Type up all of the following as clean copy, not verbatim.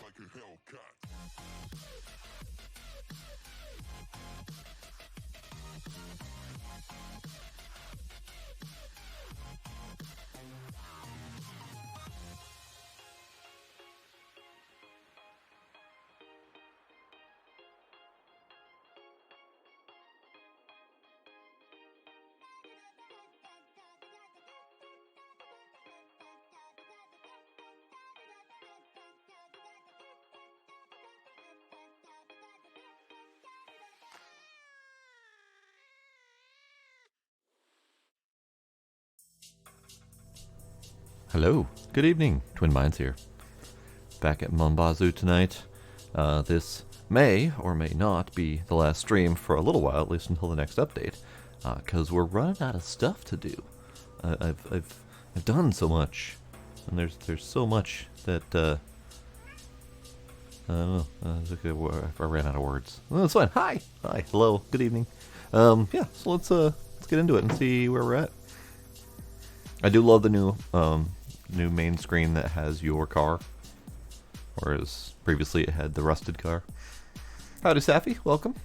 Like a Hellcat. Hello, good evening, Twin Minds here. Back at Mon Bazou tonight. This may or may not be the last stream for a little while, at least until the next update, because we're running out of stuff to do. I've done so much, and there's so much that I don't know. I ran out of words. Oh, that's fine. Hi, hello, good evening. Yeah, so let's get into it and see where we're at. I do love the new main screen that has your car, whereas previously it had the rusted car. Howdy, Safi. Welcome.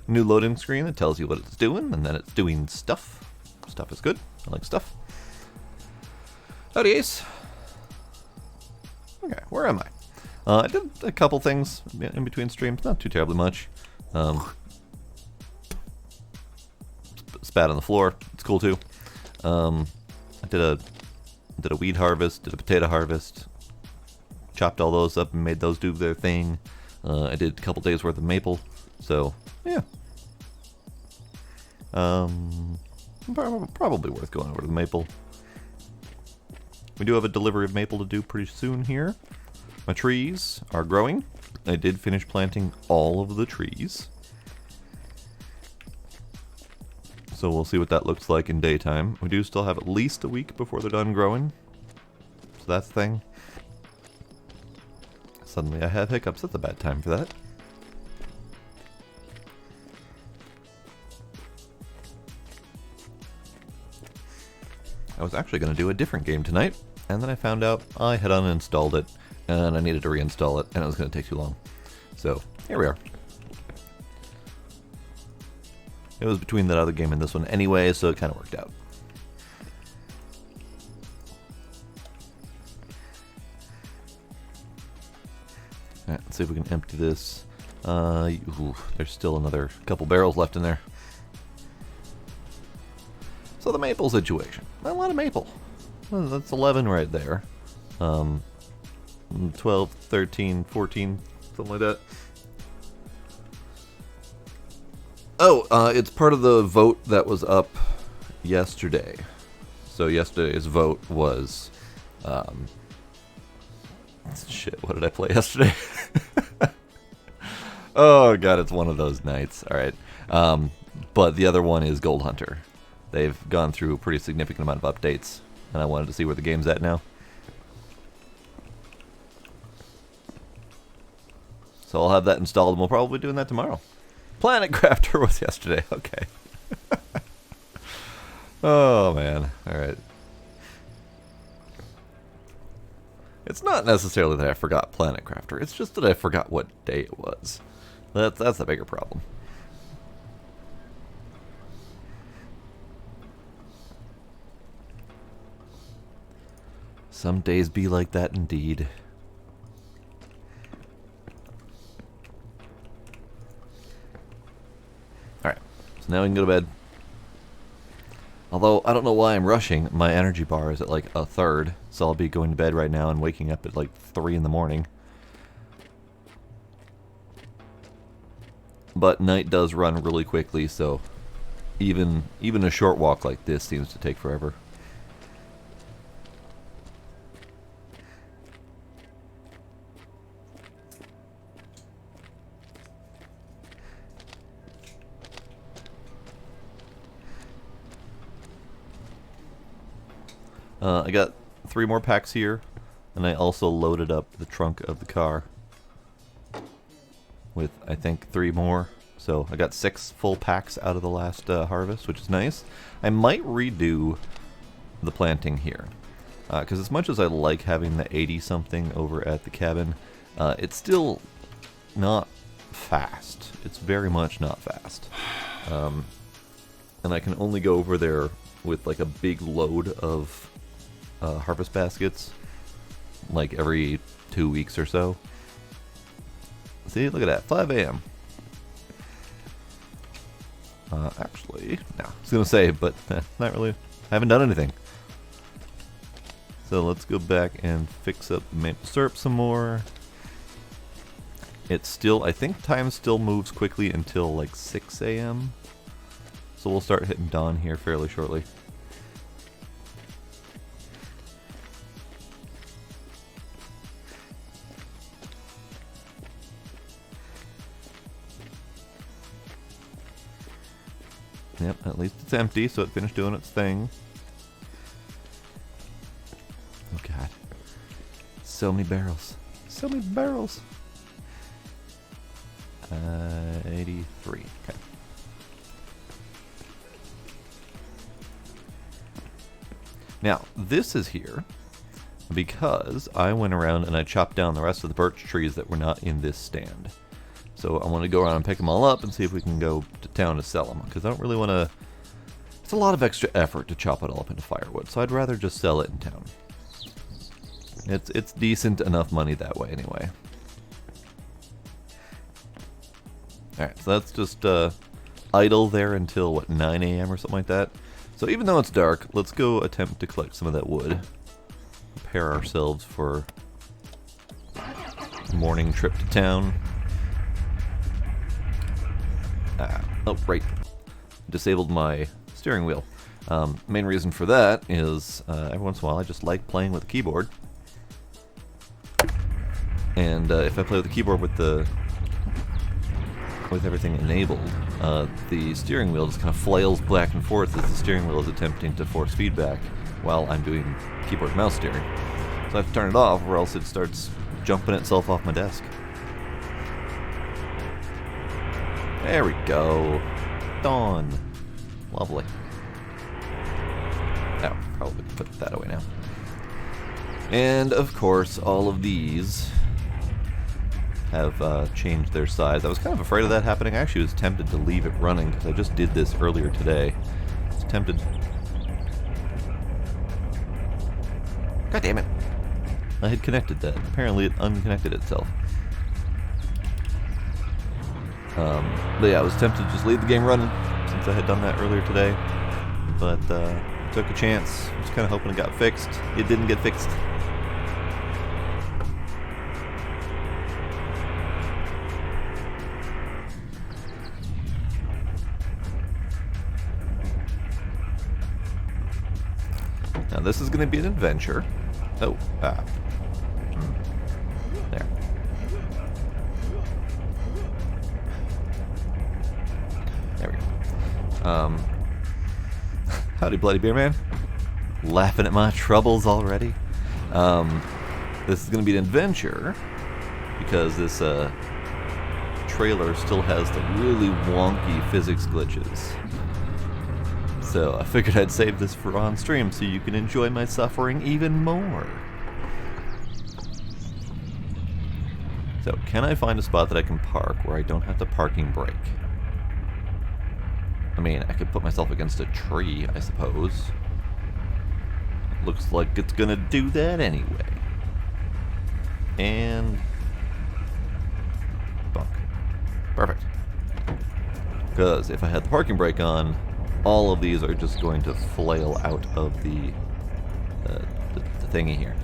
New loading screen that tells you what it's doing, and then it's doing stuff. Stuff is good. I like stuff. Howdy, Ace. Okay, where am I? I did a couple things in between streams, not too terribly much. Spat on the floor. It's cool too. I did a weed harvest, did a potato harvest, chopped all those up and made those do their thing. I did a couple days worth of maple, so yeah. Probably worth going over to the maple. We do have a delivery of maple to do pretty soon here. My trees are growing. I did finish planting all of the trees. So we'll see what that looks like in daytime. We do still have at least a week before they're done growing. So that's the thing. Suddenly I have hiccups. That's a bad time for that. I was actually going to do a different game tonight, and then I found out I had uninstalled it, and I needed to reinstall it, and it was going to take too long. So, here we are. It was between that other game and this one anyway, so it kind of worked out. Alright, let's see if we can empty this. There's still another couple barrels left in there. So the maple situation. A lot of maple. Well, that's 11 right there. 12, 13, 14, something like that. Oh, it's part of the vote that was up yesterday. So yesterday's vote was, shit, what did I play yesterday? Oh god, it's one of those nights. Alright. But the other one is Gold Hunter. They've gone through a pretty significant amount of updates, and I wanted to see where the game's at now. So I'll have that installed, and we'll probably be doing that tomorrow. Planet Crafter was yesterday, okay. Oh man, alright. It's not necessarily that I forgot Planet Crafter, it's just that I forgot what day it was. That's the bigger problem. Some days be like that indeed. Alright, so now we can go to bed. Although, I don't know why I'm rushing. My energy bar is at like a third, so I'll be going to bed right now and waking up at like 3 in the morning. But night does run really quickly, so even a short walk like this seems to take forever. I got 3 more packs here, and I also loaded up the trunk of the car with, I think, 3 more. So I got 6 full packs out of the last harvest, which is nice. I might redo the planting here. Because as much as I like having the 80-something over at the cabin, it's still not fast. It's very much not fast. And I can only go over there with like a big load of harvest baskets like every 2 weeks or so. See, look at that, 5 a.m. Actually, no, I was going to say, but not really. I haven't done anything. So let's go back and fix up maple syrup some more. It's still, I think time still moves quickly until like 6 a.m. So we'll start hitting dawn here fairly shortly. Yep, at least it's empty, so it finished doing its thing. Oh god. So many barrels. So many barrels. 83. Okay. Now, this is here because I went around and I chopped down the rest of the birch trees that were not in this stand. So I want to go around and pick them all up and see if we can go to town to sell them, because I don't really want to... It's a lot of extra effort to chop it all up into firewood, so I'd rather just sell it in town. It's decent enough money that way anyway. Alright, so that's just idle there until, what, 9 a.m. or something like that? So even though it's dark, let's go attempt to collect some of that wood. Prepare ourselves for morning trip to town. Oh, right. Disabled my steering wheel. Main reason for that is every once in a while I just like playing with the keyboard. And if I play with the keyboard with everything enabled, the steering wheel just kind of flails back and forth as the steering wheel is attempting to force feedback while I'm doing keyboard mouse steering. So I have to turn it off or else it starts jumping itself off my desk. There we go. Dawn. Lovely. Oh, probably put that away now. And of course, all of these have changed their size. I was kind of afraid of that happening. I actually was tempted to leave it running because I just did this earlier today. I was tempted. God damn it. I had connected that. Apparently it unconnected itself. But yeah, I was tempted to just leave the game running since I had done that earlier today. But took a chance. I was kind of hoping it got fixed. It didn't get fixed. Now this is going to be an adventure. Oh, there. There we go. Howdy, Bloody Beer Man. Laughing at my troubles already. This is going to be an adventure because this trailer still has the really wonky physics glitches. So I figured I'd save this for on stream so you can enjoy my suffering even more. So, can I find a spot that I can park where I don't have to parking brake? I mean, I could put myself against a tree, I suppose. Looks like it's gonna do that anyway. And... bunk. Perfect. Because if I had the parking brake on, all of these are just going to flail out of the thingy here.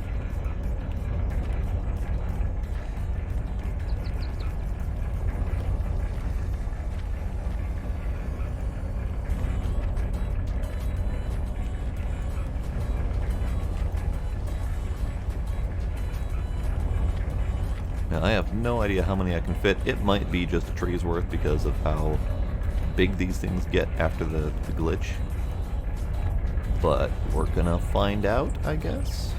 Now, I have no idea how many I can fit. It might be just a tree's worth because of how big these things get after the glitch. But we're gonna find out, I guess.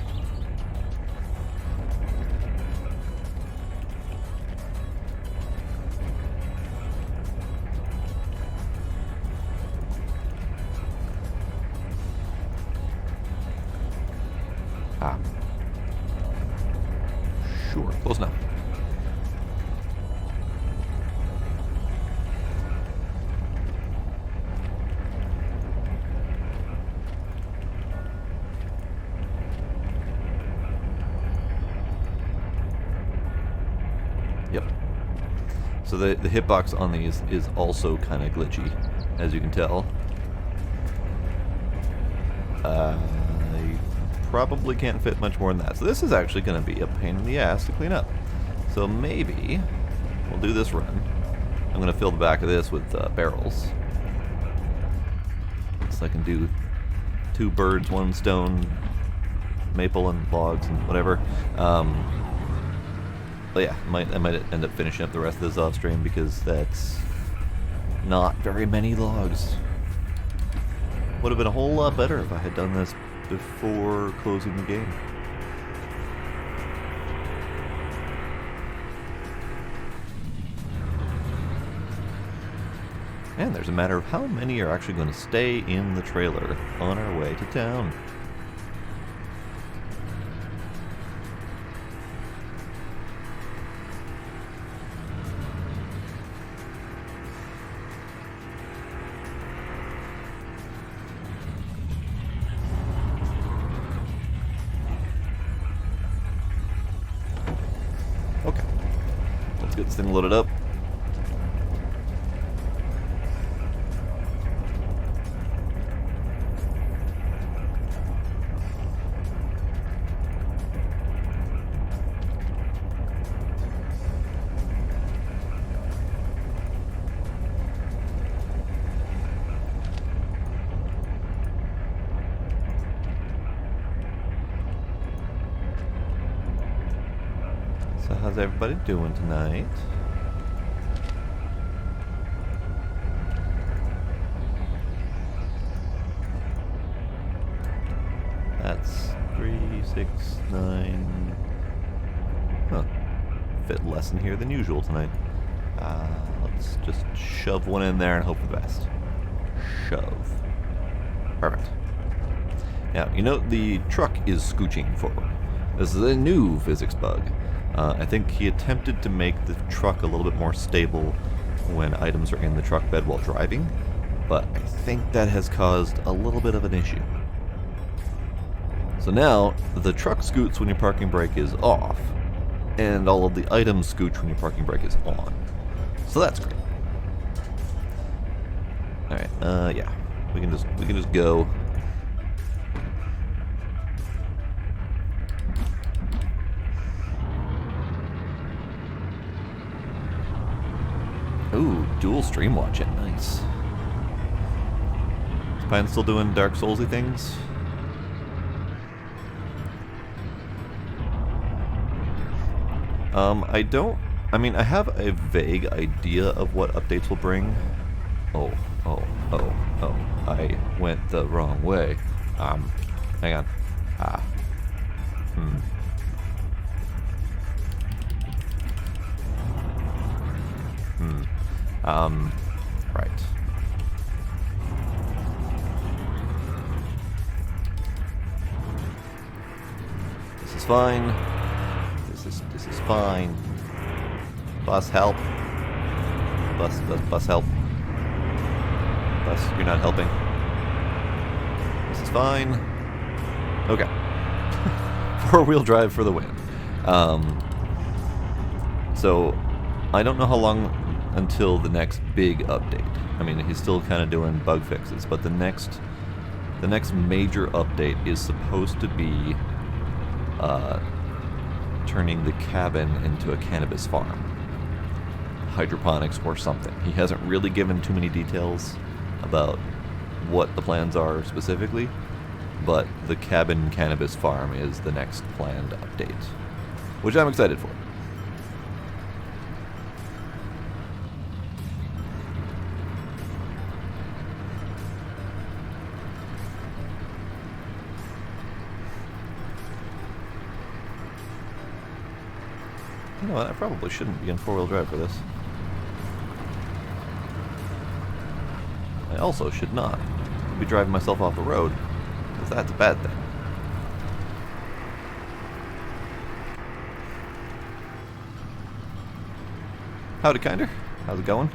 close enough. Yep. So the hitbox on these is also kind of glitchy, as you can tell. I probably can't fit much more than that. So this is actually going to be a pain in the ass to clean up. So maybe we'll do this run. I'm going to fill the back of this with barrels. So I can do 2 birds, 1 stone, maple and logs and whatever. But yeah, I might end up finishing up the rest of this off stream because that's not very many logs. Would have been a whole lot better if I had done this before closing the game. And there's a matter of how many are actually going to stay in the trailer on our way to town. Okay, let's get this thing loaded up. So how's everybody doing tonight? That's 3, 6, 9. Huh. Fit less in here than usual tonight. Let's just shove one in there and hope for the best. Shove. Perfect. Now, you know, the truck is scooching forward. This is a new physics bug. I think he attempted to make the truck a little bit more stable when items are in the truck bed while driving, but I think that has caused a little bit of an issue. So now, the truck scoots when your parking brake is off, and all of the items scooch when your parking brake is on. So that's great. Alright, yeah. We can just go. Ooh, dual stream watching, nice. Is Pine still doing Dark Soulsy things? I have a vague idea of what updates will bring. Oh, I went the wrong way. Hang on. Right. This is fine. This is fine. Bus help. Bus help. Bus, you're not helping. This is fine. Okay. 4-wheel drive for the win. So I don't know how long until the next big update. I mean, he's still kind of doing bug fixes, but the next major update is supposed to be turning the cabin into a cannabis farm, hydroponics or something. He hasn't really given too many details about what the plans are specifically, but the cabin cannabis farm is the next planned update, which I'm excited for. You know what, I probably shouldn't be in 4-wheel drive for this. I also should not be driving myself off the road, because that's a bad thing. Howdy, kinder. How's it going?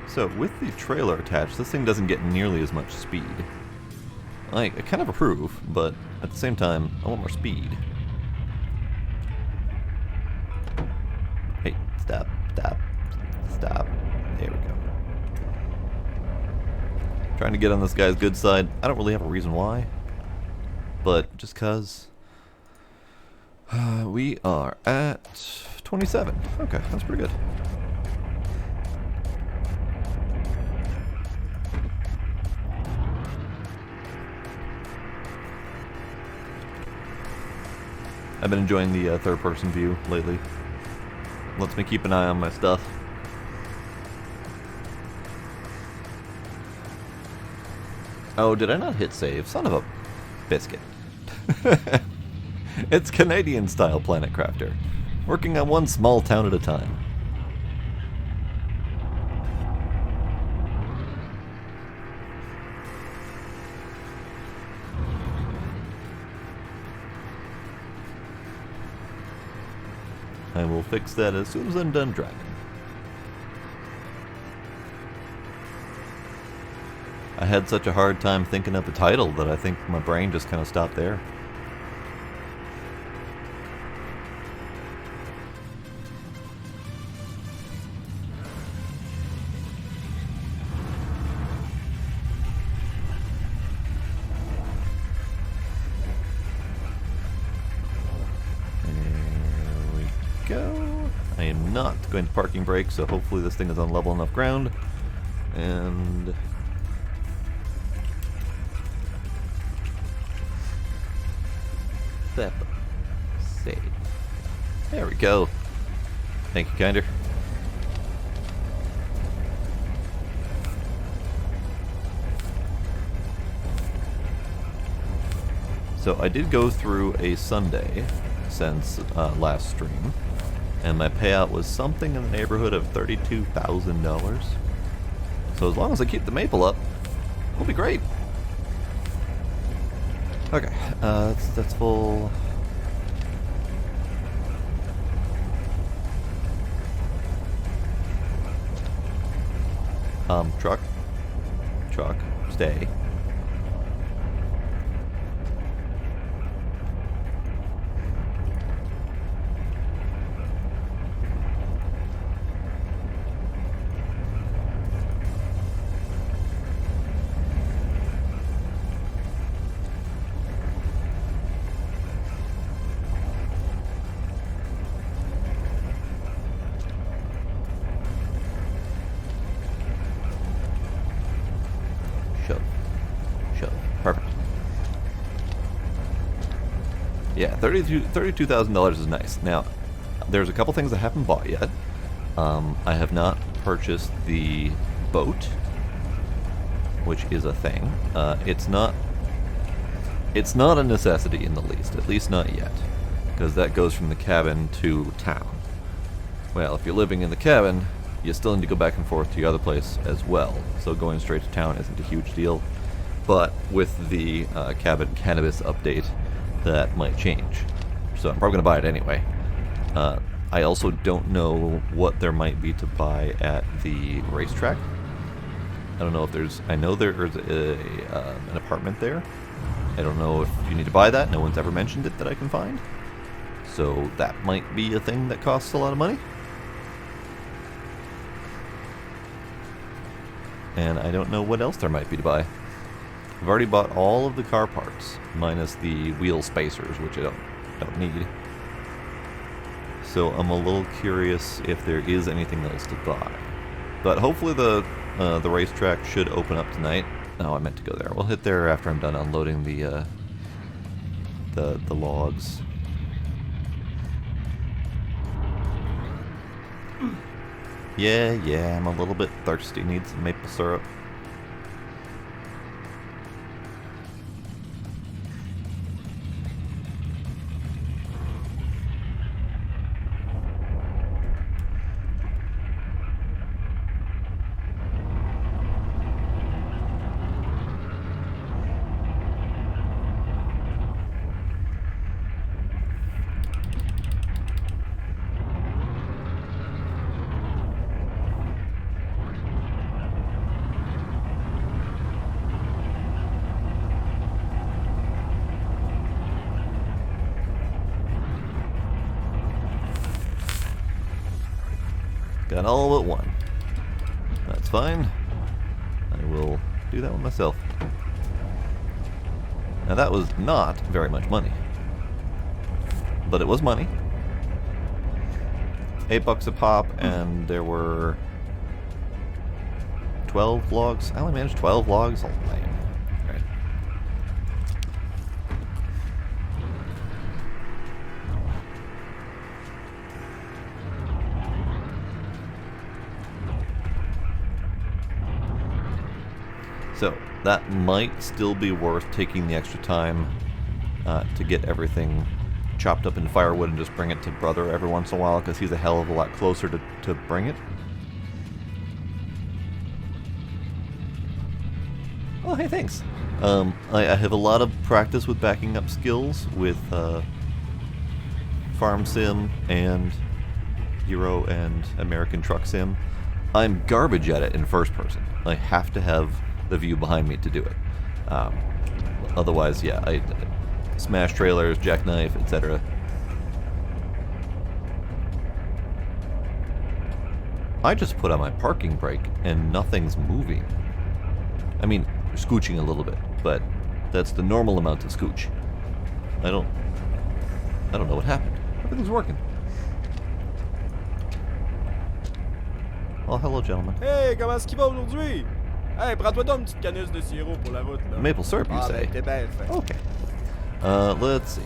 So, with the trailer attached, this thing doesn't get nearly as much speed. I kind of approve, but at the same time, I want more speed. Hey, stop, stop, stop. There we go. Trying to get on this guy's good side. I don't really have a reason why, but just cause. We are at 27. Okay, that's pretty good. I've been enjoying the third-person view lately. Lets me keep an eye on my stuff. Oh, did I not hit save? Son of a biscuit. It's Canadian-style Planet Crafter, working on one small town at a time. I will fix that as soon as I'm done driving. I had such a hard time thinking up a title that I think my brain just kind of stopped there. I am not going to parking brake, so hopefully this thing is on level enough ground. And step save. There we go. Thank you, kinder. So I did go through a Sunday since last stream, and my payout was something in the neighborhood of $32,000. So as long as I keep the maple up, we'll be great. Okay, that's full. Truck, stay. Shove. Perfect. Yeah, $32,000 is nice. Now, there's a couple things I haven't bought yet. I have not purchased the boat, which is a thing. It's not a necessity in the least, at least not yet, because that goes from the cabin to town. Well, if you're living in the cabin, you still need to go back and forth to your other place as well, so going straight to town isn't a huge deal. But with the cabin cannabis update, that might change. So I'm probably going to buy it anyway. I also don't know what there might be to buy at the racetrack. I don't know if there's... I know there's an apartment there. I don't know if you need to buy that. No one's ever mentioned it that I can find. So that might be a thing that costs a lot of money. And I don't know what else there might be to buy. I've already bought all of the car parts, minus the wheel spacers, which I don't need. So I'm a little curious if there is anything else to buy. But hopefully the racetrack should open up tonight. Oh, I meant to go there. We'll hit there after I'm done unloading the logs. Yeah, I'm a little bit thirsty. Need some maple syrup. Got all but one. That's fine. I will do that one myself. Now that was not very much money. But it was money. $8 a pop, and there were 12 logs. I only managed 12 logs? Oh, lame. Right. So, that might still be worth taking the extra time to get everything chopped up into firewood and just bring it to brother every once in a while, because he's a hell of a lot closer to bring it. Oh, hey, thanks. I have a lot of practice with backing up skills with Farm Sim and Euro and American Truck Sim. I'm garbage at it in first person. I have to have the view behind me to do it. Otherwise, yeah, I smash trailers, jackknife, etc. I just put on my parking brake and nothing's moving. I mean, scooching a little bit, but that's the normal amount of scooch. I don't know what happened. Everything's working. Oh, hello, gentlemen. Hey, comment est-ce qu'il va aujourd'hui? Hey, prends-toi donc une petite canisse de sirop pour la route, là. Maple syrup, you say? T'es bien fait. Okay. Let's see.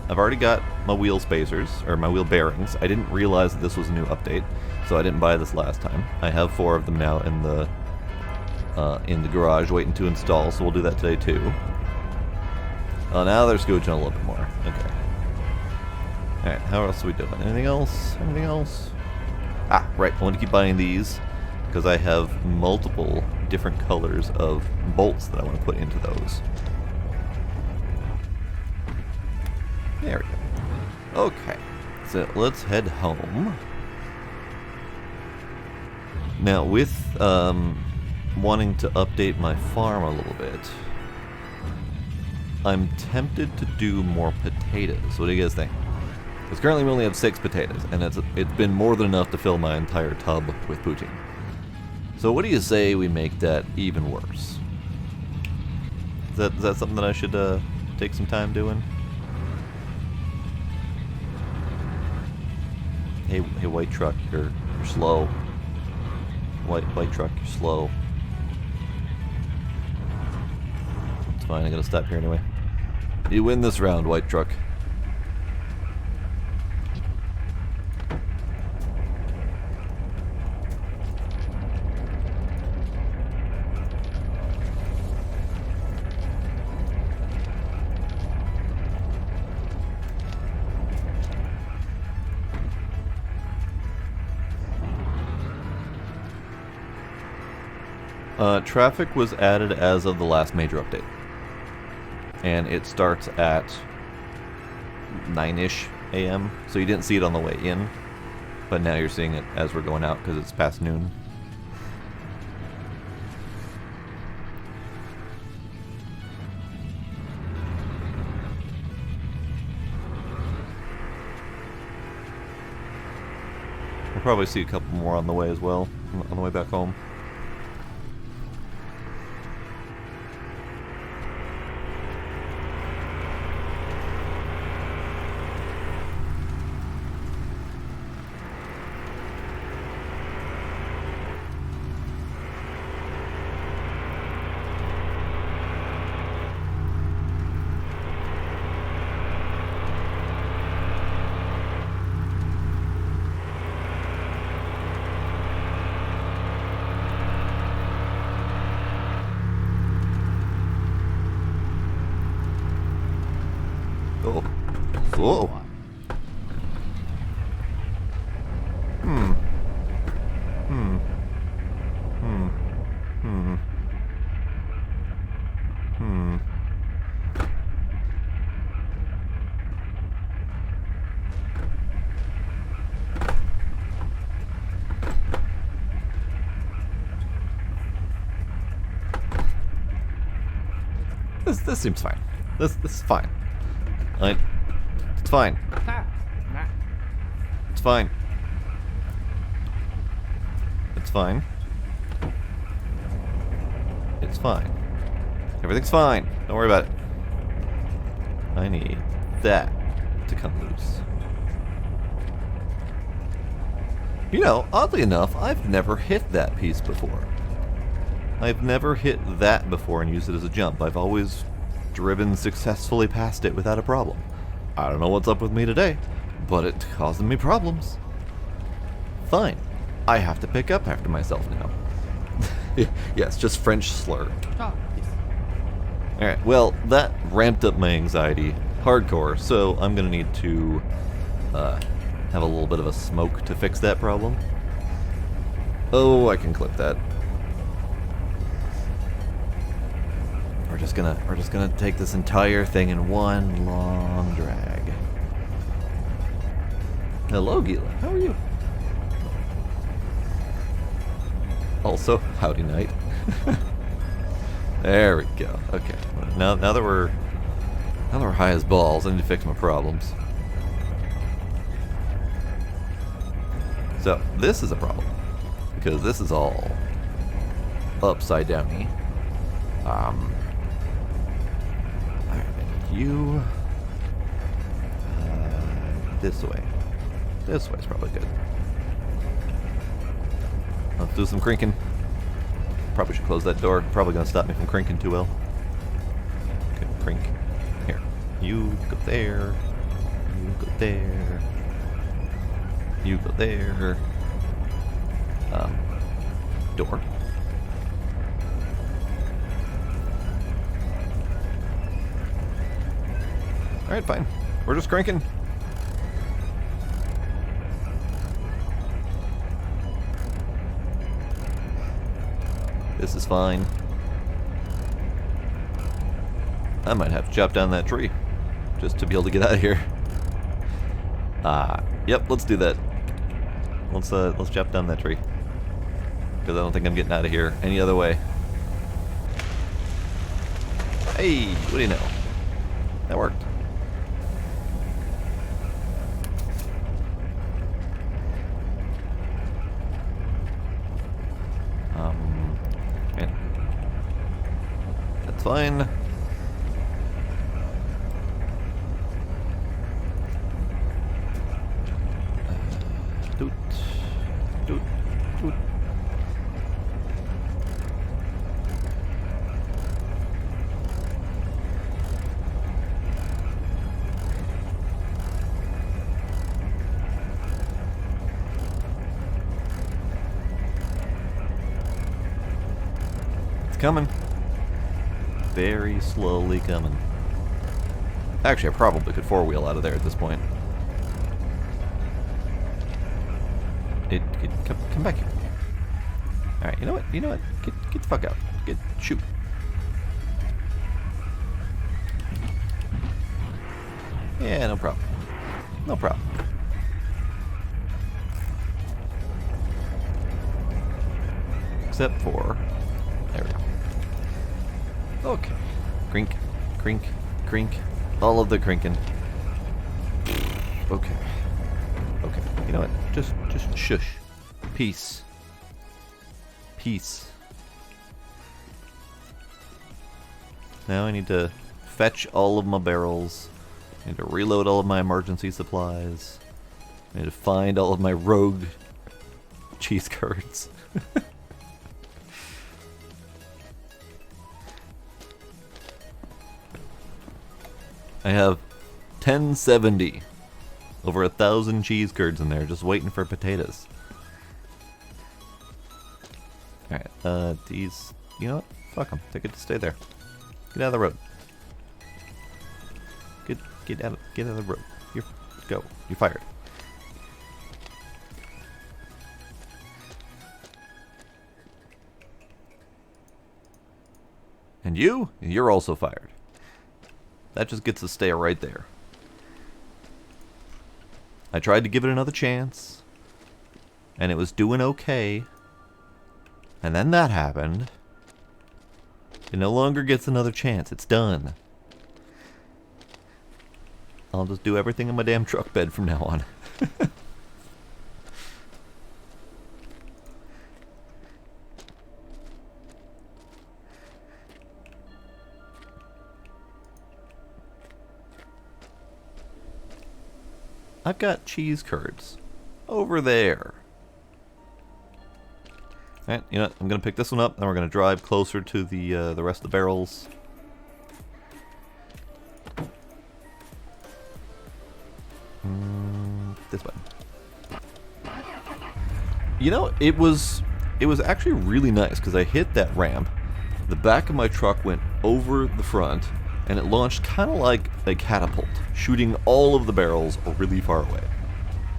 I've already got my wheel spacers, or my wheel bearings. I didn't realize that this was a new update, so I didn't buy this last time. I have 4 of them now in the garage waiting to install, so we'll do that today too. Oh, now they're scooching a little bit more. Okay. Alright, how else are we doing? Anything else? Anything else? Ah, right. I want to keep buying these because I have multiple different colors of bolts that I want to put into those. There we go. Okay, so let's head home. Now, with wanting to update my farm a little bit, I'm tempted to do more potatoes. What do you guys think? Because currently we only have 6 potatoes, and it's been more than enough to fill my entire tub with poutine. So what do you say we make that even worse? Is that something that I should take some time doing? Hey, white truck, you're slow. White truck, you're slow. It's fine, I gotta stop here anyway. You win this round, white truck. Traffic was added as of the last major update. And it starts at 9-ish a.m. So you didn't see it on the way in, but now you're seeing it as we're going out because it's past noon. We'll probably see a couple more on the way as well, on the way back home. Whoa. Hmm. Hmm. Hmm. Hmm. Hmm. This seems fine. This is fine. It's fine. It's fine. It's fine. It's fine. Everything's fine. Don't worry about it. I need that to come loose. You know, oddly enough, I've never hit that piece before. I've never hit that before and used it as a jump. I've always driven successfully past it without a problem. I don't know what's up with me today, but it's causing me problems. Fine. I have to pick up after myself now. Yes, just French slur. Alright, well, that ramped up my anxiety hardcore, so I'm gonna need to have a little bit of a smoke to fix that problem. Oh, I can clip that. We're just gonna take this entire thing in one long drag. Hello, Gila. How are you? Also, howdy night. There we go. Okay. Now that we're high as balls, I need to fix my problems. So this is a problem because this is all upside downy. You this way. This way's probably good. Let's do some crinking. Probably should close that door. Probably gonna stop me from crinking too well. Okay, crink. Here. You go there. You go there. You go there. Door. Alright, fine. We're just cranking. This is fine. I might have to chop down that tree just to be able to get out of here. Yep, let's do that. Let's chop down that tree. Because I don't think I'm getting out of here any other way. Hey, what do you know? That worked. Okay. That's fine. Doot. Doot. Doot. Coming. Very slowly coming. Actually, I probably could four-wheel out of there at this point. Come back here. Alright, you know what? You know what? Get the fuck out. Shoot. Yeah, no problem. No problem. Except for... There we go. Okay. Crink, crink, crink. All of the crinking. Okay. Okay. You know what? Just shush. Peace. Peace. Now I need to fetch all of my barrels. I need to reload all of my emergency supplies. I need to find all of my rogue cheese curds. I have 1070. Over 1,000 cheese curds in there just waiting for potatoes. Alright, these... You know what? Fuck them. They get to stay there. Get out of the road. Get out of the road. go. You fired. And you're also fired. That just gets a stay right there. I tried to give it another chance, and it was doing okay. And then that happened. It no longer gets another chance. It's done. I'll just do everything in my damn truck bed from now on. I've got cheese curds over there. Alright, you know what? I'm gonna pick this one up, and we're gonna drive closer to the rest of the barrels. This way. You know, it was actually really nice because I hit that ramp. The back of my truck went over the front, and it launched kind of like a catapult, shooting all of the barrels really far away.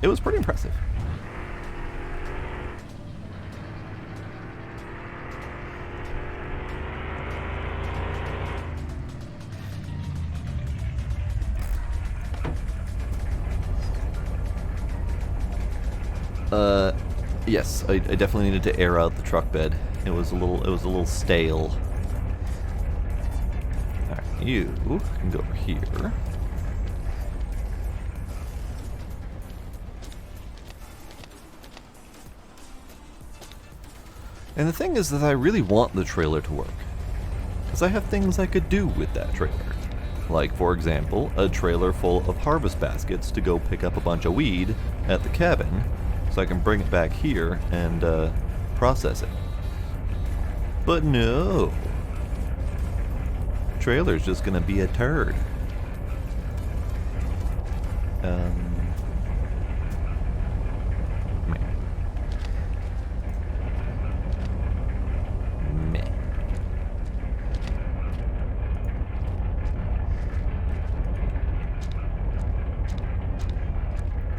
It was pretty impressive. Yes, I definitely needed to air out the truck bed. It was a little stale. Alright, you can go over here. And the thing is that I really want the trailer to work, because I have things I could do with that trailer. Like, for example, a trailer full of harvest baskets to go pick up a bunch of weed at the cabin, so I can bring it back here and process it. But no. Trailer's just gonna be a turd. Meh.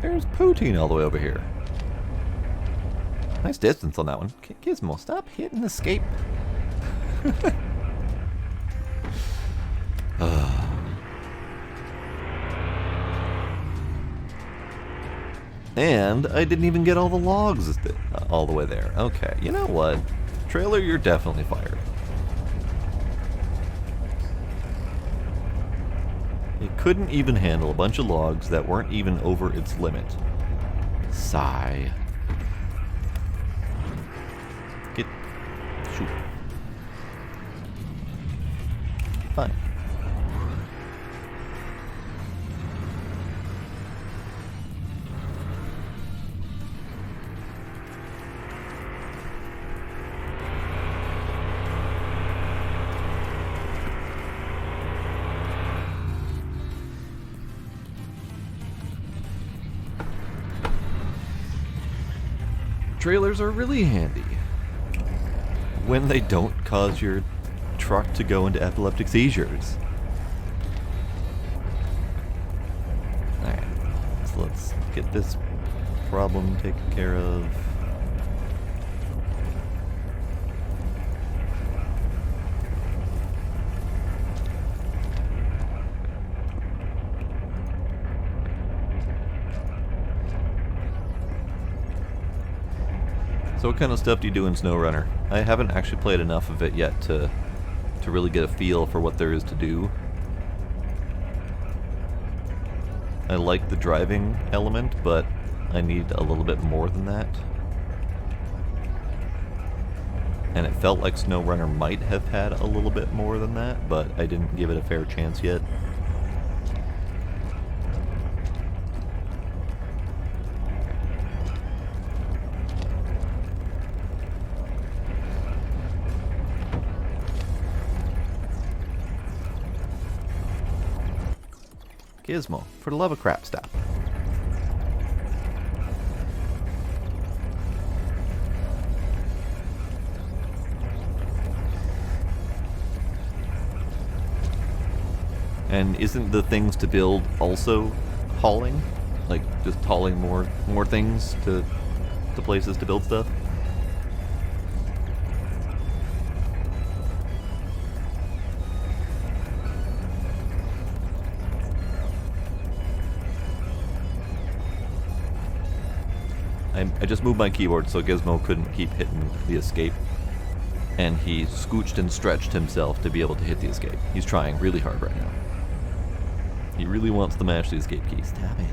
There's poutine all the way over here. Nice distance on that one. Gizmo, stop hitting escape. And I didn't even get all the logs all the way there. Okay, you know what? Trailer, you're definitely fired. It couldn't even handle a bunch of logs that weren't even over its limit. Sigh. Shoot. Fine. Trailers are really handy when they don't cause your truck to go into epileptic seizures. Alright, so let's get this problem taken care of. So what kind of stuff do you do in SnowRunner? I haven't actually played enough of it yet to really get a feel for what there is to do. I like the driving element, but I need a little bit more than that. And it felt like SnowRunner might have had a little bit more than that, but I didn't give it a fair chance yet. Gizmo, for the love of crap, stop. And isn't the things to build also hauling? like just hauling more things to places to build stuff. I just moved my keyboard so Gizmo couldn't keep hitting the escape. And he scooched and stretched himself to be able to hit the escape. He's trying really hard right now. He really wants to mash the escape key. Stab it.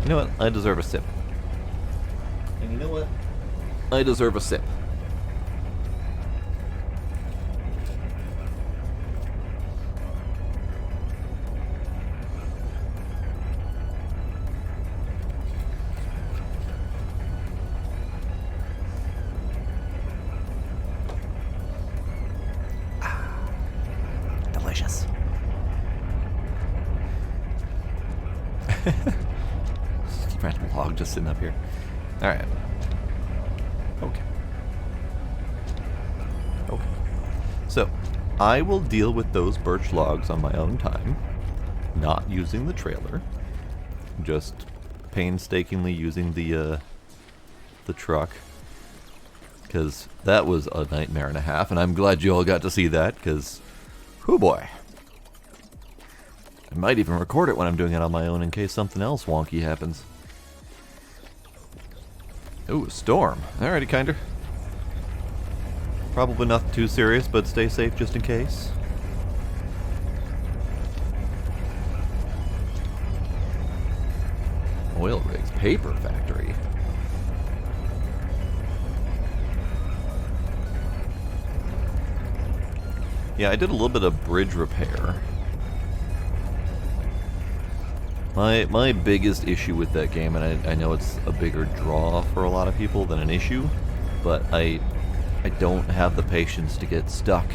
You know what? I deserve a sip. And you know what? I deserve a sip. Delicious. Random log just sitting up here. Alright. Okay. Okay. So, I will deal with those birch logs on my own time, not using the trailer, just painstakingly using the truck, because that was a nightmare and a half, and I'm glad you all got to see that, because, whoo boy. I might even record it when I'm doing it on my own in case something else wonky happens. Ooh, a storm. Alrighty, kinder. Probably nothing too serious, but stay safe just in case. Oil rigs, paper factory. Yeah, I did a little bit of bridge repair. My biggest issue with that game, and I know it's a bigger draw for a lot of people than an issue, but I don't have the patience to get stuck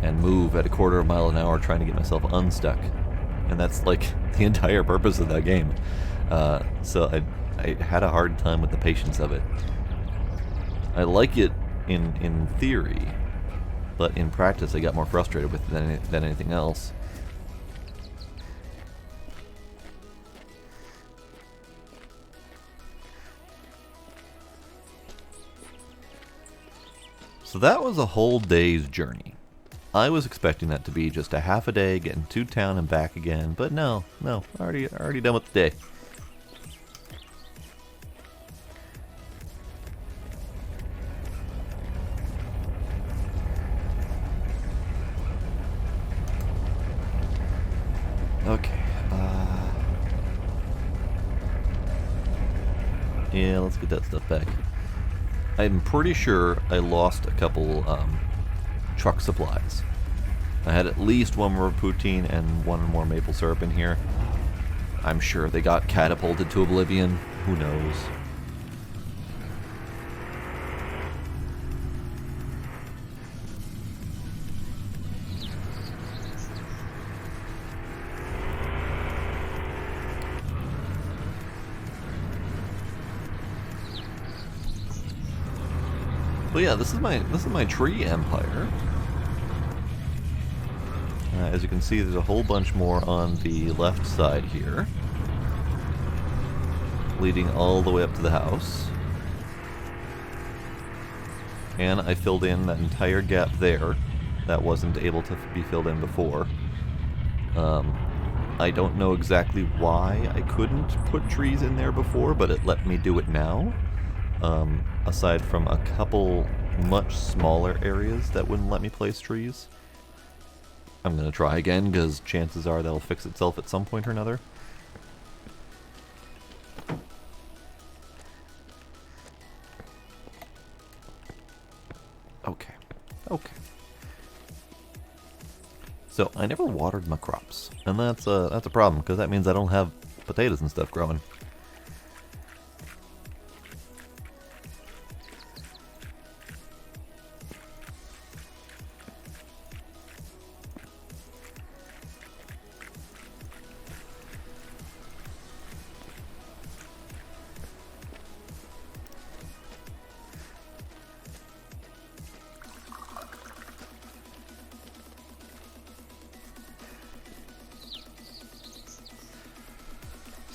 and move at a quarter of a mile an hour trying to get myself unstuck. And that's like the entire purpose of that game. So I had a hard time with the patience of it. I like it in theory, but in practice I got more frustrated with it than anything else. So that was a whole day's journey. I was expecting that to be just a half a day, getting to town and back again, but no, already done with the day. Okay, yeah, let's get that stuff back. I'm pretty sure I lost a couple truck supplies. I had at least one more poutine and one more maple syrup in here. I'm sure they got catapulted to oblivion. Who knows? But yeah, this is my tree empire. As you can see, there's a whole bunch more on the left side here, leading all the way up to the house. And I filled in that entire gap there that wasn't able to be filled in before. I don't know exactly why I couldn't put trees in there before, but it let me do it now. Aside from a couple much smaller areas that wouldn't let me place trees. I'm going to try again, because chances are that'll fix itself at some point or another. Okay. So, I never watered my crops, and that's a problem, because that means I don't have potatoes and stuff growing.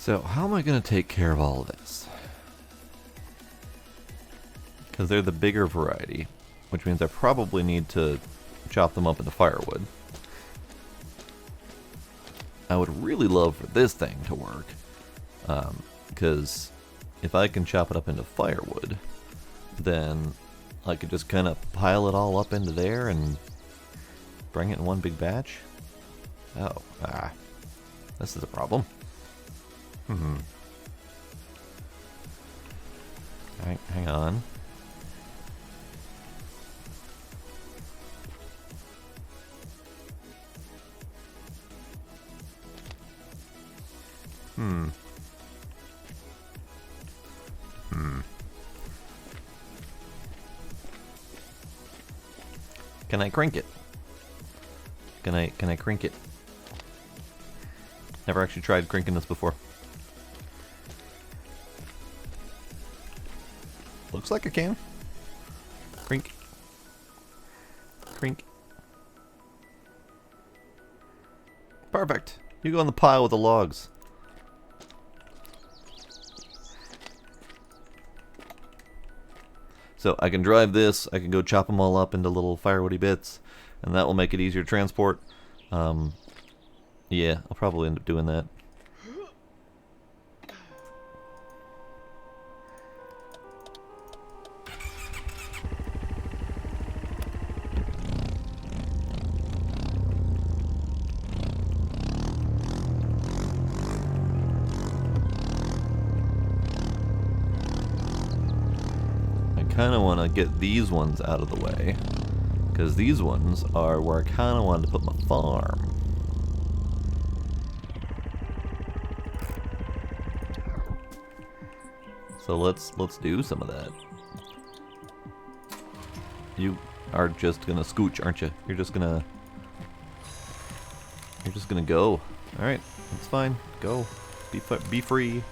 So, how am I going to take care of all of this? Because they're the bigger variety, which means I probably need to chop them up into firewood. I would really love for this thing to work, because if I can chop it up into firewood, then I could just kind of pile it all up into there and bring it in one big batch. Oh, this is a problem. Hang on. Can I crank it? Can I crank it? Never actually tried cranking this before. Looks like I can. Crink. Crink. Perfect. You go in the pile with the logs. So I can drive this, I can go chop them all up into little firewoody bits, and that will make it easier to transport. Yeah, I'll probably end up doing that. Kind of want to get these ones out of the way, because these ones are where I kind of wanted to put my farm. So let's do some of that. You are just gonna scooch, aren't you? You're just gonna go. All right, that's fine. Go, be free.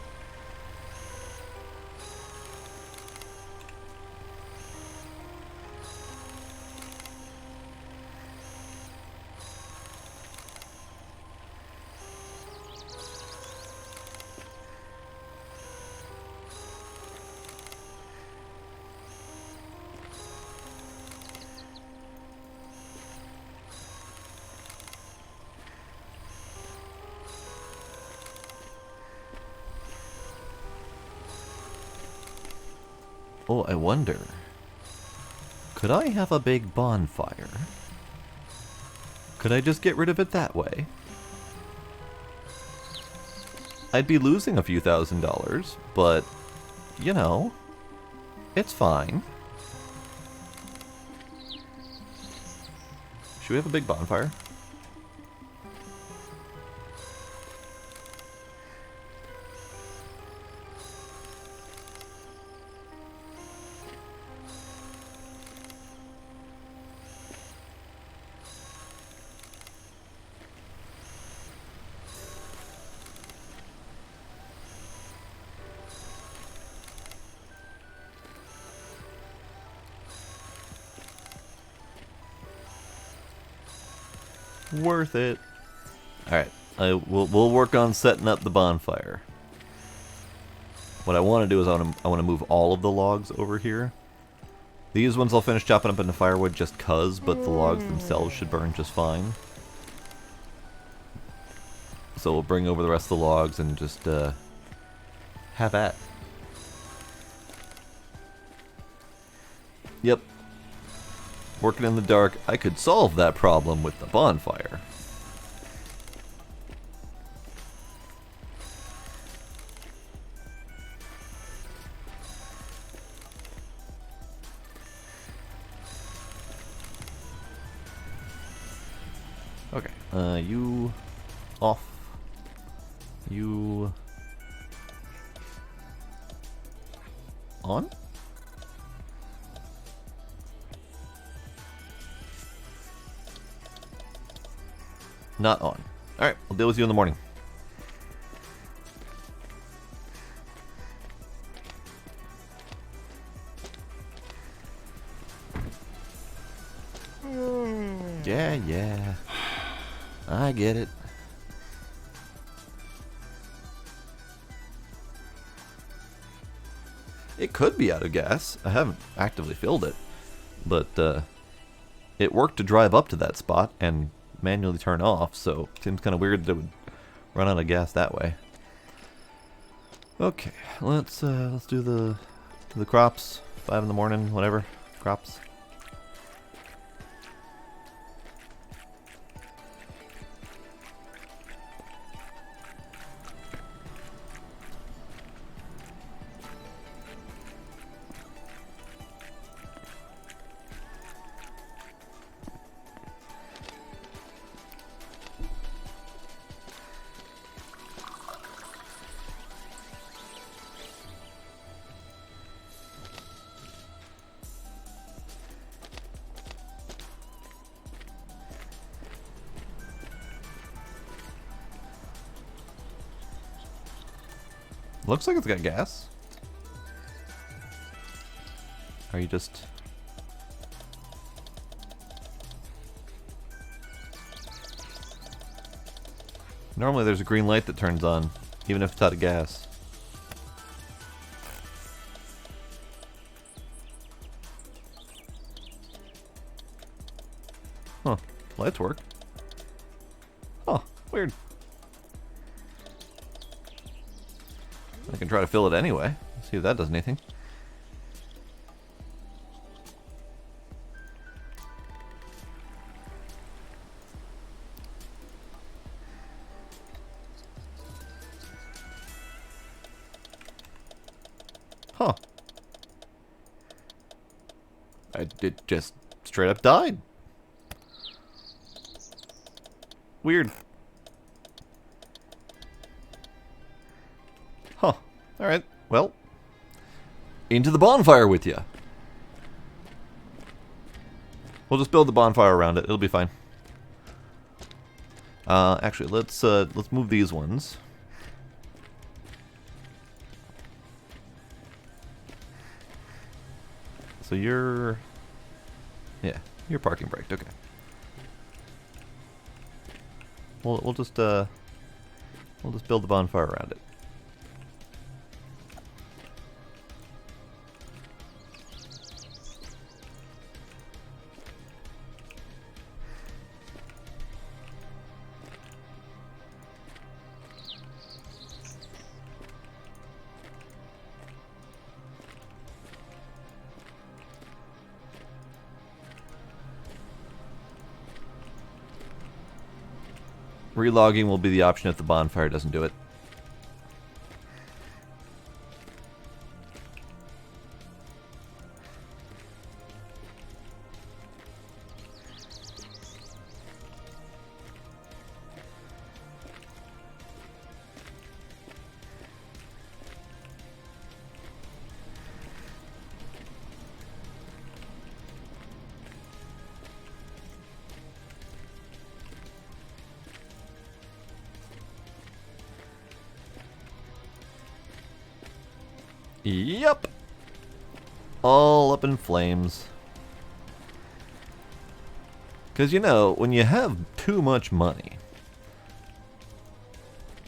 Oh, I wonder, could I have a big bonfire? Could I just get rid of it that way? I'd be losing a few $1,000s, but, you know, it's fine. Should we have a big bonfire? Worth it. Alright, we'll work on setting up the bonfire. What I want to do is I want to move all of the logs over here. These ones I'll finish chopping up into firewood just cuz, but the logs themselves should burn just fine. So we'll bring over the rest of the logs and just have at. Yep. Working in the dark, I could solve that problem with the bonfire. Okay, you off. You on? Not on. Alright, I'll deal with you in the morning. Yeah. I get it. It could be out of gas. I haven't actively filled it, but it worked to drive up to that spot and manually turn off, so it seems kind of weird that it would run out of gas that way. Okay, let's do the crops. 5 in the morning, whatever. Crops. Looks like it's got gas. Are you just... Normally there's a green light that turns on, even if it's out of gas. Huh. Lights work. Oh, weird. I can try to fill it anyway. See if that does anything. Huh. It just straight up died. Weird. Huh. Alright, well. Into the bonfire with you. We'll just build the bonfire around it. It'll be fine. Actually, let's move these ones. So you're... Yeah, you're parking braked, okay. We'll just build the bonfire around it. Relogging will be the option if the bonfire doesn't do it. Yep. All up in flames. Because, you know, when you have too much money,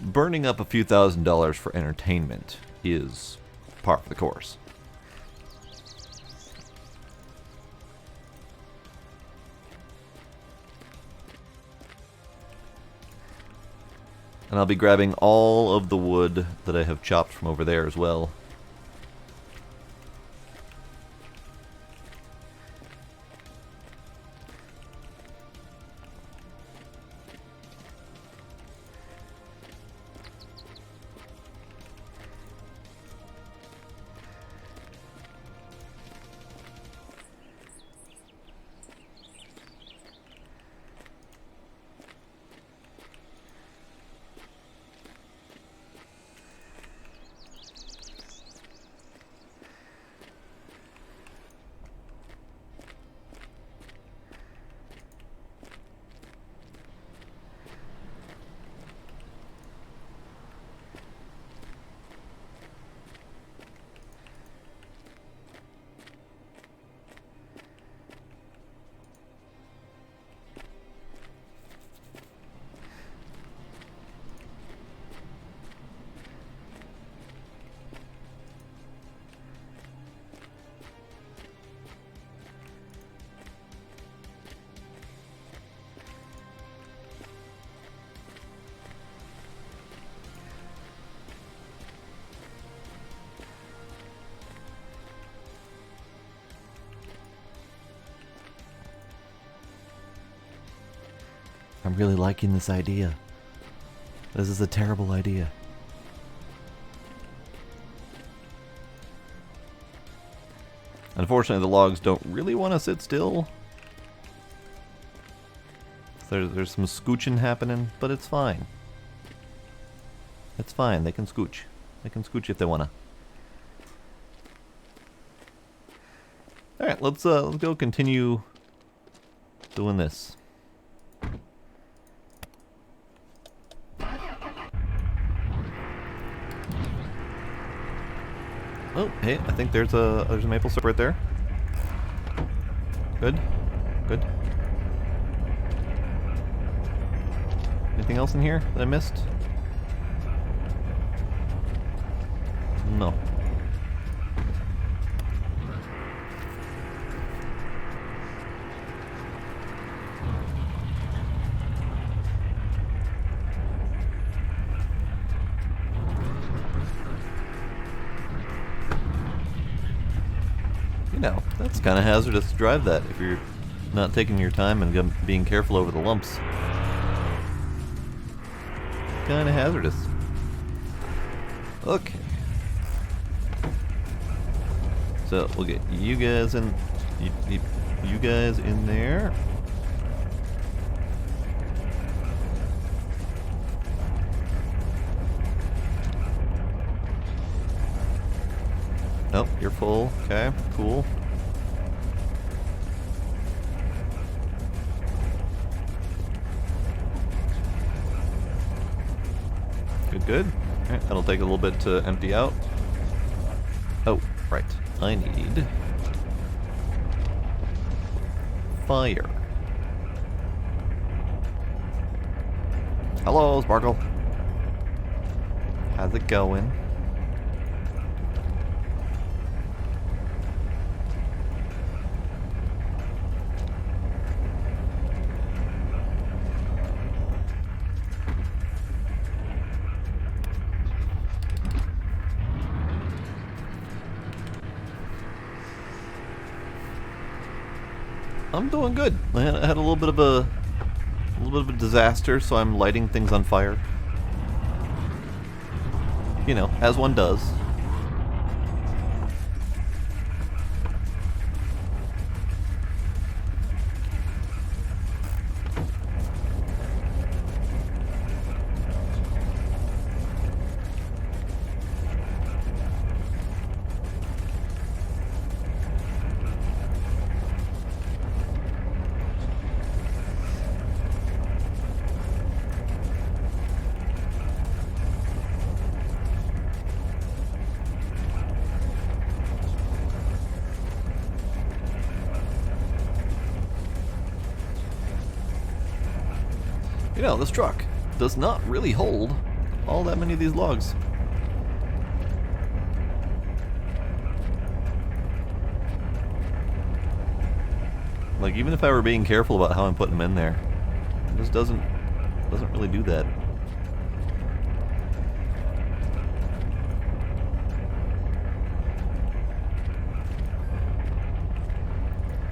burning up a few $1,000s for entertainment is par for the course. And I'll be grabbing all of the wood that I have chopped from over there as well. I'm really liking this idea. This is a terrible idea. Unfortunately, the logs don't really want to sit still. There's some scooching happening, but it's fine. It's fine. They can scooch. They can scooch if they wanna. All right, let's go continue doing this. Oh, hey, I think there's a maple syrup right there. Good, good. Anything else in here that I missed? No. You know, that's kind of hazardous to drive that if you're not taking your time and being careful over the lumps. Kind of hazardous. Okay. So we'll get you guys in, you guys in there. Oh, you're full. Okay, cool. Good, good. Alright, that'll take a little bit to empty out. Oh, right. I need fire. Hello, Sparkle. How's it going? I'm doing good. I had a little bit of a disaster, so I'm lighting things on fire. You know, as one does. You know, this truck does not really hold all that many of these logs. Like, even if I were being careful about how I'm putting them in there, it just doesn't really do that.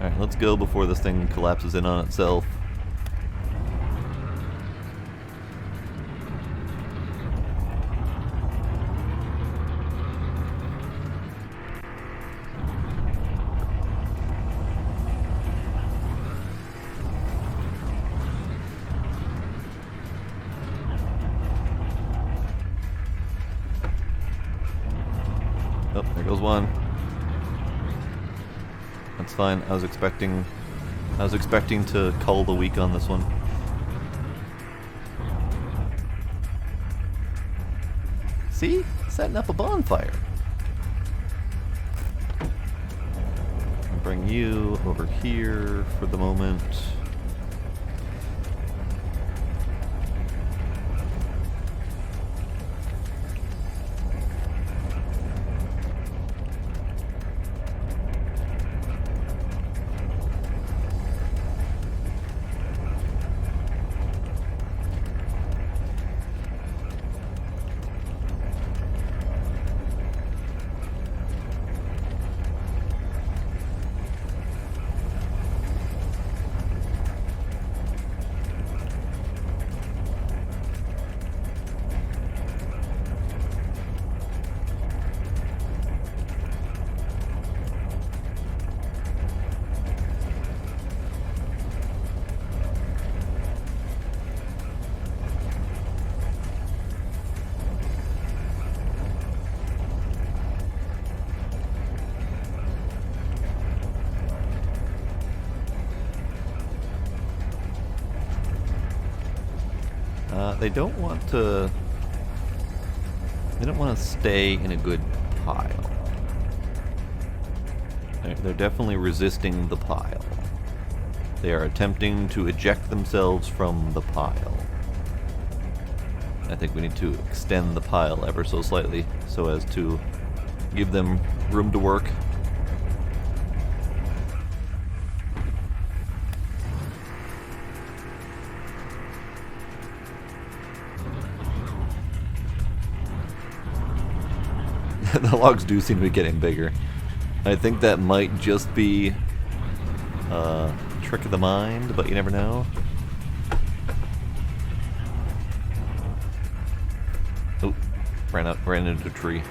Alright, let's go before this thing collapses in on itself. Oh, there goes one. That's fine. I was expecting to cull the weak on this one. See? Setting up a bonfire. I'll bring you over here for the moment. They don't want to... They don't want to stay in a good pile. They're definitely resisting the pile. They are attempting to eject themselves from the pile. I think we need to extend the pile ever so slightly so as to give them room to work. The logs do seem to be getting bigger. I think that might just be a trick of the mind, but you never know. Oh, ran into a tree.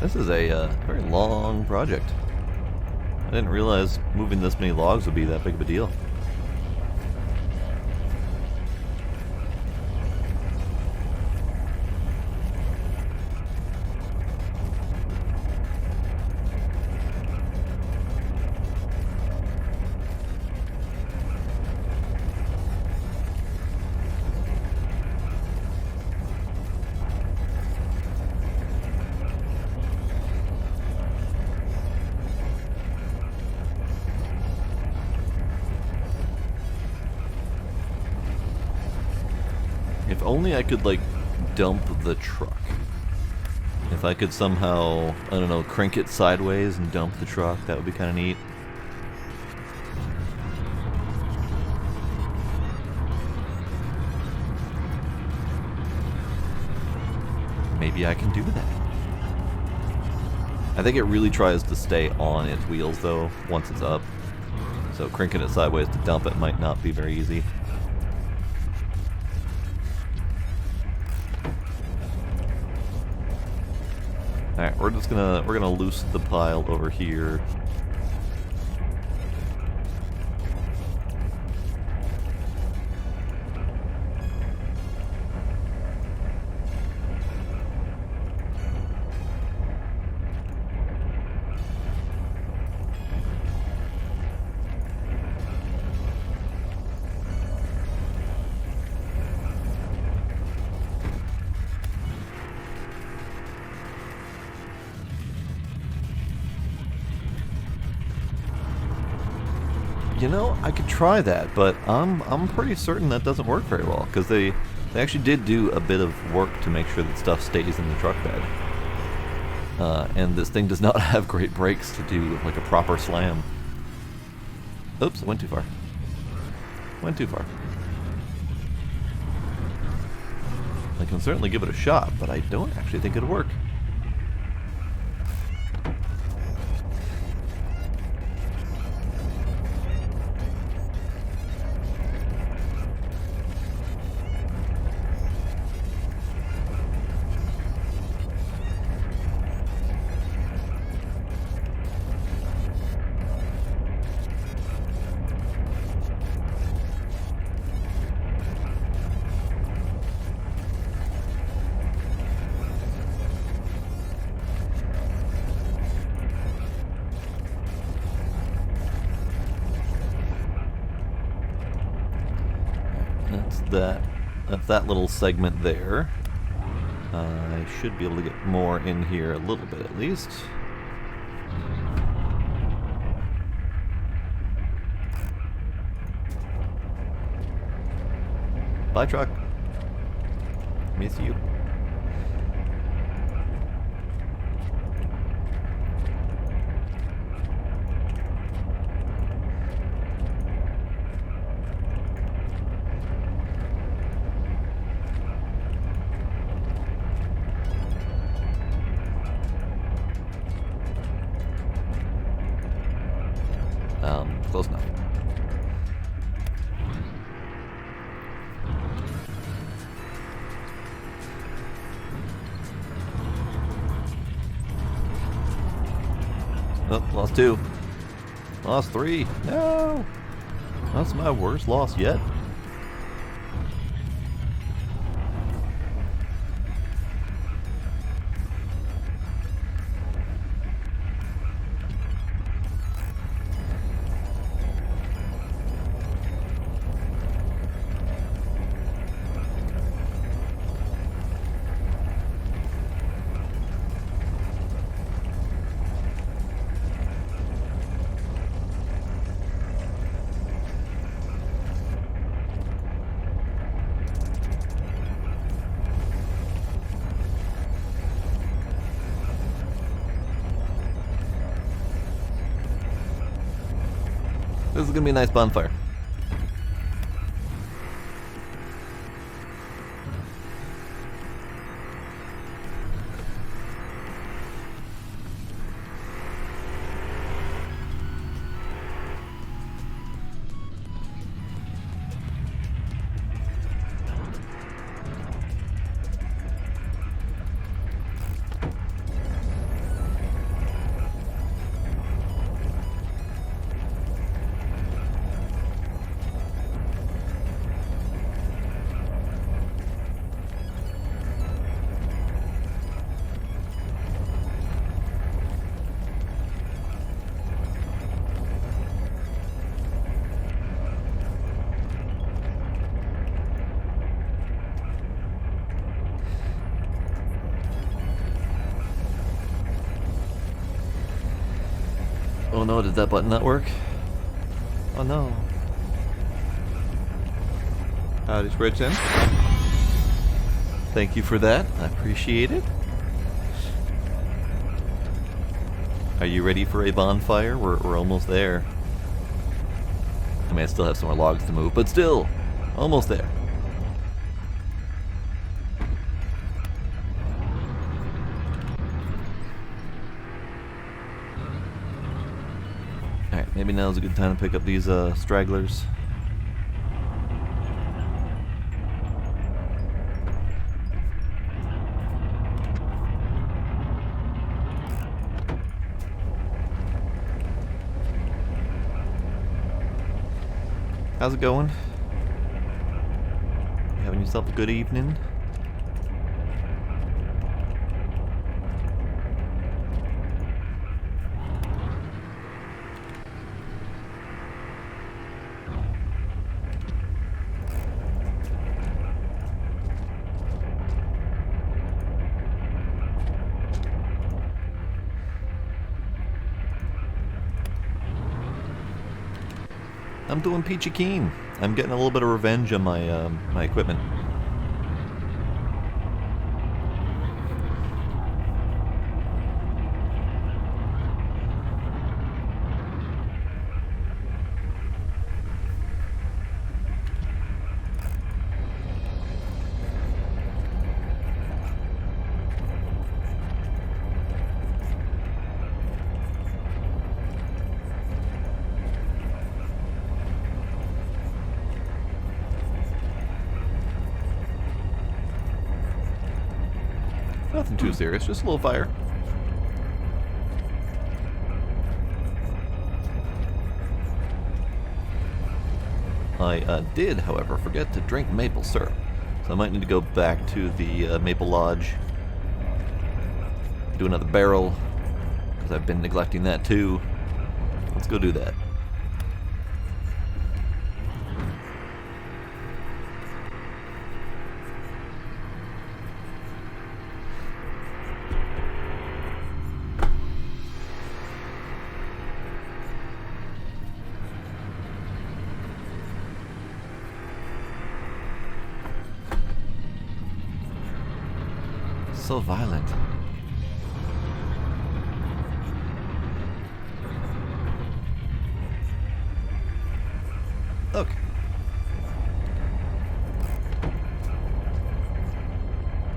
This is a very long project. I didn't realize moving this many logs would be that big of a deal. If only I could, like, dump the truck. If I could somehow, I don't know, crank it sideways and dump the truck, that would be kind of neat. Maybe I can do that. I think it really tries to stay on its wheels, though, once it's up. So cranking it sideways to dump it might not be very easy. Alright, we're gonna loose the pile over here. You know, I could try that, but I'm pretty certain that doesn't work very well, because they actually did do a bit of work to make sure that stuff stays in the truck bed. And this thing does not have great brakes to do like a proper slam. Oops, I went too far. Went too far. I can certainly give it a shot, but I don't actually think it'll work. That's that little segment there. I should be able to get more in here a little bit at least. Bye, truck. Miss you. Close enough. Oh, lost 2. Lost 3. No! That's my worst loss yet. This is gonna be a nice bonfire. Oh no, did that button not work? Oh no. Howdy, Spritchen. Thank you for that. I appreciate it. Are you ready for a bonfire? We're almost there. I mean, I still have some more logs to move, but still, almost there. Alright, maybe now's a good time to pick up these stragglers. How's it going? You having yourself a good evening? I'm doing peachy keen. I'm getting a little bit of revenge on my my equipment. Nothing too serious, just a little fire. I did, however, forget to drink maple syrup. So I might need to go back to the Maple Lodge, do another barrel, because I've been neglecting that too. Let's go do that. So violent. Okay.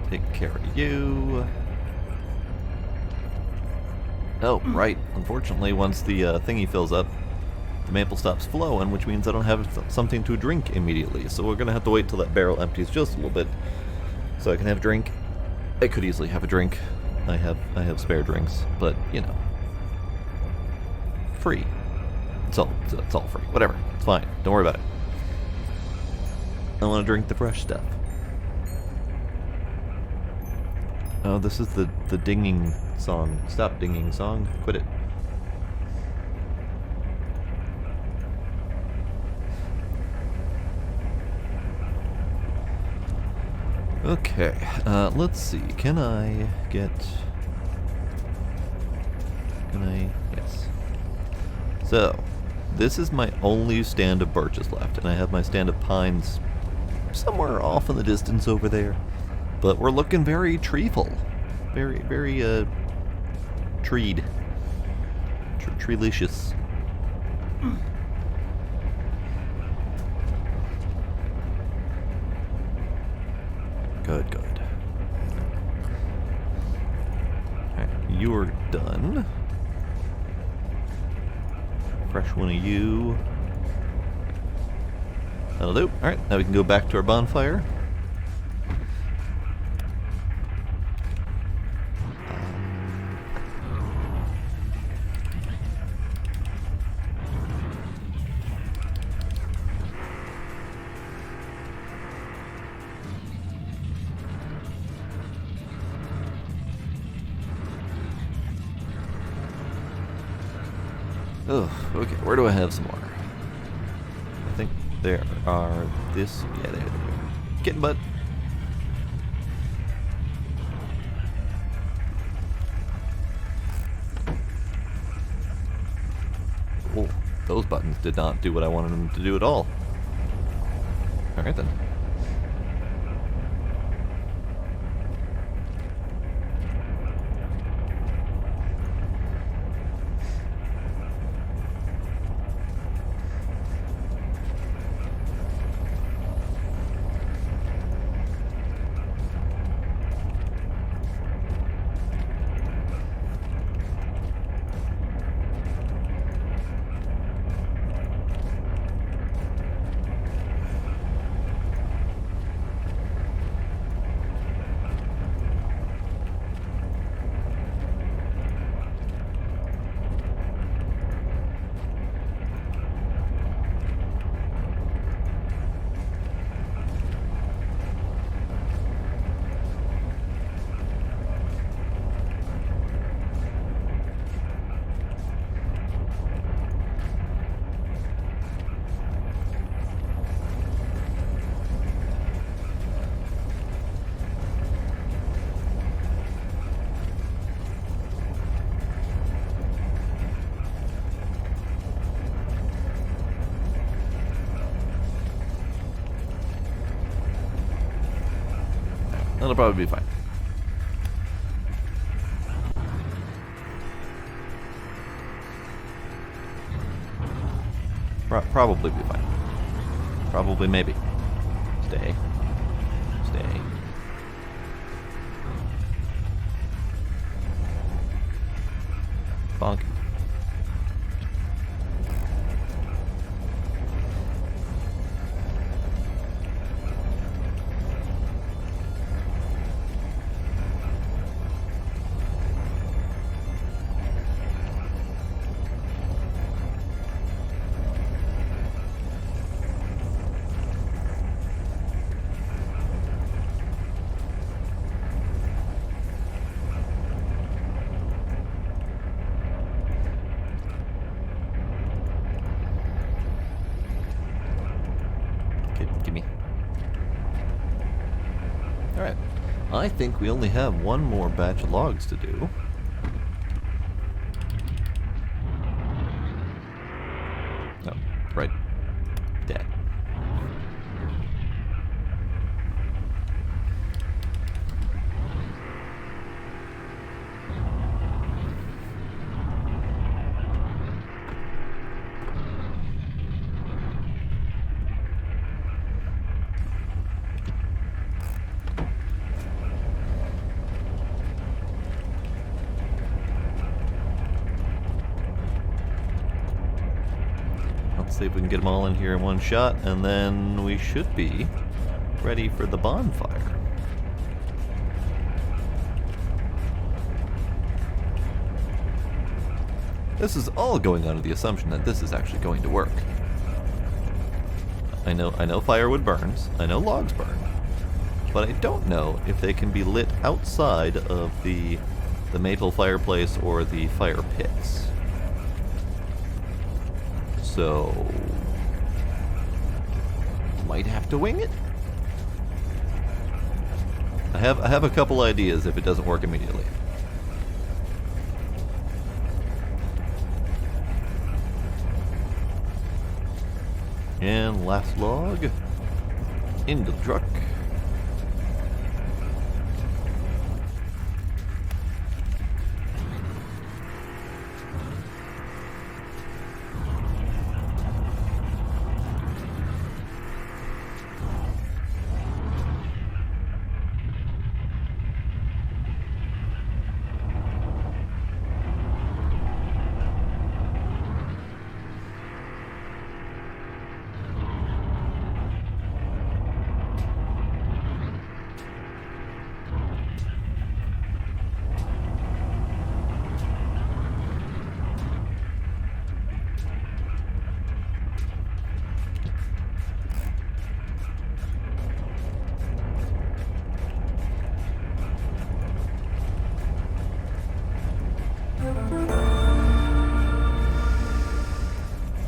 Take care of you. Oh, right. Unfortunately, once the thingy fills up, the maple stops flowing, which means I don't have something to drink immediately. So we're gonna have to wait till that barrel empties just a little bit, so I can have a drink. I could easily have a drink. I have spare drinks, but you know. free. It's all free. Whatever. It's fine. Don't worry about it. I want to drink the fresh stuff. Oh, this is the dinging song. Stop dinging song. Quit it. Okay, let's see. Can I get... Yes. So, this is my only stand of birches left, and I have my stand of pines somewhere off in the distance over there. But we're looking very treeful. Very, treed. Treelicious. Good. Alright, you're done. Fresh one of you. That'll do. Alright, now we can go back to our bonfire. Oh, okay, where do I have some more? I think there are this... Yeah, there we go. Kitten butt. Oh, those buttons did not do what I wanted them to do at all. Alright then. That'll probably be fine. Probably be fine. Probably, maybe. Stay. Bonk. Gimme. Alright. I think we only have one more batch of logs to do. Oh, right. Dead. See if we can get them all in here in one shot, and then we should be ready for the bonfire. This is all going under the assumption that this is actually going to work. I know firewood burns, I know logs burn, but I don't know if they can be lit outside of the maple fireplace or the fire pits. So, might have to wing it. I have a couple ideas if it doesn't work immediately. And last log into the truck.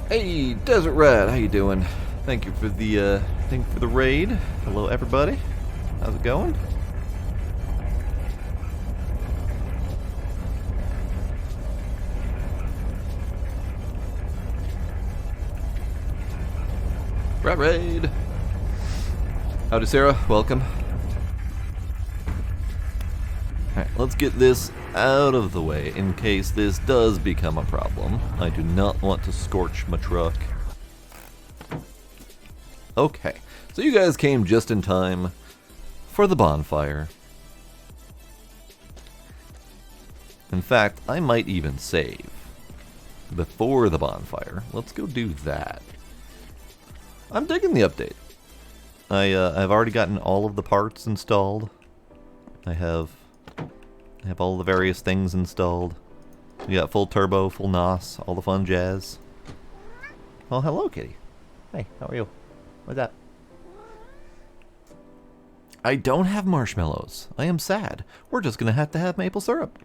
Hey, Desert Rat, how you doing? Thank you for the raid. Hello, everybody. How's it going? Rat raid. Howdy, Sarah. Welcome. Alright, let's get this out of the way in case this does become a problem. I do not want to scorch my truck. Okay, so you guys came just in time for the bonfire. In fact, I might even save before the bonfire. Let's go do that. I'm digging the update. I've already gotten all of the parts installed. I have all the various things installed. We got full turbo, full NOS, all the fun jazz. Well, hello, kitty. Hey, how are you? What's up? I don't have marshmallows. I am sad. We're just gonna have to have maple syrup.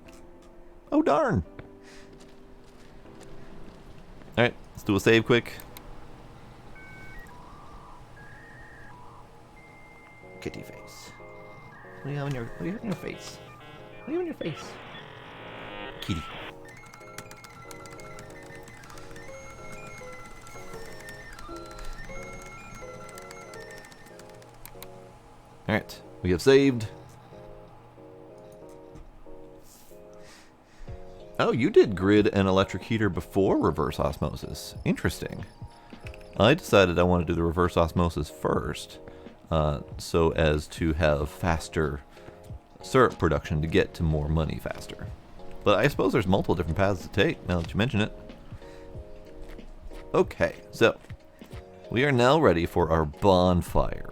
Oh, darn. Alright, let's do a save quick. Kitty face. What do you have in your face? What do you have in your face? Kitty. Alright, we have saved. Oh, you did grid and electric heater before reverse osmosis. Interesting. I decided I wanted to do the reverse osmosis first, so as to have faster syrup production to get to more money faster. But I suppose there's multiple different paths to take, now that you mention it. Okay, so we are now ready for our bonfire.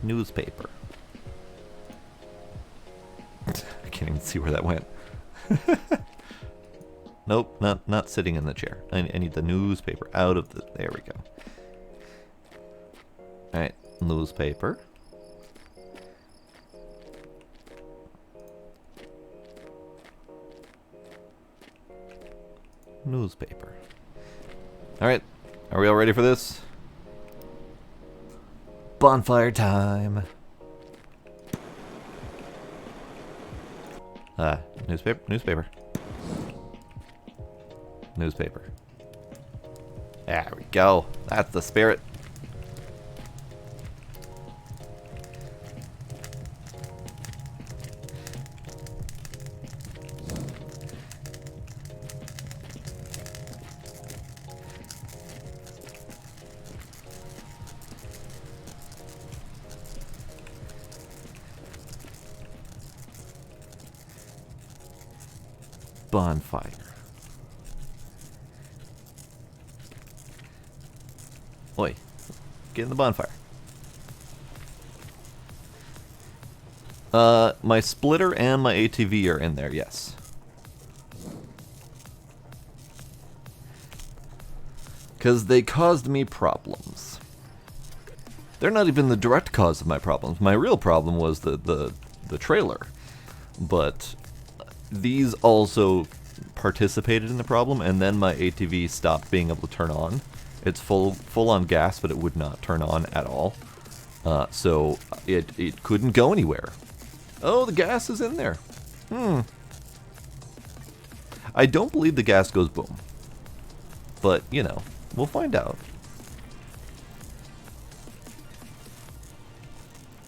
Newspaper. I can't even see where that went. Nope, not sitting in the chair. I need the newspaper out of the... There we go. Alright, newspaper. Newspaper. Alright, are we all ready for this? Bonfire time. Newspaper. Newspaper. There we go. That's the spirit. Bonfire. Oi, get in the bonfire. My splitter and my ATV are in there, yes. Because they caused me problems. They're not even the direct cause of my problems. My real problem was the trailer. But these also participated in the problem, and then my ATV stopped being able to turn on. It's full on gas, but it would not turn on at all. So it couldn't go anywhere. Oh, the gas is in there. I don't believe the gas goes boom. But, you know, we'll find out.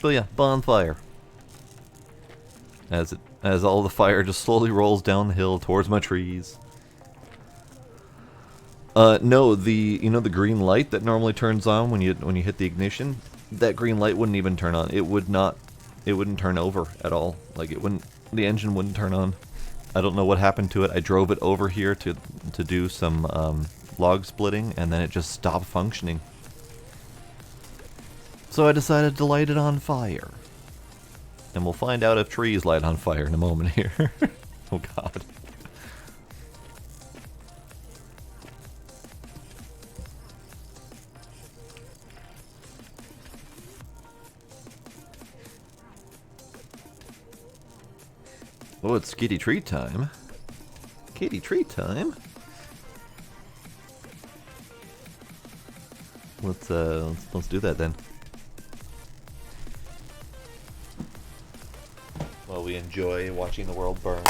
But yeah, bonfire. As all the fire just slowly rolls down the hill towards my trees. No, you know the green light that normally turns on when you hit the ignition? That green light wouldn't even turn on. It wouldn't turn over at all. Like the engine wouldn't turn on. I don't know what happened to it. I drove it over here to do some log splitting, and then it just stopped functioning. So I decided to light it on fire. And we'll find out if trees light on fire in a moment here. Oh god. Oh, it's kitty treat time. Kitty treat time. Let's do that then. While we enjoy watching the world burn.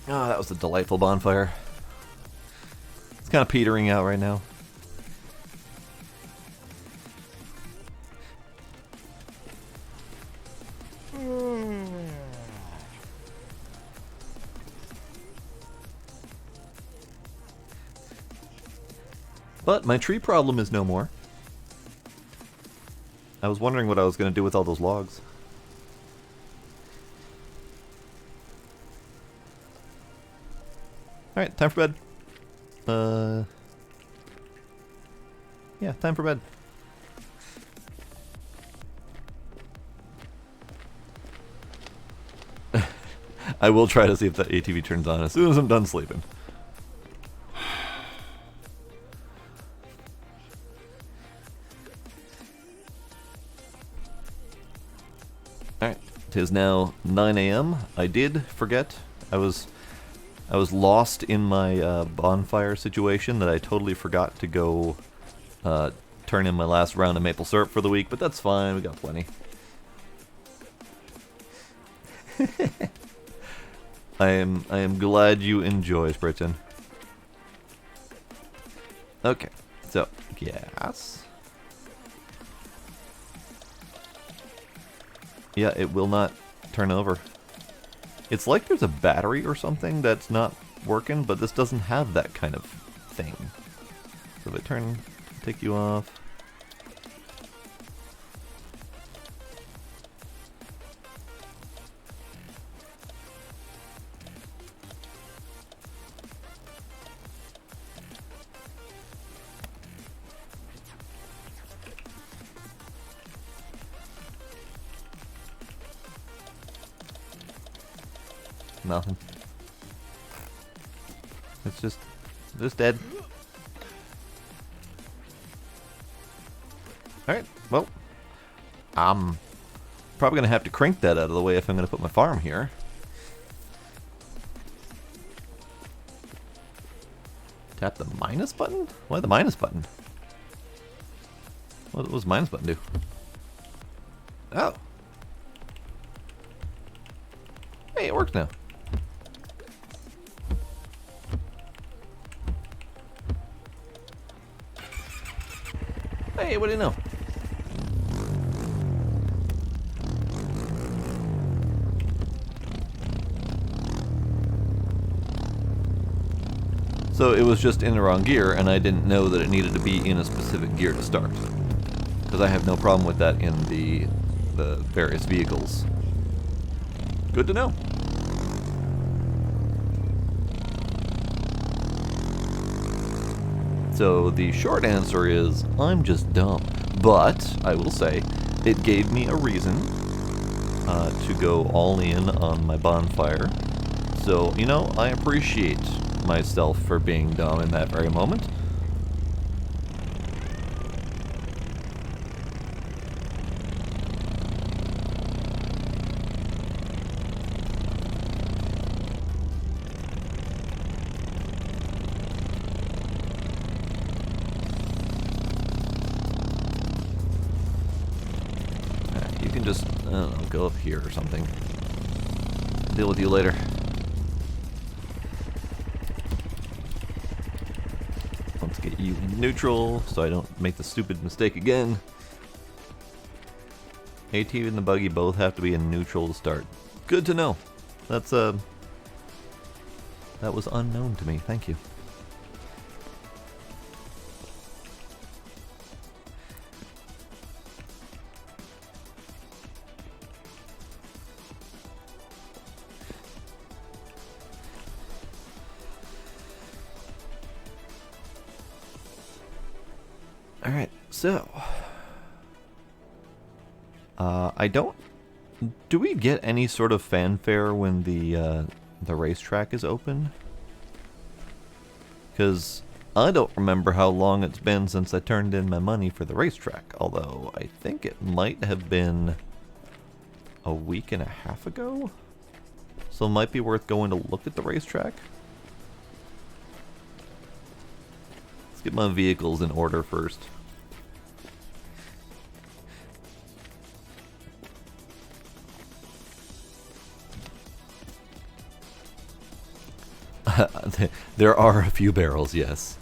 Ah, that was a delightful bonfire. It's kind of petering out right now. But my tree problem is no more. I was wondering what I was going to do with all those logs. Alright, time for bed. Yeah, time for bed. I will try to see if that ATV turns on as soon as I'm done sleeping. Alright, it is now 9 a.m. I did forget. I was lost in my bonfire situation that I totally forgot to go turn in my last round of maple syrup for the week, but that's fine, we got plenty. I am glad you enjoy, Spritzen. Okay, so gas. Yeah, it will not turn over. It's like there's a battery or something that's not working, but this doesn't have that kind of thing. So if I take you off. Nothing. It's just dead. Alright, well, I'm probably gonna have to crank that out of the way if I'm gonna put my farm here. Tap the minus button? Why the minus button? What does the minus button do? Oh. Hey, it works now. Hey, what do you know? So it was just in the wrong gear, and I didn't know that it needed to be in a specific gear to start. Because I have no problem with that in the the various vehicles. Good to know. So the short answer is, I'm just dumb. But, I will say, it gave me a reason to go all in on my bonfire. So, you know, I appreciate myself for being dumb in that very moment. You can just, I don't know, go up here or something. Deal with you later. Let's get you in neutral so I don't make the stupid mistake again. AT and the buggy both have to be in neutral to start. Good to know. That's that was unknown to me. Thank you. Alright, so I don't. Do we get any sort of fanfare when the racetrack is open? Because I don't remember how long it's been since I turned in my money for the racetrack. Although I think it might have been a week and a half ago. So it might be worth going to look at the racetrack. Let's get my vehicles in order first. There are a few barrels, yes.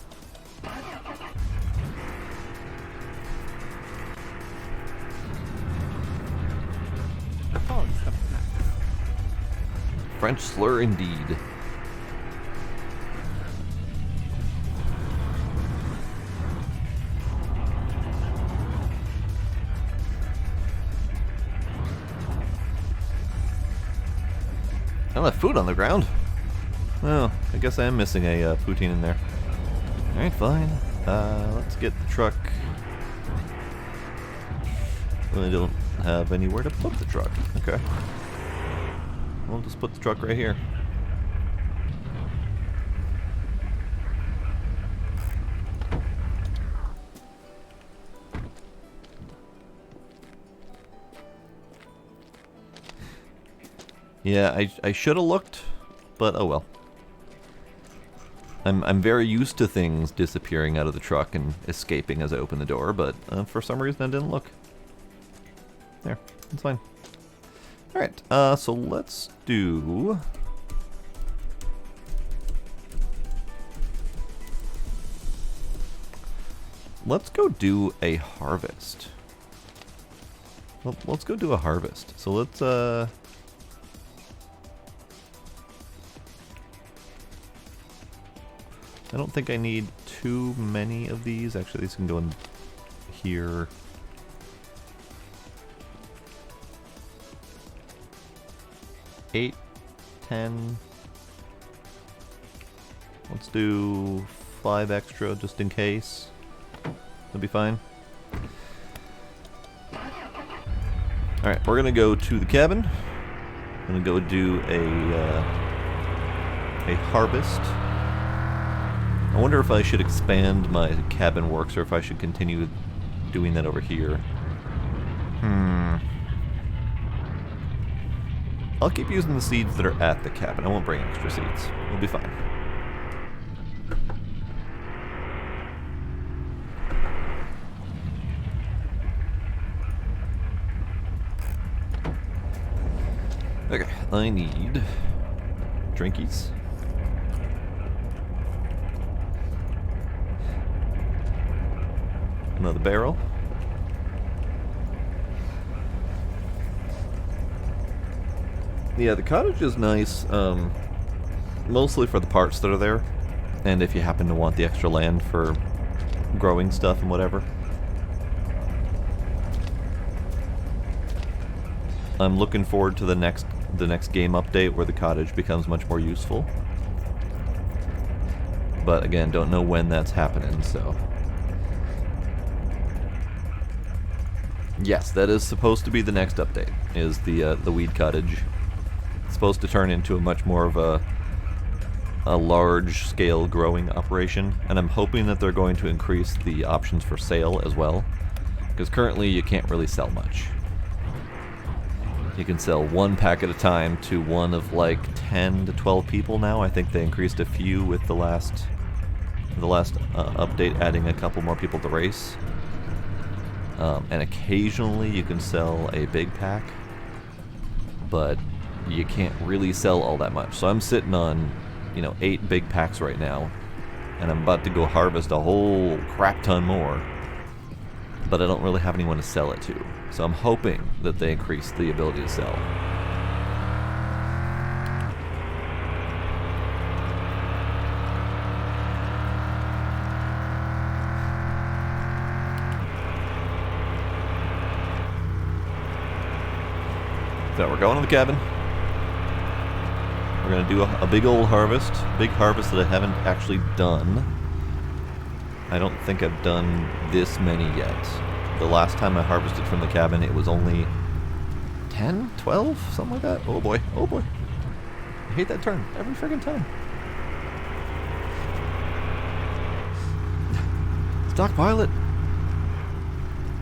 French slur indeed. I left food on the ground. Oh, I guess I am missing a poutine in there. Alright, fine. Let's get the truck. Well, I don't have anywhere to put the truck. Okay. We'll just put the truck right here. Yeah, I should have looked, but oh well. I'm very used to things disappearing out of the truck and escaping as I open the door, but for some reason I didn't look. There, it's fine. Alright, so let's do... Let's go do a harvest. Well, let's go do a harvest. So let's, I don't think I need too many of these. Actually, these can go in here. Eight, 10. Let's do 5 extra just in case. That'll be fine. Alright, we're gonna go to the cabin. I'm gonna go do a harvest. I wonder if I should expand my cabin works or if I should continue doing that over here. I'll keep using the seeds that are at the cabin. I won't bring extra seeds. We'll be fine. Okay, I need drinkies. Another barrel. Yeah, the cottage is nice, mostly for the parts that are there, and if you happen to want the extra land for growing stuff and whatever. I'm looking forward to the next game update where the cottage becomes much more useful. But again, don't know when that's happening, so. Yes, that is supposed to be the next update, is the weed cottage. It's supposed to turn into a much more of a large-scale growing operation, and I'm hoping that they're going to increase the options for sale as well, because currently you can't really sell much. You can sell one pack at a time to one of like 10 to 12 people now. I think they increased a few with the last update, adding a couple more people to race. And occasionally you can sell a big pack, but you can't really sell all that much. So I'm sitting on, 8 big packs right now, and I'm about to go harvest a whole crap ton more, but I don't really have anyone to sell it to. So I'm hoping that they increase the ability to sell. So we're going to the cabin. We're going to do a big old harvest. Big harvest that I haven't actually done. I don't think I've done this many yet. The last time I harvested from the cabin, it was only 10, 12, something like that. Oh boy, oh boy. I hate that turn every friggin' time. Stockpile it.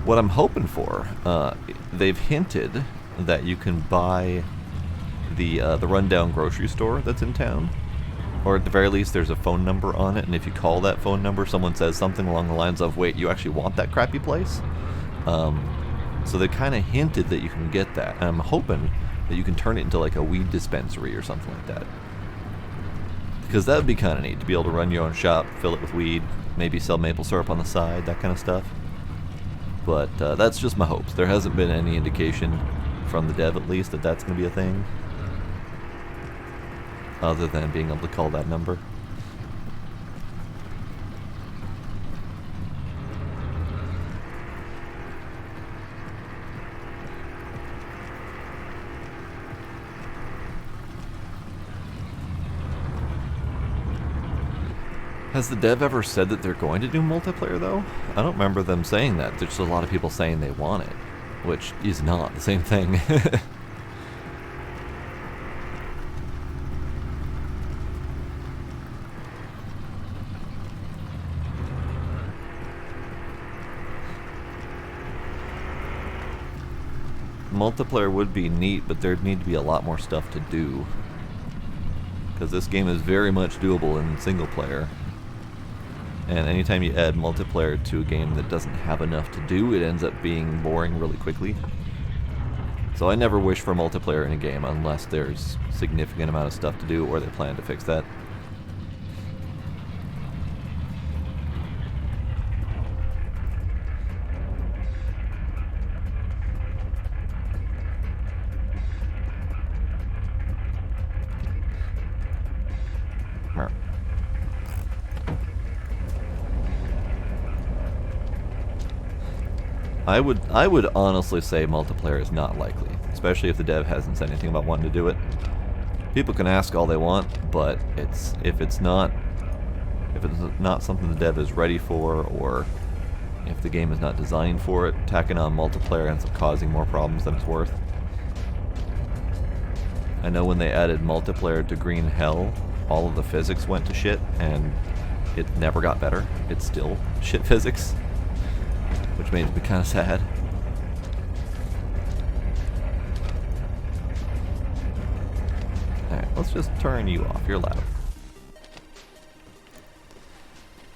What I'm hoping for, they've hinted that you can buy the rundown grocery store that's in town, or at the very least there's a phone number on it, and if you call that phone number, someone says something along the lines of, wait, you actually want that crappy place? So they kind of hinted that you can get that, and I'm hoping that you can turn it into like a weed dispensary or something like that, because that would be kind of neat to be able to run your own shop, fill it with weed, maybe sell maple syrup on the side, that kind of stuff. But that's just my hopes. There hasn't been any indication from the dev, at least, that that's going to be a thing, other than being able to call that number. Has the dev ever said that they're going to do multiplayer, though? I don't remember them saying that. There's just a lot of people saying they want it, which is not the same thing. Multiplayer would be neat, but there'd need to be a lot more stuff to do, because this game is very much doable in single player. And anytime you add multiplayer to a game that doesn't have enough to do, it ends up being boring really quickly. So I never wish for multiplayer in a game unless there's a significant amount of stuff to do, or they plan to fix that. I would honestly say multiplayer is not likely, especially if the dev hasn't said anything about wanting to do it. People can ask all they want, but if it's not something the dev is ready for, or if the game is not designed for it, tacking on multiplayer ends up causing more problems than it's worth. I know when they added multiplayer to Green Hell, all of the physics went to shit, and it never got better. It's still shit physics, which made me kind of sad. Alright, let's just turn you off. You're loud.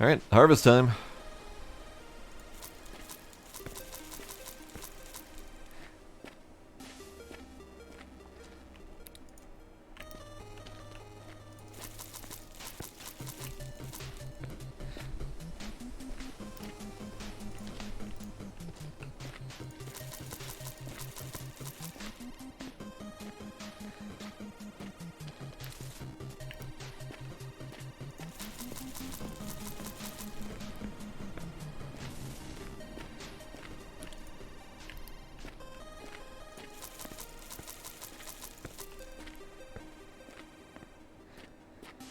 Alright, harvest time.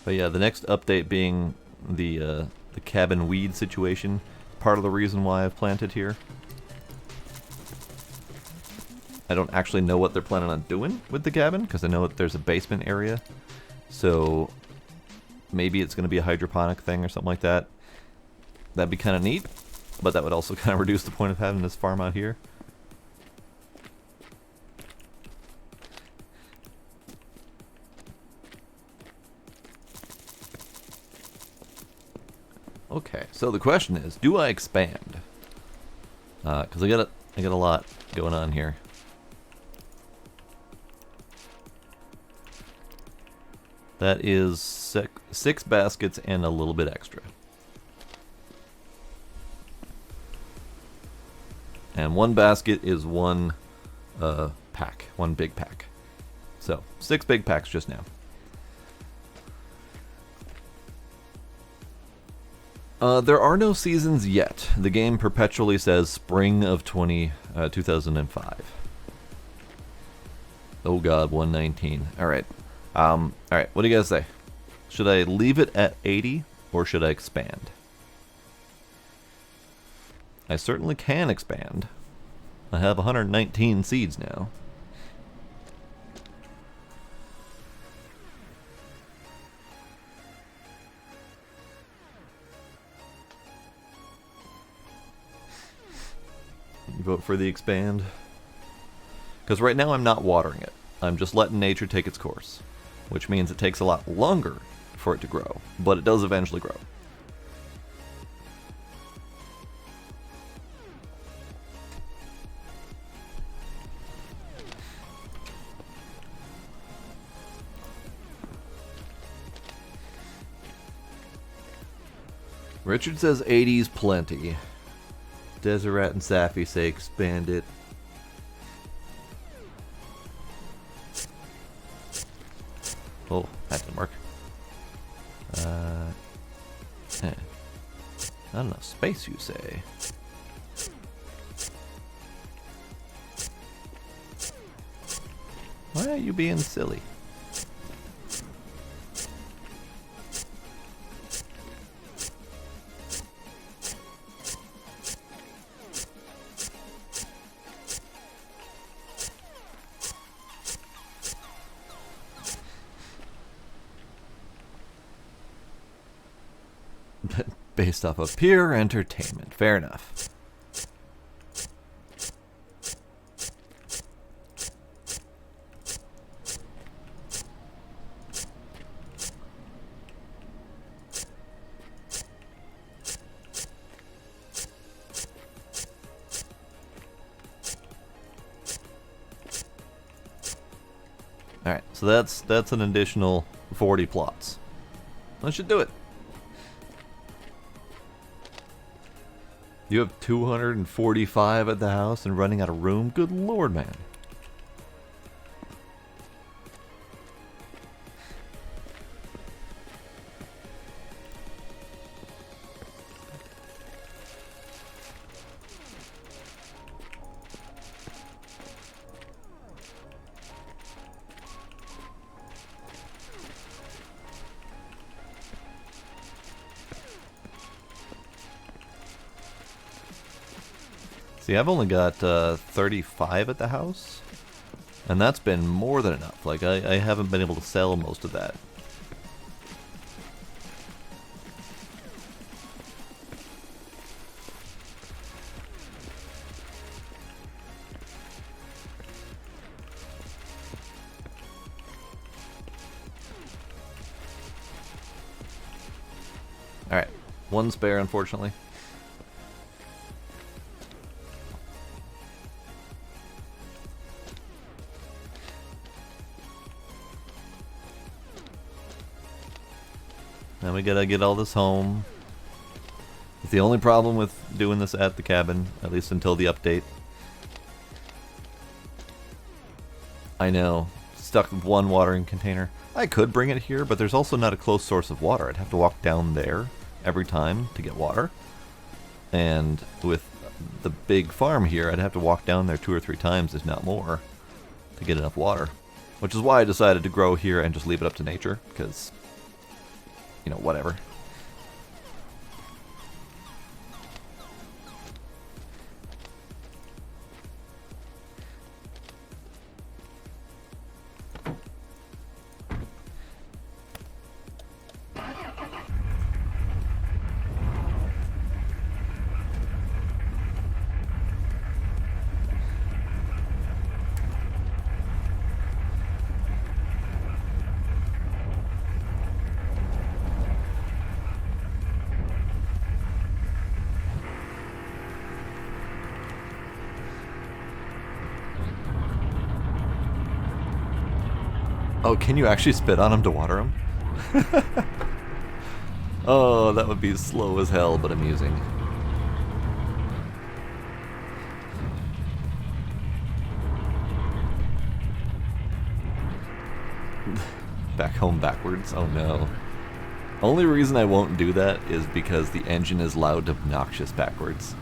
But yeah, the next update being the cabin weed situation. Part of the reason why I've planted here. I don't actually know what they're planning on doing with the cabin, because I know that there's a basement area. So maybe it's going to be a hydroponic thing or something like that. That'd be kind of neat, but that would also kind of reduce the point of having this farm out here. Okay, so the question is, do I expand? Because I got a lot going on here. That is six baskets and a little bit extra. And one basket is one pack, one big pack. So, 6 big packs just now. There are no seasons yet. The game perpetually says spring of 2005. Oh god, 119. Alright. Alright, what do you guys say? Should I leave it at 80 or should I expand? I certainly can expand. I have 119 seeds now. You vote for the expand? Because right now I'm not watering it. I'm just letting nature take its course. Which means it takes a lot longer for it to grow. But it does eventually grow. Richard says 80's plenty. Deseret and Safi say expand it. Oh, that didn't work. Not enough space, you say? Why are you being silly? Based off of pure entertainment. Fair enough. Alright, so that's an additional 40 plots. I should do it. You have 245 at the house and running out of room? Good lord, man. See, I've only got 35 at the house, and that's been more than enough. Like, I haven't been able to sell most of that. Alright, one spare, unfortunately. Now we gotta get all this home. It's the only problem with doing this at the cabin, at least until the update. I know, stuck with one watering container. I could bring it here, but there's also not a close source of water. I'd have to walk down there every time to get water. And with the big farm here, I'd have to walk down there 2 or 3 times, if not more, to get enough water. Which is why I decided to grow here and just leave it up to nature, because you know, whatever. Oh, can you actually spit on him to water him? Oh, that would be slow as hell, but amusing. Back home backwards? Oh no. Only reason I won't do that is because the engine is loud obnoxious backwards.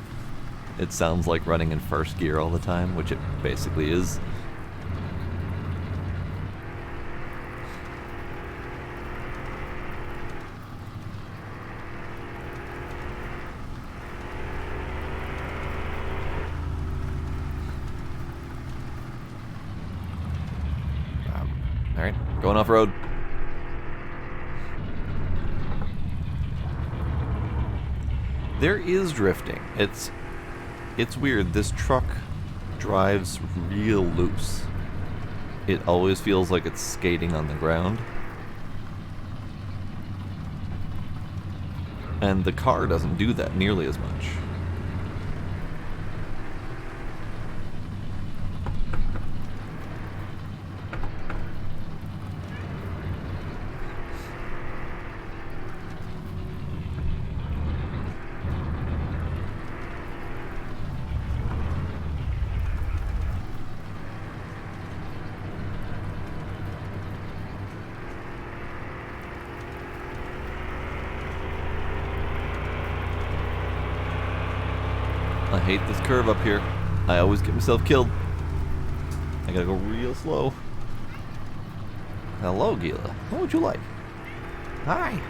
It sounds like running in first gear all the time, which it basically is. Alright, going off-road. There is drifting. It's weird. This truck drives real loose. It always feels like it's skating on the ground. And the car doesn't do that nearly as much. I hate this curve up here. I always get myself killed. I gotta go real slow. Hello, Gila. What would you like? Hi.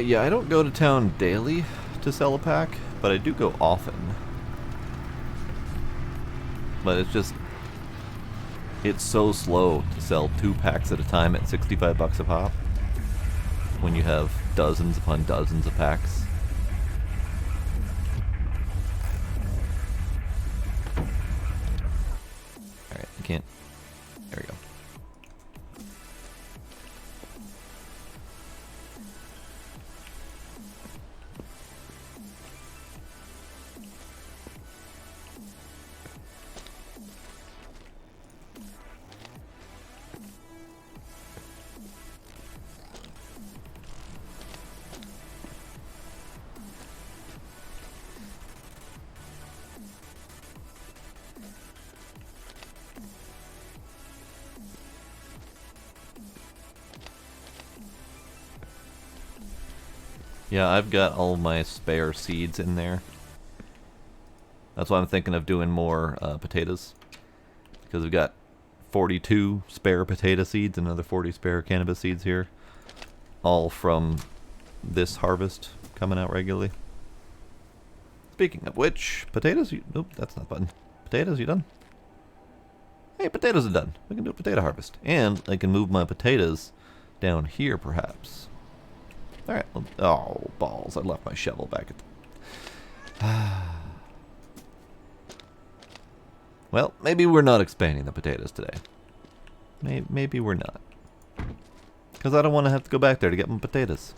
Yeah, I don't go to town daily to sell a pack, but I do go often. But it's so slow to sell 2 packs at a time at 65 bucks a pop when you have dozens upon dozens of packs. Alright, I can't. There we go. Yeah, I've got all my spare seeds in there. That's why I'm thinking of doing more potatoes. Because we've got 42 spare potato seeds and another 40 spare cannabis seeds here. All from this harvest coming out regularly. Speaking of which, potatoes... Nope, that's not the button. Potatoes, you done? Hey, potatoes are done. We can do a potato harvest. And I can move my potatoes down here, perhaps. Alright. Oh, balls. I left my shovel back at the... Well, maybe we're not expanding the potatoes today. Maybe we're not. Because I don't want to have to go back there to get my potatoes.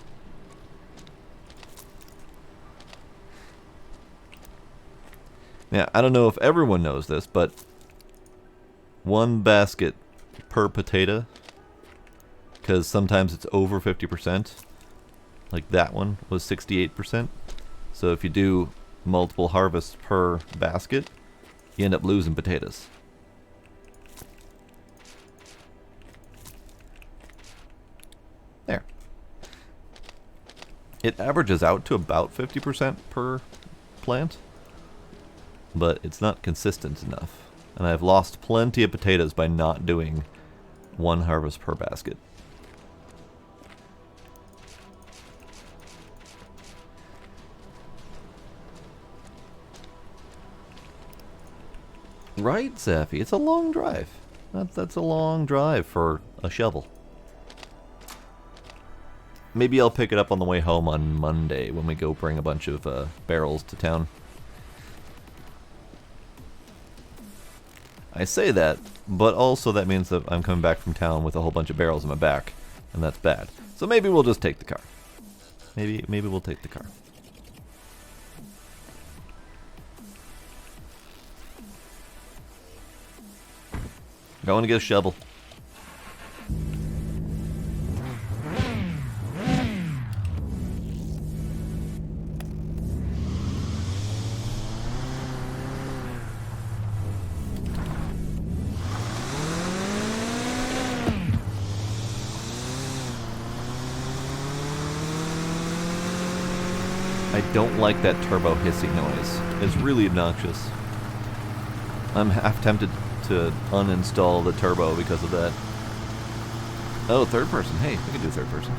Now, I don't know if everyone knows this, but 1 basket per potato, because sometimes it's over 50%. Like that one was 68%. So if you do multiple harvests per basket, you end up losing potatoes. There. It averages out to about 50% per plant, but it's not consistent enough. And I've lost plenty of potatoes by not doing one harvest per basket. Right, Zaffy? It's a long drive. That's a long drive for a shovel. Maybe I'll pick it up on the way home on Monday when we go bring a bunch of barrels to town. I say that, but also that means that I'm coming back from town with a whole bunch of barrels in my back, and that's bad. So maybe we'll just take the car. Maybe we'll take the car. Going to get a shovel. I don't like that turbo hissing noise. It's really obnoxious. I'm half tempted to uninstall the turbo because of that. Oh, third person. Hey, we can do third person.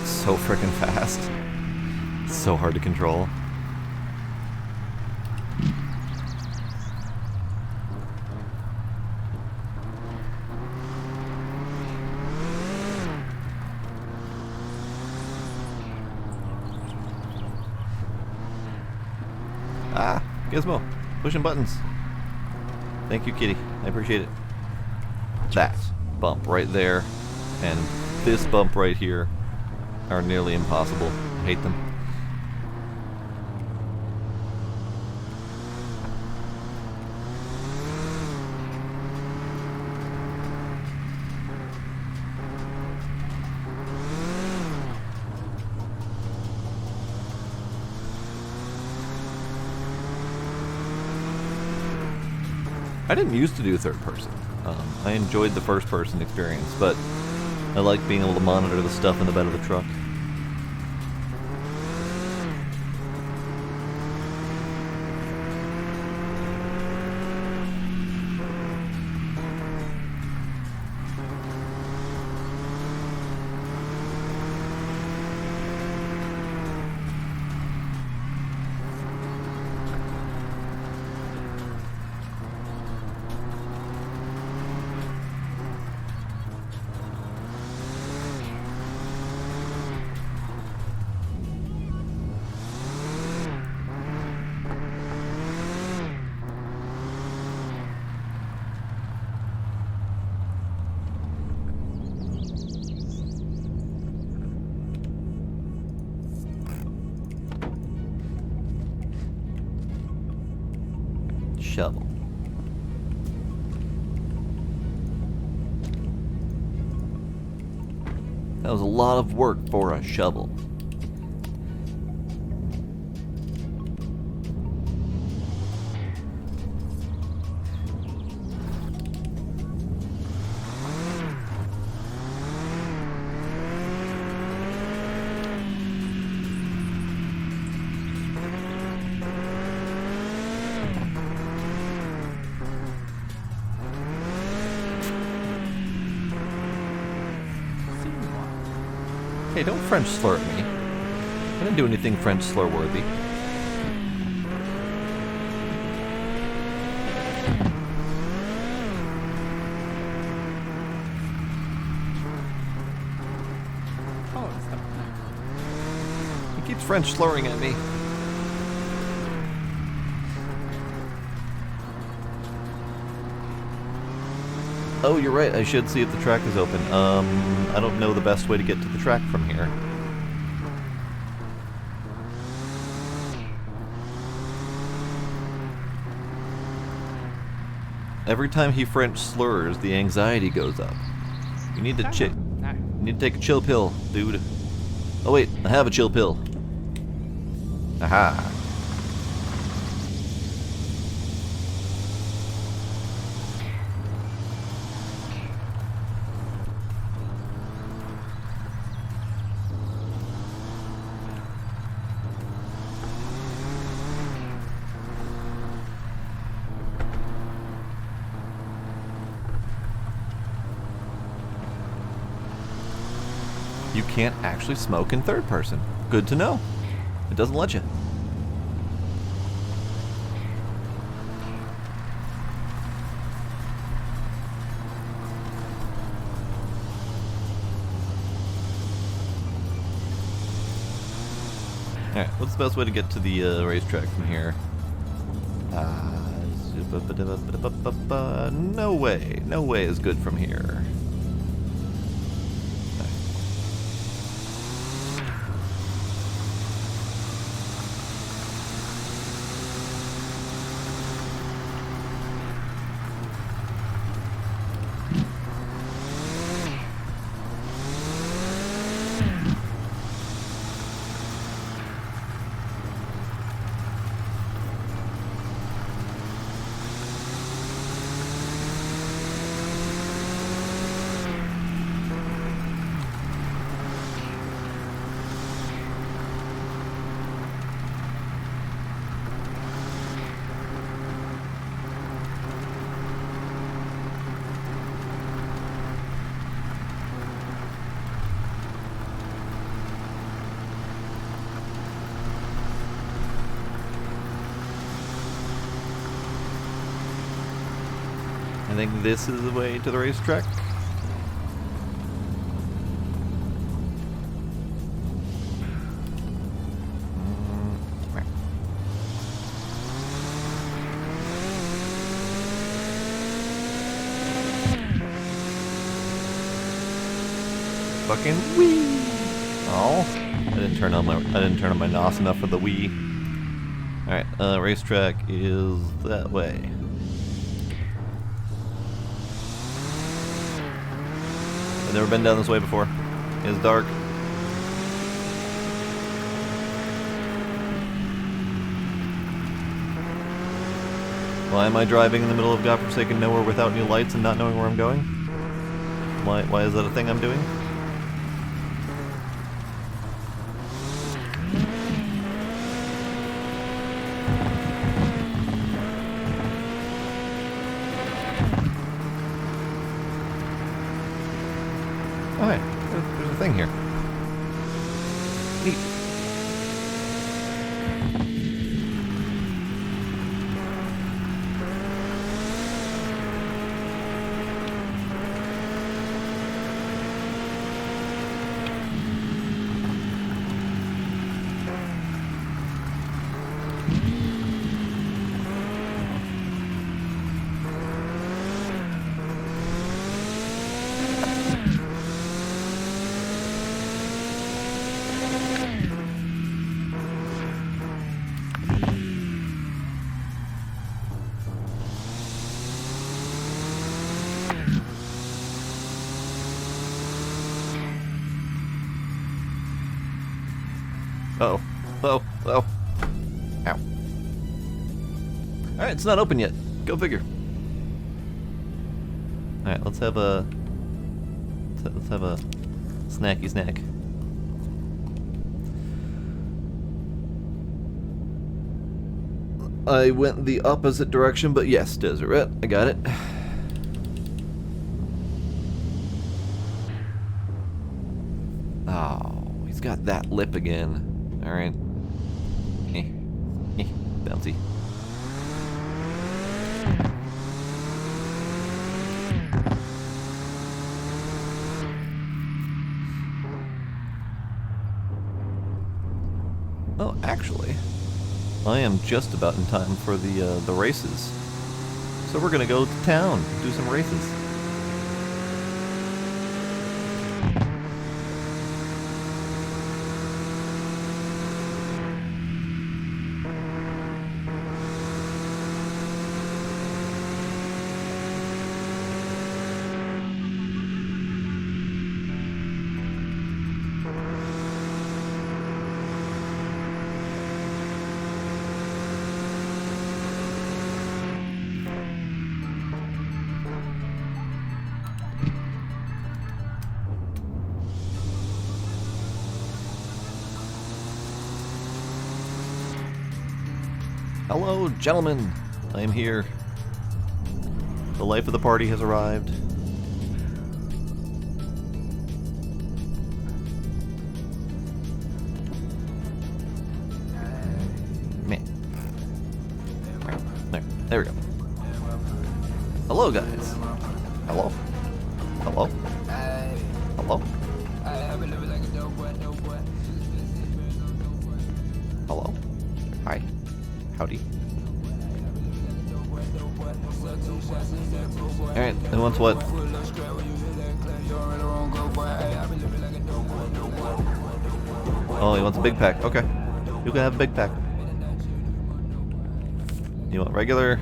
So freaking fast. It's so hard to control. Ah, Gizmo, pushing buttons. Thank you, kitty. I appreciate it. That bump right there and this bump right here are nearly impossible. I hate them. I didn't used to do third person. I enjoyed the first person experience, but I like being able to monitor the stuff in the bed of the truck. Shovel. That was a lot of work for a shovel. Hey, don't French slur at me. I didn't do anything French slur worthy. He keeps French slurring at me. Oh, you're right. I should see if the track is open. I don't know the best way to get to the track from here. Every time he French slurs, the anxiety goes up. You need to take a chill pill, dude. Oh wait, I have a chill pill. Aha. You can't actually smoke in third person. Good to know. It doesn't let you. Alright, what's the best way to get to the racetrack from here? No way. No way is good from here. I think this is the way to the racetrack. Fucking wee! Oh, I didn't turn on my NOS enough for the wee. All right, racetrack is that way. I've never been down this way before. It's dark. Why am I driving in the middle of godforsaken nowhere without any lights and not knowing where I'm going? Why is that a thing I'm doing? Oh, hey, there's a thing here. Neat. Oh, oh, oh. Ow. Alright, it's not open yet. Go figure. Alright, let's have a snacky snack. I went the opposite direction, but yes, Deseret, I got it. Oh, he's got that lip again. Alright. Bouncy. Oh, actually, I am just about in time for the races. So we're gonna go to town, do some races. Hello, gentlemen. I am here. The life of the party has arrived. Man. There we go. Hello, guys. Hello? Hello? Hello? Hello? Hi. Howdy. Alright, who wants what? Oh, he wants a big pack. Okay. You can have a big pack. You want regular?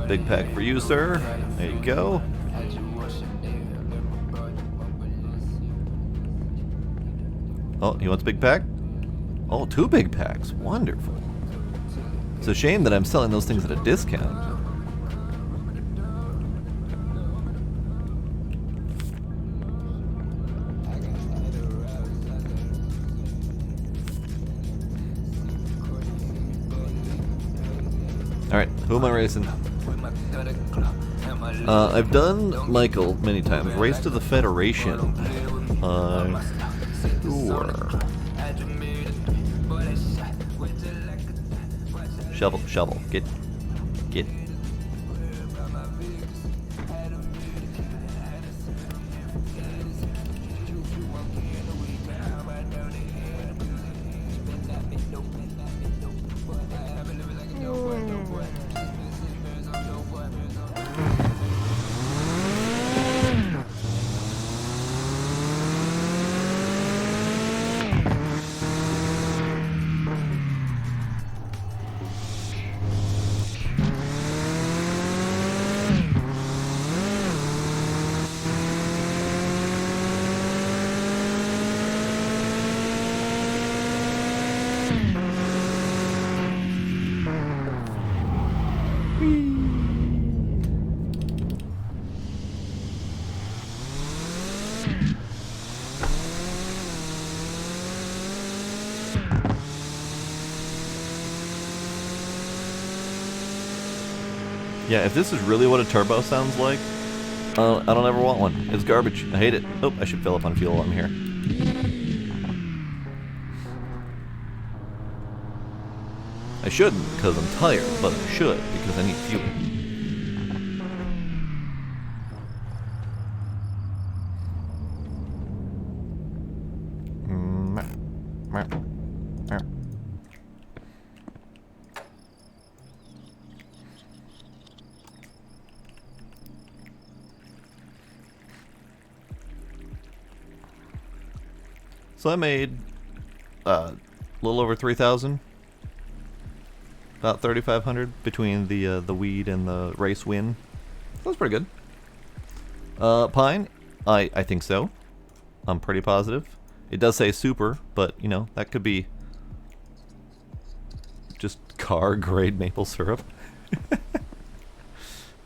Big pack for you, sir. There you go. Oh, he wants a big pack? Oh, 2 big packs. Wonderful. It's a shame that I'm selling those things at a discount. Alright, who am I racing? I've done Michael many times. Race to the Federation. Sure. Shovel. Get. Yeah, if this is really what a turbo sounds like, I don't ever want one. It's garbage. I hate it. Oh, I should fill up on fuel while I'm here. I shouldn't because I'm tired, but I should because I need fuel. So I made a little over 3,000, about 3,500 between the weed and the race win. That's pretty good. Pine, I think so. I'm pretty positive. It does say super, but you know that could be just car grade maple syrup.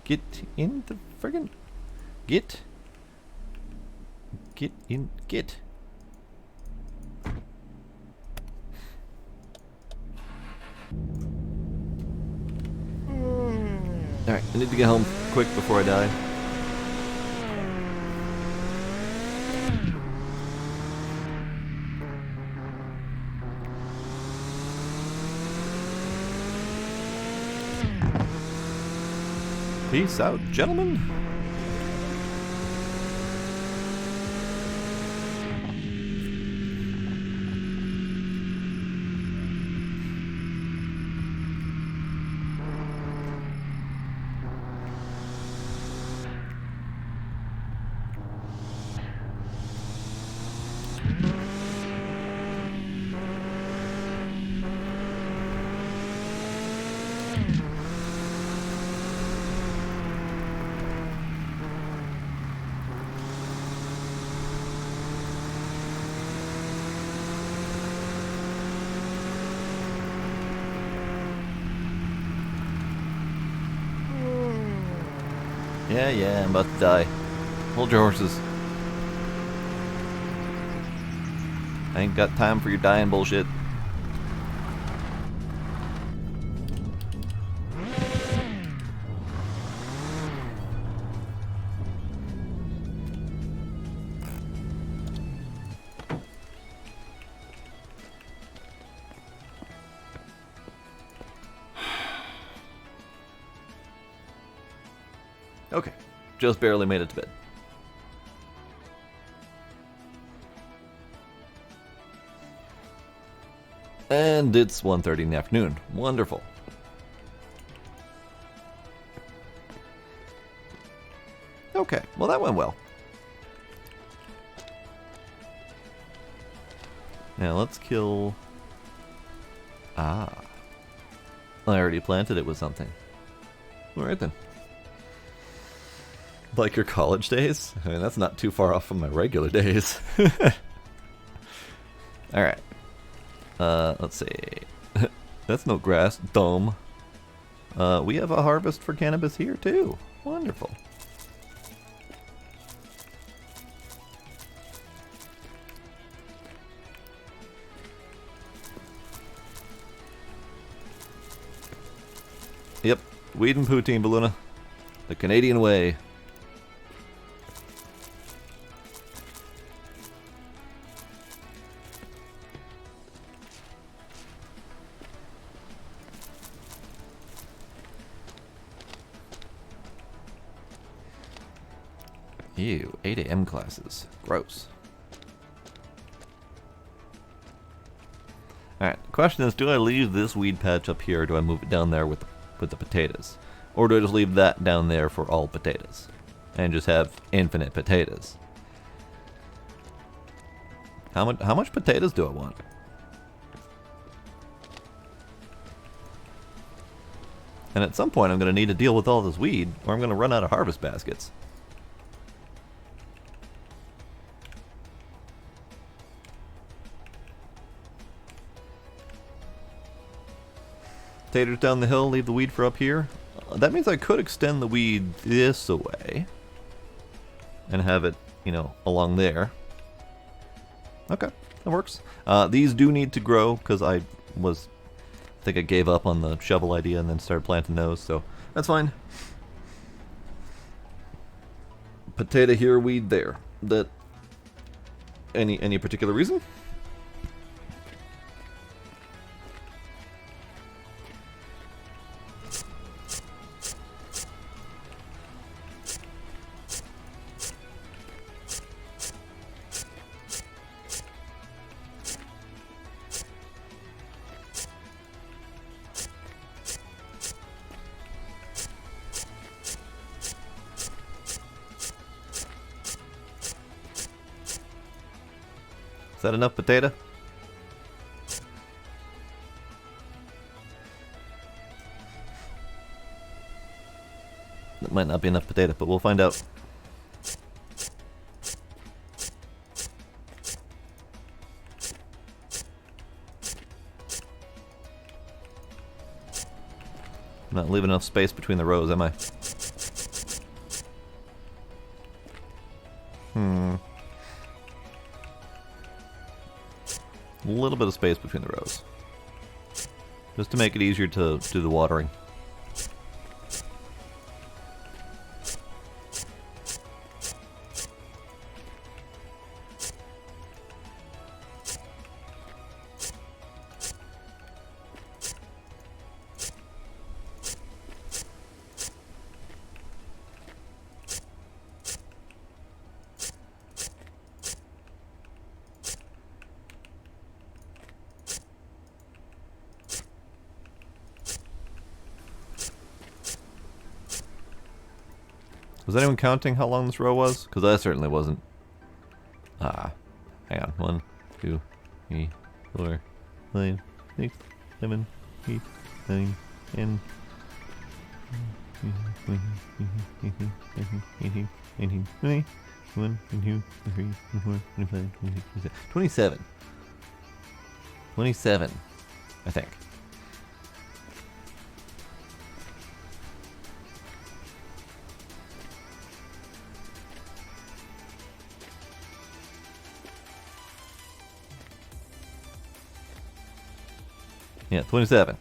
Get in the friggin' get in. Alright, I need to get home quick before I die. Peace out, gentlemen. Yeah, I'm about to die. Hold your horses. I ain't got time for your dying bullshit. Okay, just barely made it to bed. And it's 1:30 in the afternoon. Wonderful. Okay, well that went well. Now let's kill... Ah. I already planted it with something. Alright then. Like your college days? I mean, that's not too far off from my regular days. Alright. Let's see. That's no grass. Dumb. We have a harvest for cannabis here too. Wonderful. Yep. Weed and poutine, Balloona. The Canadian way. Ew, 8 AM classes. Gross. Alright, the question is, do I leave this weed patch up here, or do I move it down there with the potatoes? Or do I just leave that down there for all potatoes? And just have infinite potatoes? How much potatoes do I want? And at some point I'm going to need to deal with all this weed, or I'm going to run out of harvest baskets. Potatoes down the hill, leave the weed for up here. That means I could extend the weed this away. And have it, you know, along there. Okay, that works. These do need to grow, because I think I gave up on the shovel idea and then started planting those, so that's fine. Potato here, weed there. That any particular reason? Is that enough potato? That might not be enough potato, but we'll find out. I'm not leaving enough space between the rows, am I? A little bit of space between the rows. Just to make it easier to do the watering. Was anyone counting how long this row was? Because I certainly wasn't. Hang on. 1, 2, 3, 4, 5, 6, 7, 8, 9, 10. 18, 19, 20, 21, 22, 23, 24, 25, 26, 27. 27. 27, I think. Yeah, 27.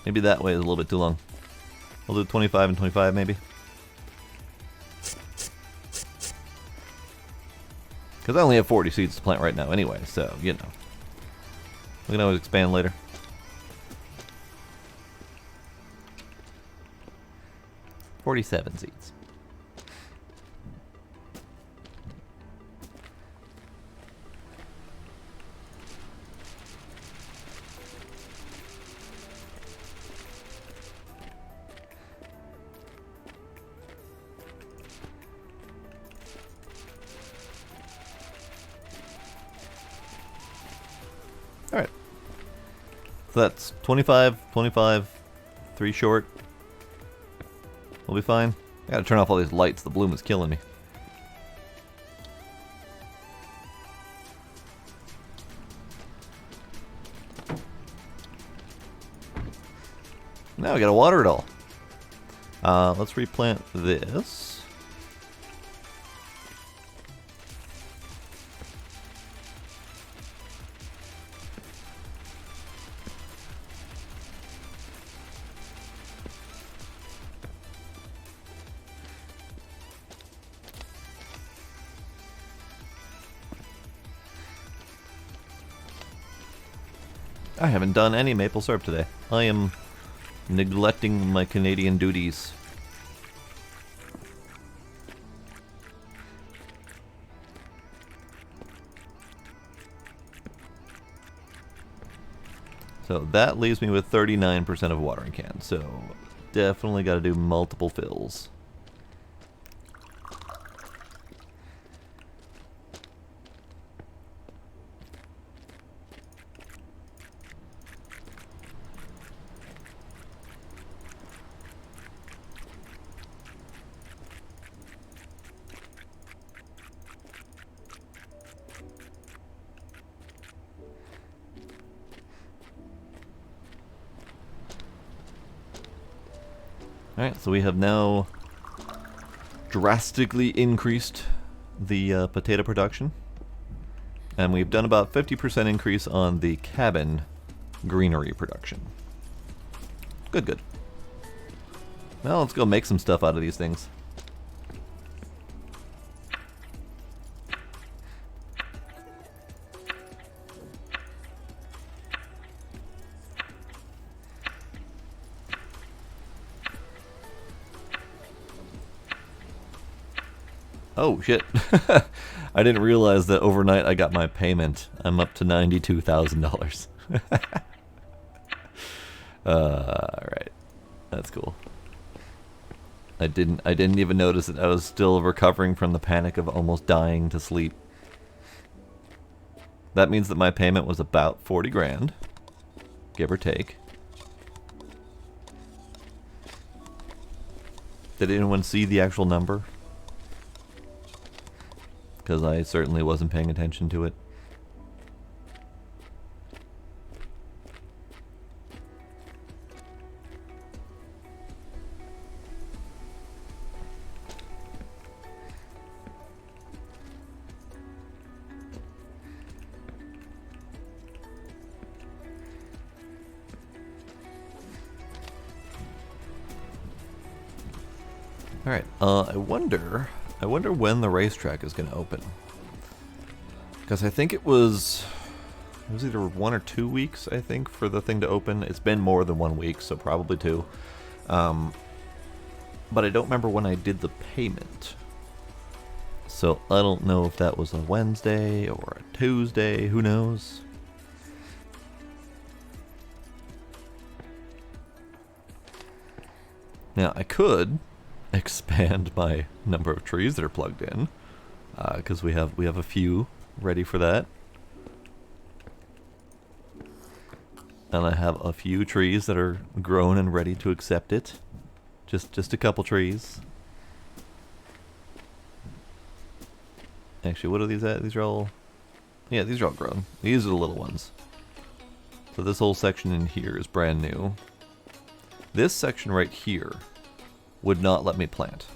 Maybe that way is a little bit too long. We'll do 25 and 25 maybe. Because I only have 40 seeds to plant right now anyway, so, you know. We can always expand later. $47 seeds. Alright. So that's 25, 25, 3 short. We'll be fine. I gotta turn off all these lights. The bloom is killing me. Now we gotta water it all. Let's replant this. I haven't done any maple syrup today. I am neglecting my Canadian duties. So that leaves me with 39% of watering can. So definitely got to do multiple fills. Alright, so we have now drastically increased the potato production. And we've done about 50% increase on the cabin greenery production. Good, good. Now let's go make some stuff out of these things. Oh, shit. I didn't realize that overnight I got my payment. I'm up to $92,000. Alright. That's cool. I didn't even notice it. I was still recovering from the panic of almost dying to sleep. That means that my payment was about 40 grand. Give or take. Did anyone see the actual number? Because I certainly wasn't paying attention to it. Alright, I wonder when the racetrack is going to open. Because I think it was either 1 or 2 weeks, I think, for the thing to open. It's been more than 1 week, so probably 2. But I don't remember when I did the payment. So I don't know if that was a Wednesday or a Tuesday, who knows? Now, I could expand my number of trees that are plugged in, because we have a few ready for that, and I have a few trees that are grown and ready to accept it. Just a couple trees. Actually, what are these at? These are all, yeah, these are all grown. These are the little ones. So this whole section in here is brand new. This section right here would not let me plant.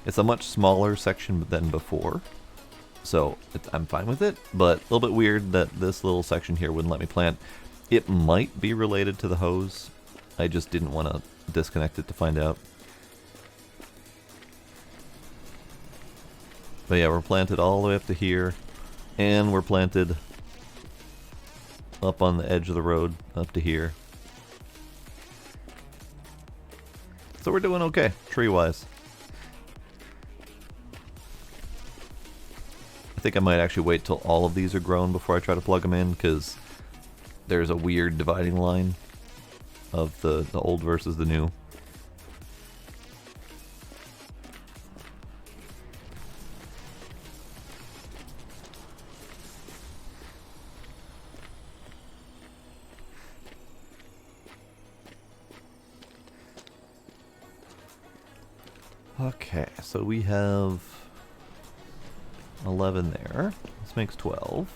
It's a much smaller section than before, so I'm fine with it, but a little bit weird that this little section here wouldn't let me plant. It might be related to the hose. I just didn't want to disconnect it to find out. But yeah, we're planted all the way up to here, and we're planted up on the edge of the road up to here. So we're doing okay, tree-wise. I think I might actually wait till all of these are grown before I try to plug them in, because there's a weird dividing line of the old versus the new. Okay, so we have 11 there. This makes 12.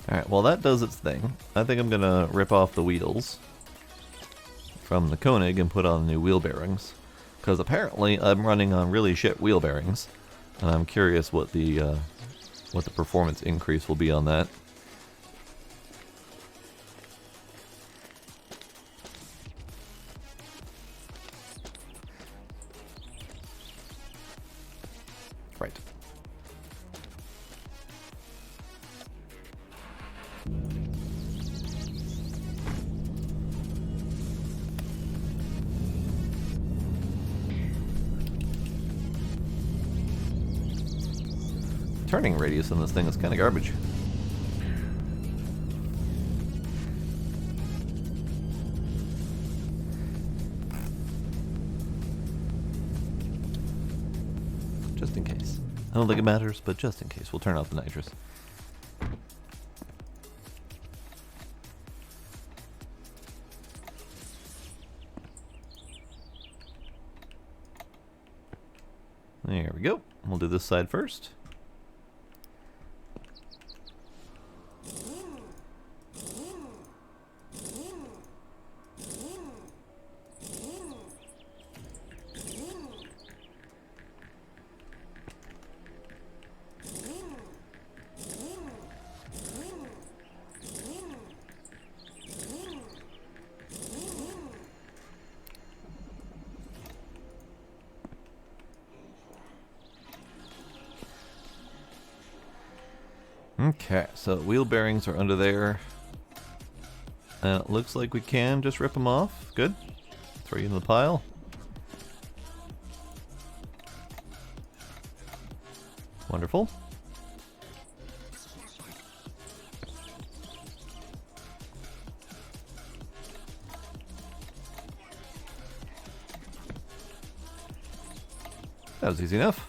Alright, well that does its thing. I think I'm gonna rip off the wheels from the Koenig and put on the new wheel bearings, because apparently I'm running on really shit wheel bearings, and I'm curious what the performance increase will be on that. Right. Turning radius on this thing is kind of garbage. Just in case. I don't think it matters, but just in case, we'll turn off the nitrous. There we go. We'll do this side first. Okay, so wheel bearings are under there. And it looks like we can just rip them off. Good. Throw you in the pile. Wonderful. That was easy enough.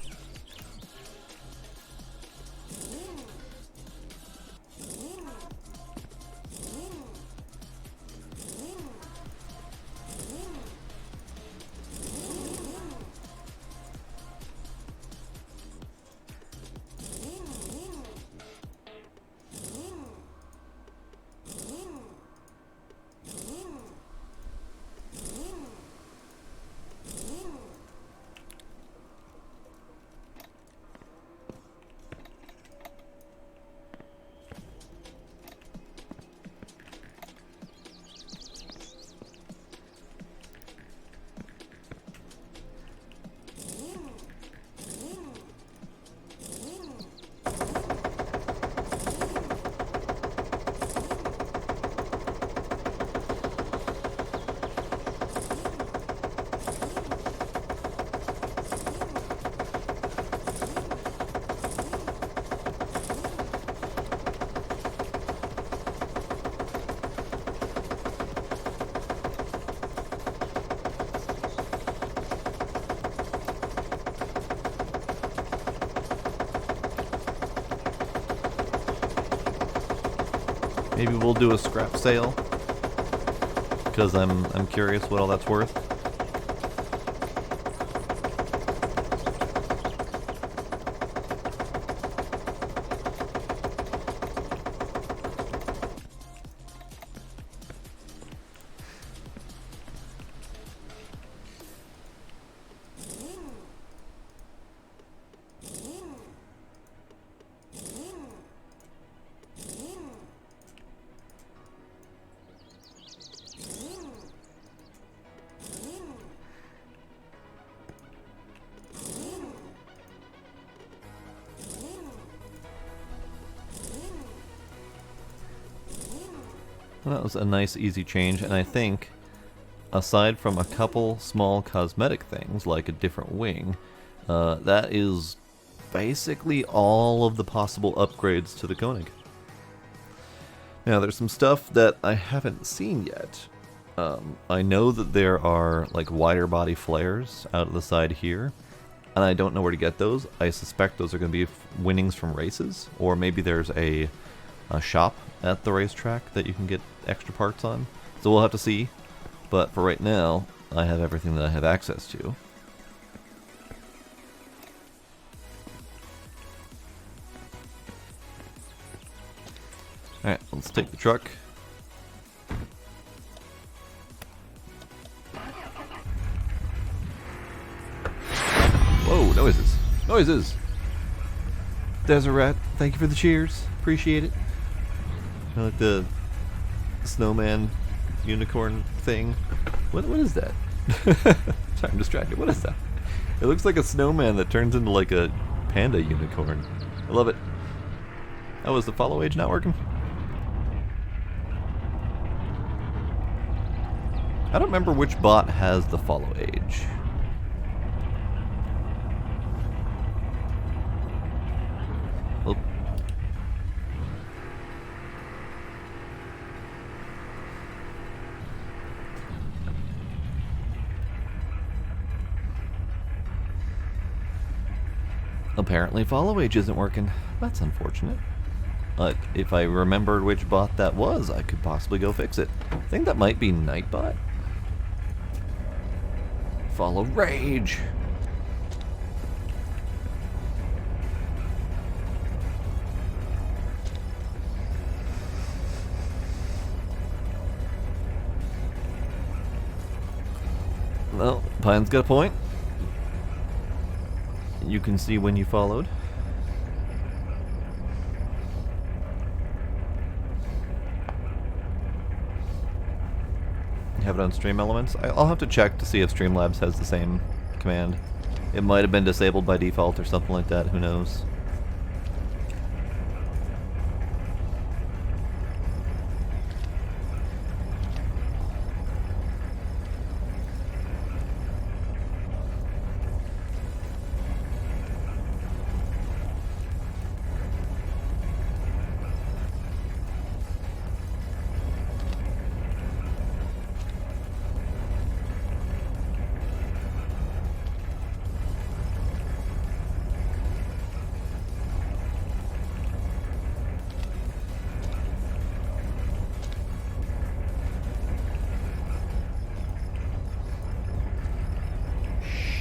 Maybe we'll do a scrap sale, because I'm curious what all that's worth. Well, that was a nice, easy change, and I think, aside from a couple small cosmetic things, like a different wing, that is basically all of the possible upgrades to the Koenig. Now, there's some stuff that I haven't seen yet. I know that there are, like, wider body flares out of the side here, and I don't know where to get those. I suspect those are going to be winnings from races, or maybe there's a shop at the racetrack that you can get extra parts on. So we'll have to see, but for right now, I have everything that I have access to. Alright, let's take the truck. Whoa, noises. Noises! Deseret, thank you for the cheers. Appreciate it. I like the snowman unicorn thing. What is that? Sorry, I'm distracted. What is that? It looks like a snowman that turns into like a panda unicorn. I love it. Oh, is the follow age not working? I don't remember which bot has the follow age. Oh. Apparently follow age isn't working. That's unfortunate. If I remembered which bot that was, I could possibly go fix it. I think that might be Nightbot. Follow rage. Well, Pine's got a point. You can see when you followed. You have it on Stream Elements. I'll have to check to see if Streamlabs has the same command. It might have been disabled by default or something like that, who knows.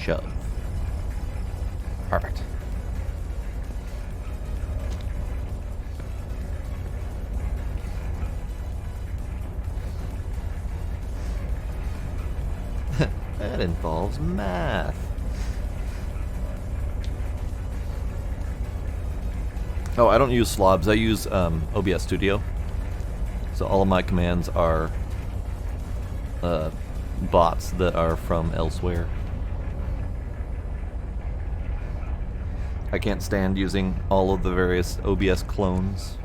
Shove. Perfect. That involves math. Oh, I don't use slobs. I use OBS Studio. So all of my commands are bots that are from elsewhere. I can't stand using all of the various OBS clones.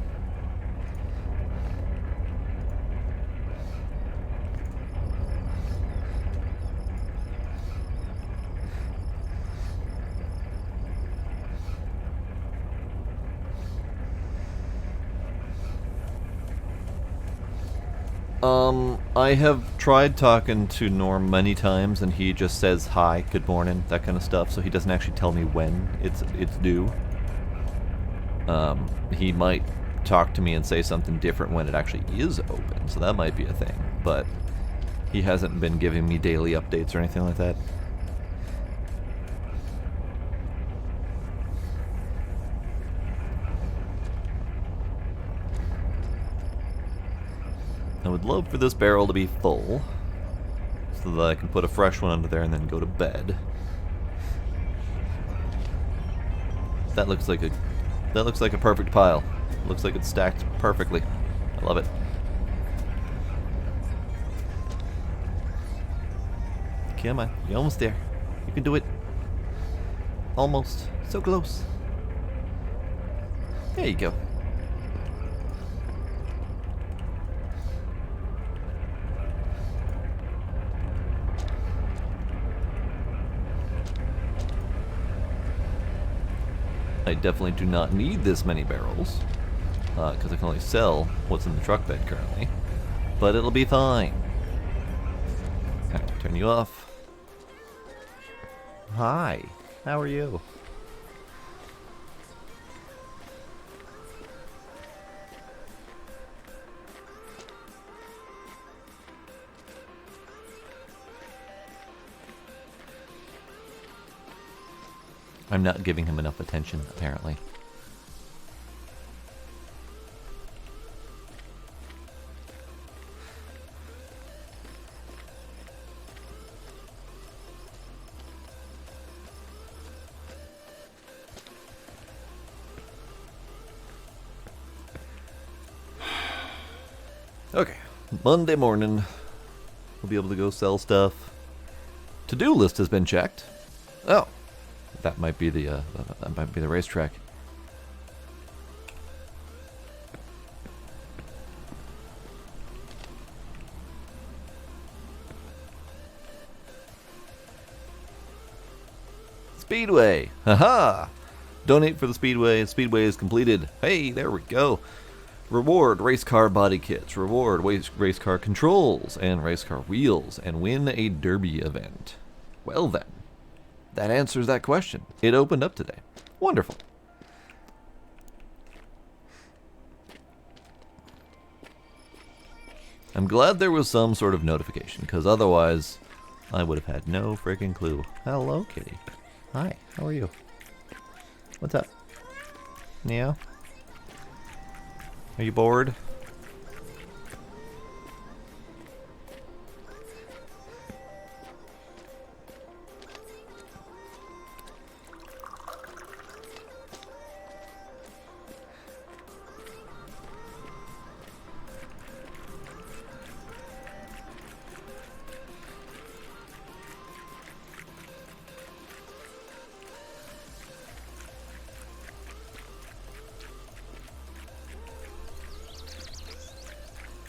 I have tried talking to Norm many times, and he just says hi, good morning, that kind of stuff, so he doesn't actually tell me when it's due. He might talk to me and say something different when it actually is open, so that might be a thing, but he hasn't been giving me daily updates or anything like that. I would love for this barrel to be full, so that I can put a fresh one under there and then go to bed. That looks like a perfect pile. Looks like it's stacked perfectly. I love it. Come on, you're almost there. You can do it. Almost. So close. There you go. I definitely do not need this many barrels, because I can only sell what's in the truck bed currently. But it'll be fine. Alright, turn you off. Hi, how are you? I'm not giving him enough attention, apparently. Okay, Monday morning. We'll be able to go sell stuff. To-do list has been checked. Oh. That might be the racetrack. Speedway. Haha. Donate for the Speedway. Speedway is completed. Hey, there we go. Reward race car body kits. Reward race car controls and race car wheels, and win a derby event. Well then. That answers that question. It opened up today. Wonderful. I'm glad there was some sort of notification, because otherwise I would have had no freaking clue. Hello, kitty. Hi, how are you? What's up? Yeah? Are you bored?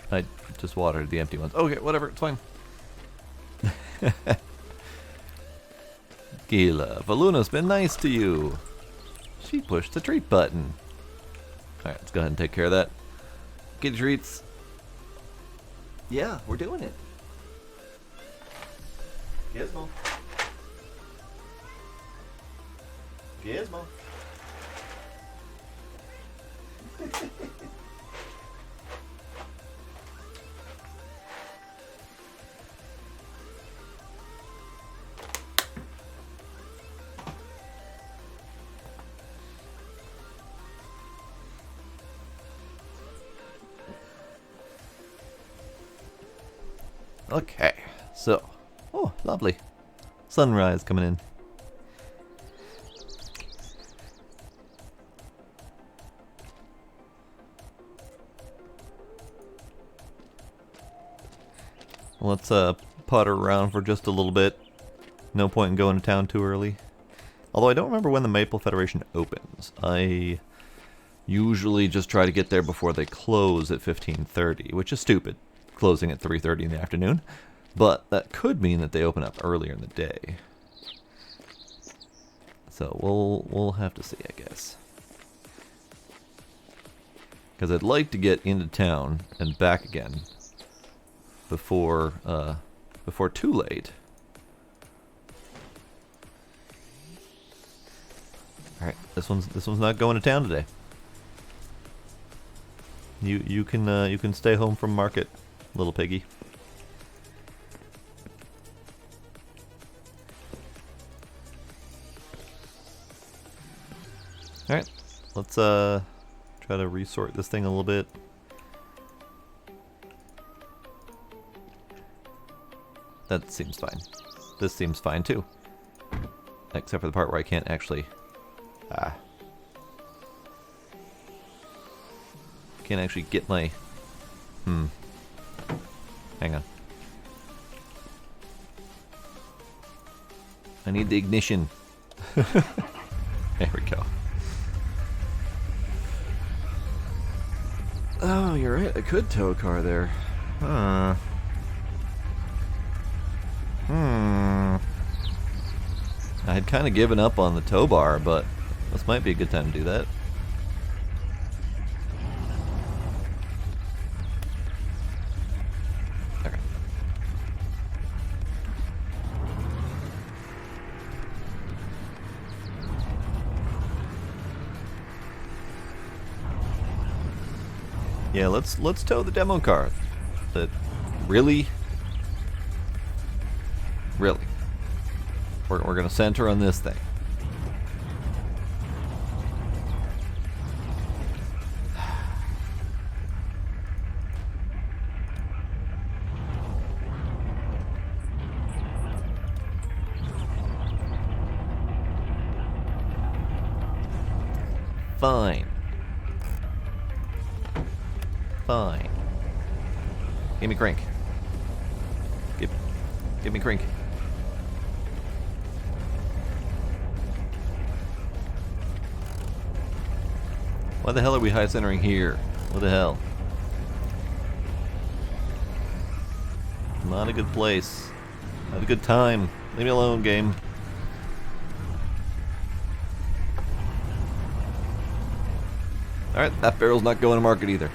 I just watered the empty ones. Okay, whatever, it's fine. Gila, Valuna's been nice to you. She pushed the treat button. Alright, let's go ahead and take care of that. Get treats. Yeah, we're doing it. Gizmo. Gizmo. Okay, so, oh, lovely. Sunrise coming in. Let's putter around for just a little bit. No point in going to town too early. Although I don't remember when the Maple Federation opens. I usually just try to get there before they close at 15:30, which is stupid, closing at 3:30 in the afternoon. But that could mean that they open up earlier in the day. So we'll have to see, I guess. Because I'd like to get into town and back again before too late. All right, this one's not going to town today. You can stay home from market, little piggy. All right, let's try to resort this thing a little bit. That seems fine. This seems fine too. Except for the part where I can't actually... Can't actually get my... Hang on. I need the ignition. There we go. Oh, you're right. I could tow a car there. I had kind of given up on the tow bar, but This might be a good time to do that. Okay. Yeah, let's tow the demo car. That really. We're gonna center on this thing. Fine. Fine. Give me crank. Give me crank. Why the hell are we high centering here? What the hell? Not a good place. Not a good time. Leave me alone, game. Alright, that barrel's not going to market either.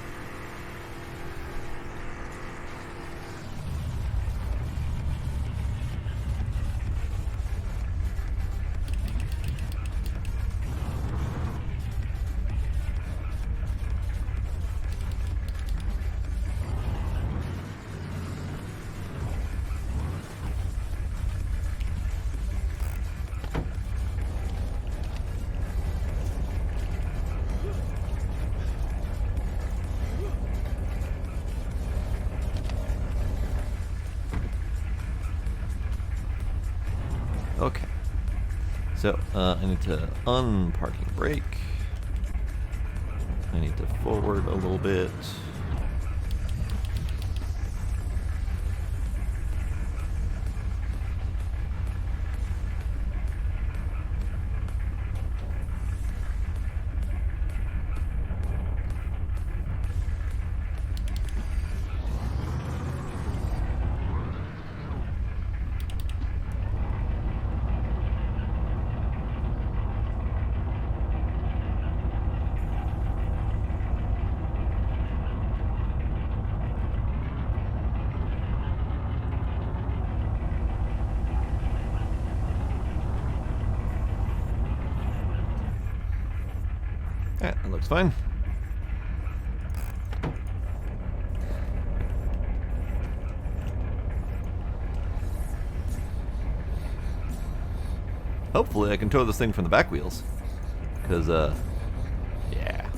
Okay. So, I need to unparking brake. I need to forward a little bit. Alright, that looks fine. Hopefully I can tow this thing from the back wheels. Because, yeah.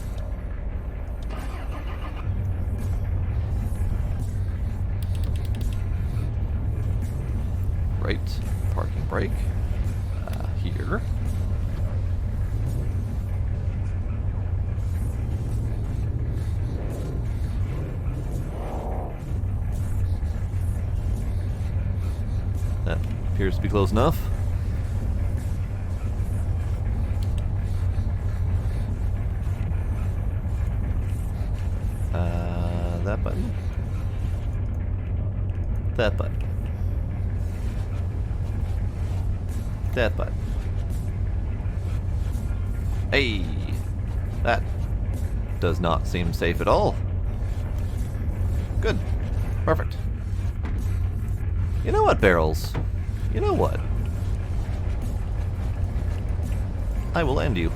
Right, parking brake. Here. That appears to be close enough. That button. That button. That button. Hey! That does not seem safe at all. Good. Perfect. You know what, Barrels? You know what? I will end you.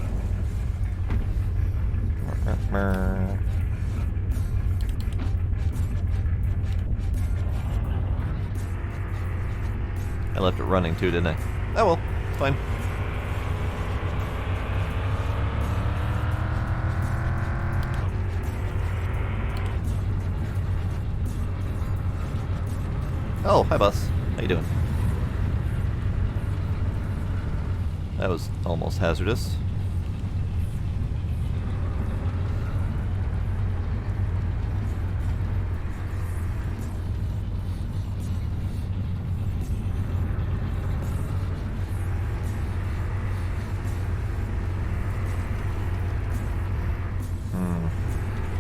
I left it running too, didn't I? Oh well, it's fine. Oh, hi boss. How you doing? That was almost hazardous.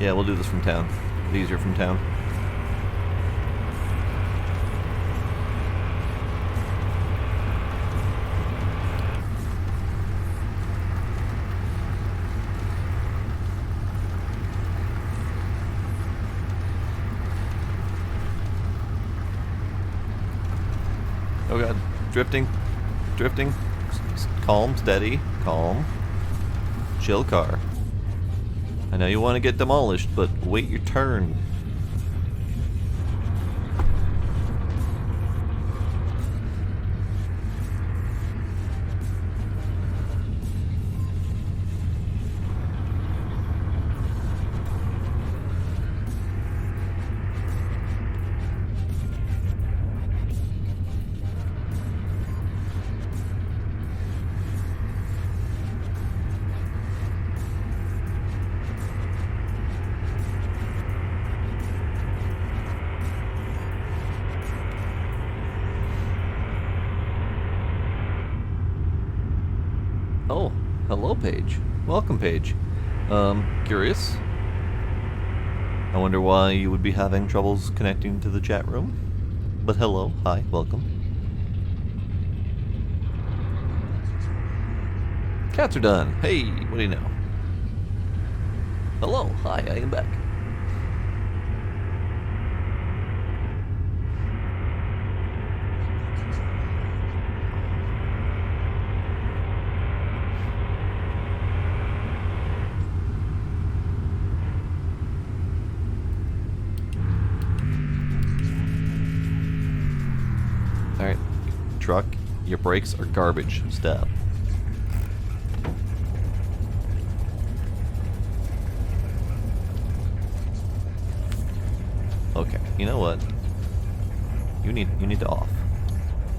Yeah, we'll do this from town. It's easier from town. Oh god. Drifting. Drifting. Calm, steady, calm. Chill car. I know you want to get demolished, but wait your turn. Oh, hello, Paige. Welcome, Paige. Curious? I wonder why you would be having troubles connecting to the chat room. But hello, hi, welcome. Cats are done. Hey, what do you know? Hello, hi, I am back. Alright, truck, your brakes are garbage. Stop. Okay, you know what? You need to off.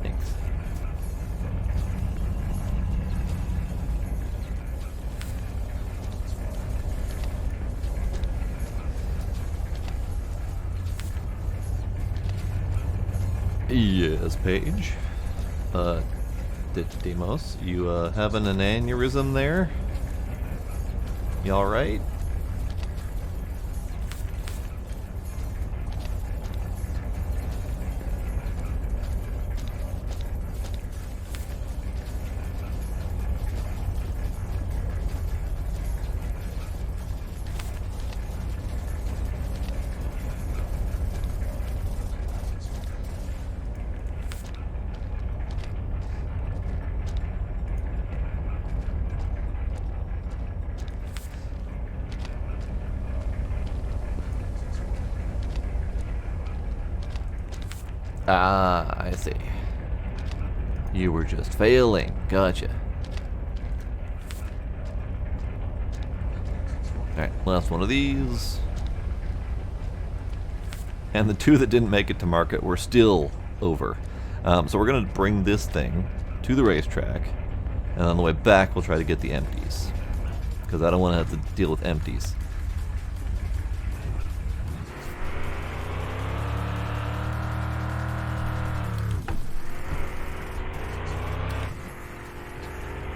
Thanks. Yes, Paige. Demos, you having an aneurysm there? You alright? Ah, I see. You were just failing. Gotcha. Alright, last one of these. And the two that didn't make it to market were still over. So we're going to bring this thing to the racetrack. And on the way back, we'll try to get the empties. Because I don't want to have to deal with empties.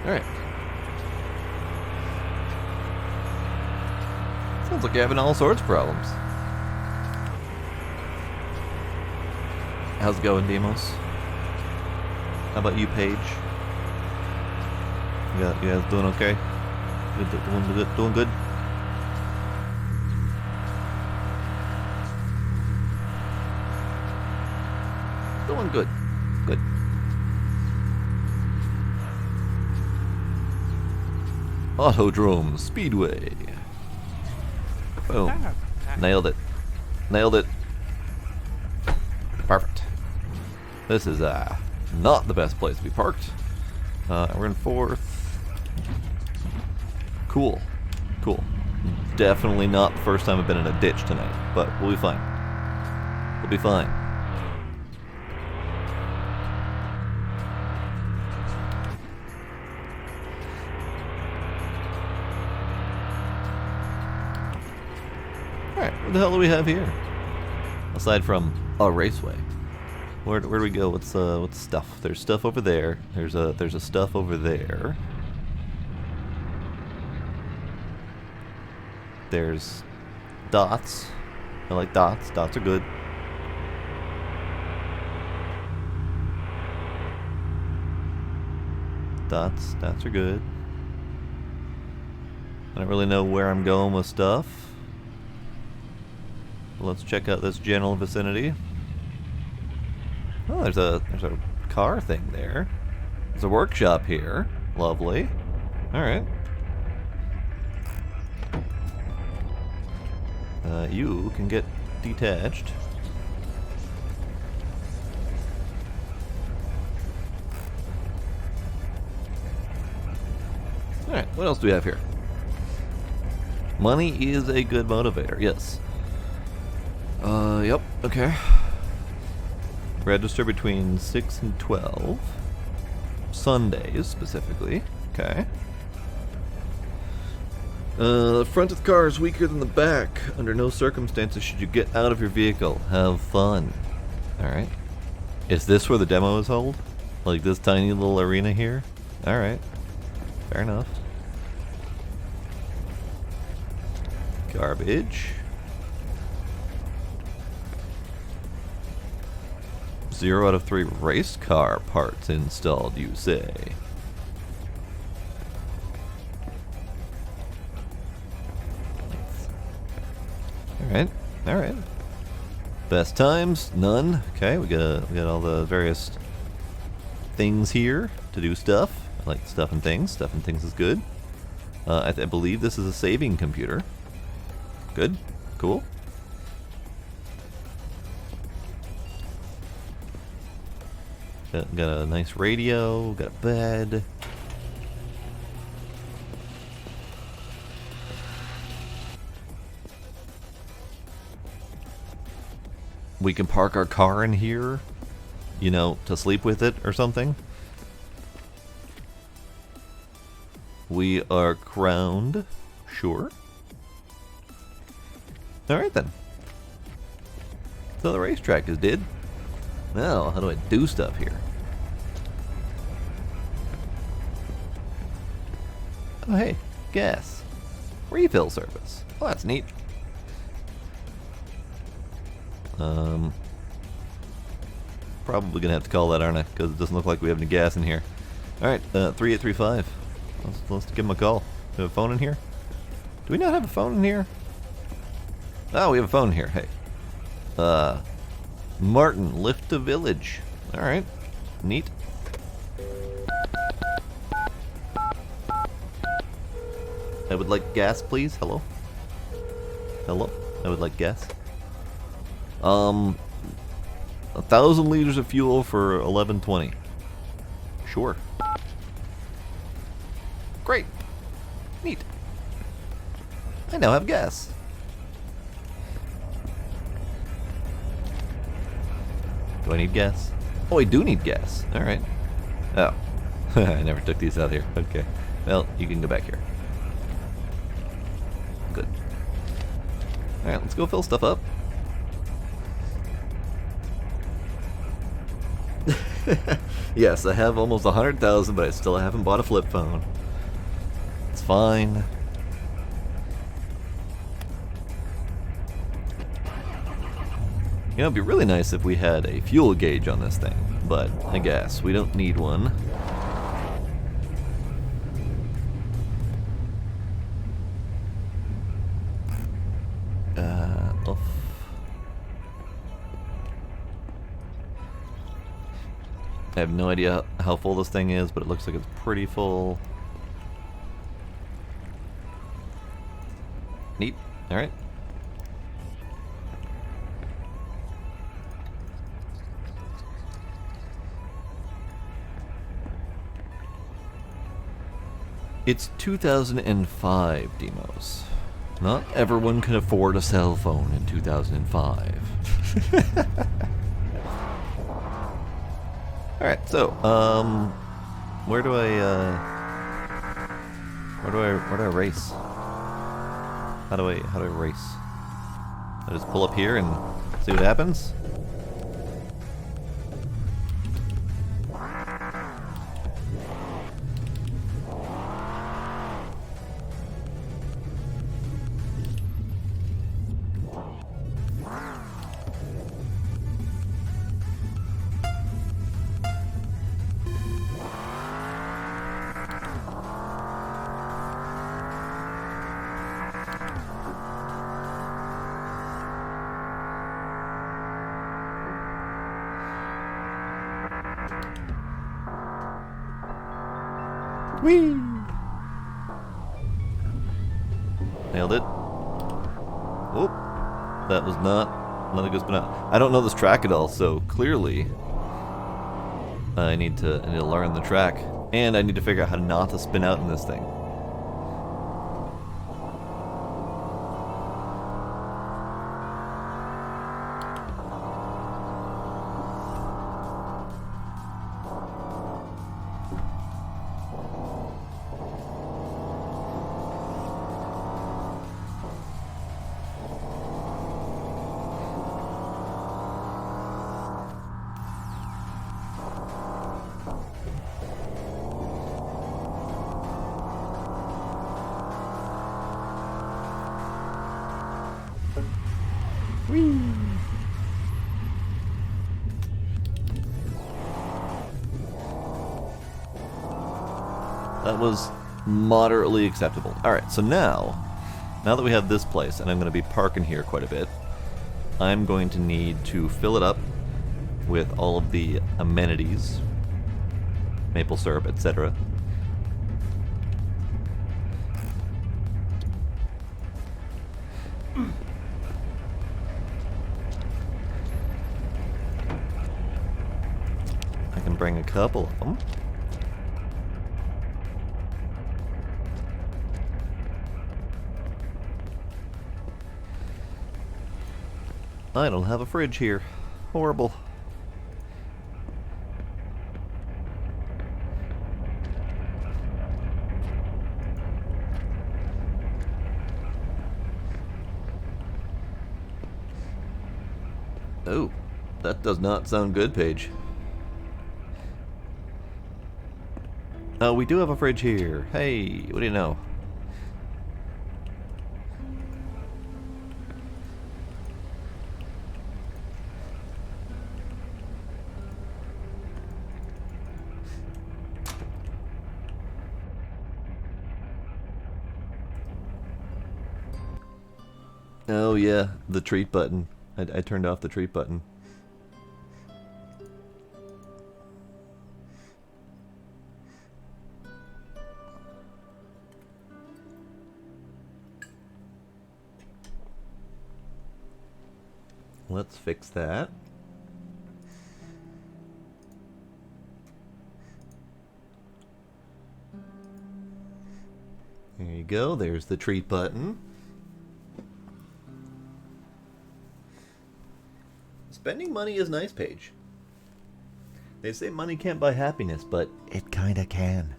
Alright. Sounds like you're having all sorts of problems. How's it going, Demos? How about you, Paige? You guys doing okay? Doing good? Doing good. Good. Autodrome Speedway. Boom. Nailed it. Nailed it. Perfect. This is not the best place to be parked. We're in fourth. Cool. Cool. Definitely not the first time I've been in a ditch tonight, but we'll be fine. We'll be fine. Alright, what the hell do we have here? Aside from a raceway. Where do we go? What's stuff? There's stuff over there. There's a stuff over there. There's dots. I like dots. Dots are good. Dots are good. I don't really know where I'm going with stuff. Let's check out this general vicinity. Oh, there's a car thing there. There's a workshop here. Lovely. Alright. You can get detached. Alright, what else do we have here? Money is a good motivator, yes. Yep, okay. Register between 6 and 12. Sundays, specifically. Okay. The front of the car is weaker than the back. Under no circumstances should you get out of your vehicle. Have fun. Alright. Is this where the demo is held? Like this tiny little arena here? Alright. Fair enough. Garbage. 0 out of 3 race car parts installed, you say? Alright, alright. Best times, none. Okay, we got all the various things here to do stuff. I like stuff and things. Stuff and things is good. I believe this is a saving computer. Good, cool. Got a nice radio, got a bed. We can park our car in here, you know, to sleep with it or something. We are crowned, sure. Alright then. So the racetrack is dead. Now, how do I do stuff here? Oh hey, gas. Refill service. Oh, that's neat. Probably gonna have to call that, aren't I? Because it doesn't look like we have any gas in here. Alright, 3835. Let's give him a call. Do we have a phone in here? Do we not have a phone in here? Oh, we have a phone in here. Hey. Martin, lift to village. Alright. Neat. I would like gas, please. Hello? Hello? I would like gas. 1,000 liters of fuel for 1120. Sure. Great. Neat. I now have gas. Do I need gas? Oh, I do need gas. Alright. Oh. I never took these out here. Okay. Well, you can go back here. Good. Alright, let's go fill stuff up. Yes, I have almost 100,000, but I still haven't bought a flip phone. It's fine. You know, it'd be really nice if we had a fuel gauge on this thing, but I guess we don't need one. Off. I have no idea how full this thing is, but it looks like it's pretty full. Neat. Alright. It's 2005, Demos. Not everyone can afford a cell phone in 2005. Alright, so, where do I race? How do I race? I just pull up here and see what happens? Whee! Nailed it. Oh, that was not a good spin out. I don't know this track at all, so clearly I need to learn the track, and I need to figure out how not to spin out in this thing. That was moderately acceptable. Alright, so now that we have this place, and I'm going to be parking here quite a bit, I'm going to need to fill it up with all of the amenities, maple syrup, etc. I can bring a couple of them. I don't have a fridge here. Horrible. Oh, that does not sound good, Paige. Oh, we do have a fridge here. Hey, what do you know? Oh yeah, the treat button. I turned off the treat button. Let's fix that. There you go, there's the treat button. Spending money is nice, Paige. They say money can't buy happiness, but it kinda can.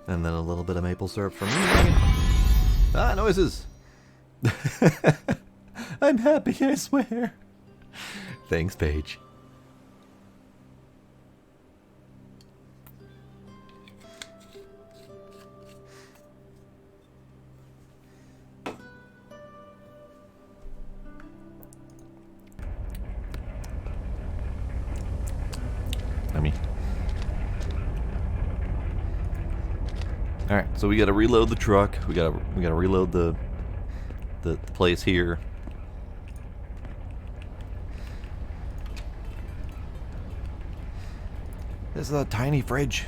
And then a little bit of maple syrup for me. Ah, noises! I'm happy, I swear. Thanks, Paige. Alright, so we gotta reload the truck. We gotta reload the place here. This is a tiny fridge.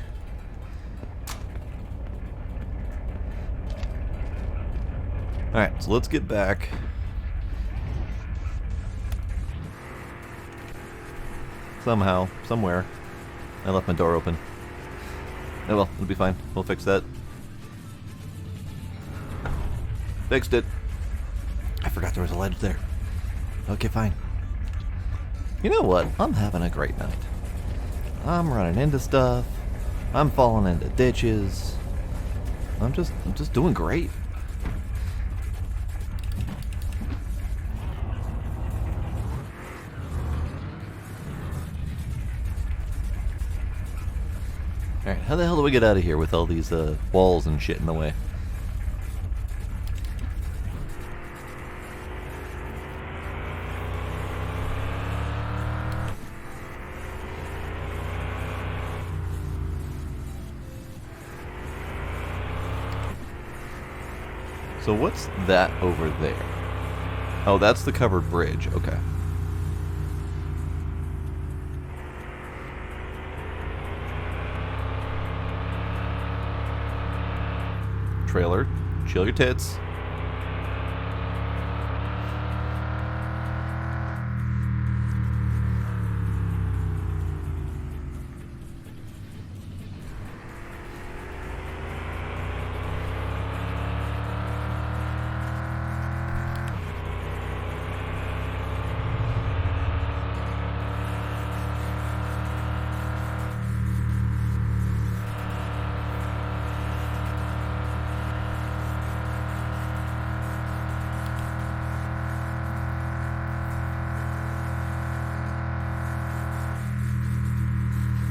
Alright, so let's get back. Somehow, somewhere. I left my door open. Oh well, it'll be fine. We'll fix that. Fixed it. I forgot there was a ledge there. Okay, fine. You know what? I'm having a great night. I'm running into stuff. I'm falling into ditches. I'm just doing great. Alright, how the hell do we get out of here with all these walls and shit in the way? So what's that over there? Oh, that's the covered bridge. Okay. Trailer. Chill your tits.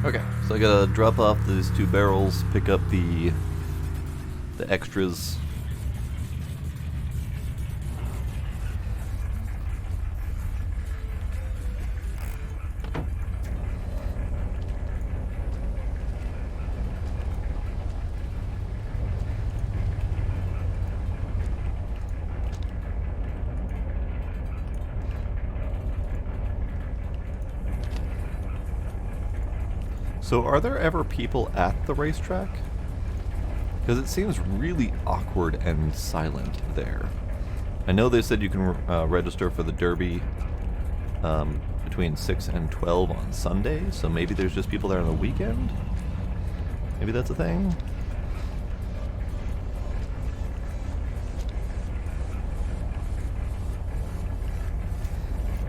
Okay, so I gotta drop off these 2 barrels, pick up the extras. So are there ever people at the racetrack? Because it seems really awkward and silent there. I know they said you can register for the Derby between 6 and 12 on Sunday, so maybe there's just people there on the weekend? Maybe that's a thing?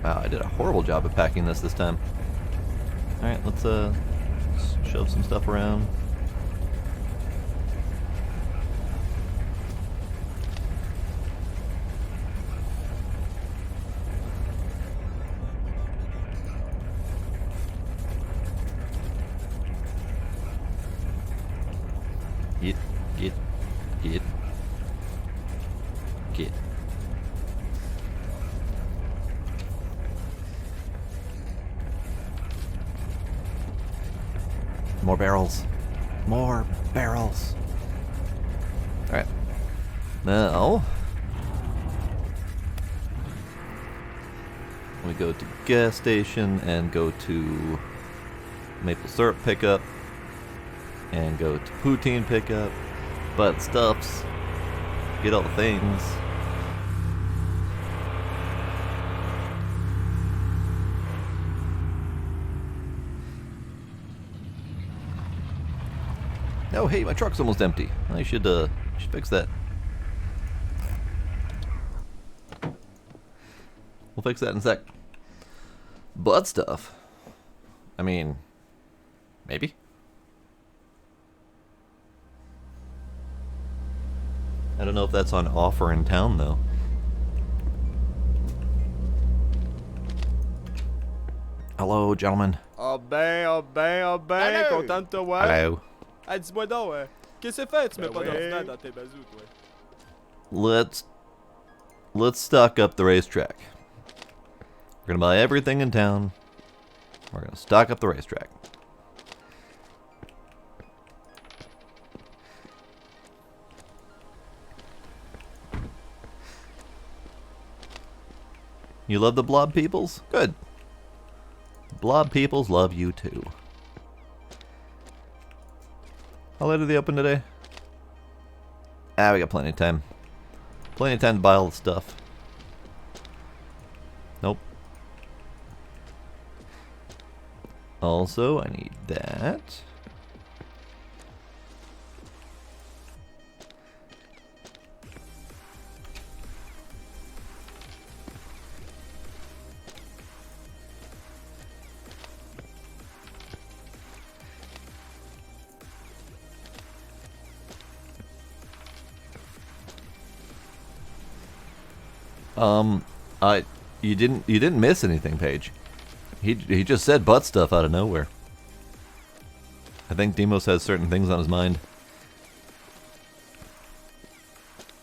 Wow, I did a horrible job of packing this time. Alright, let's shove some stuff around. Get. More barrels. More barrels. Alright. Now, we go to gas station and go to maple syrup pickup and go to poutine pickup, but stuffs, get all the things. Oh, hey, my truck's almost empty. I should fix that. We'll fix that in a sec. Butt stuff. I mean, maybe. I don't know if that's on offer in town, though. Hello, gentlemen. Ah ben, content de te voir. Hello. Hey, dis-moi donc, qu'est-ce que c'est fait? Tu mets pas d'ordinaire dans tes bazous, toi. Let's stock up the racetrack. We're gonna buy everything in town. We're gonna stock up the racetrack. You love the blob peoples? Good. Blob peoples love you too. How late are they open today? Ah, we got plenty of time. Plenty of time to buy all the stuff. Nope. Also, I need that. You didn't miss anything, Paige. He just said butt stuff out of nowhere. I think Demos has certain things on his mind.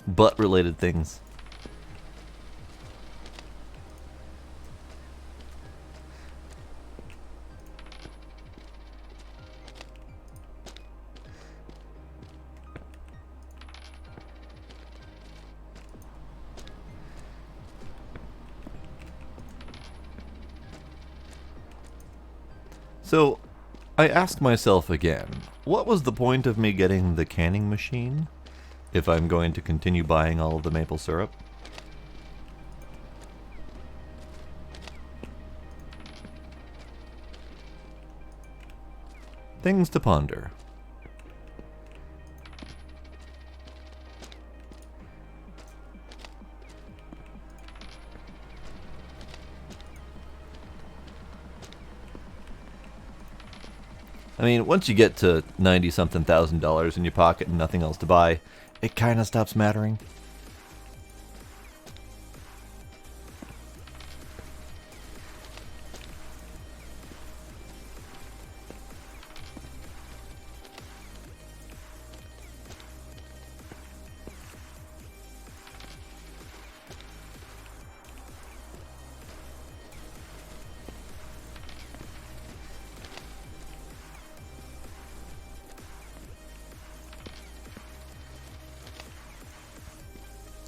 Butt related things. So, I ask myself again, what was the point of me getting the canning machine if I'm going to continue buying all of the maple syrup? Things to ponder. I mean, once you get to 90-something thousand dollars in your pocket and nothing else to buy, it kind of stops mattering.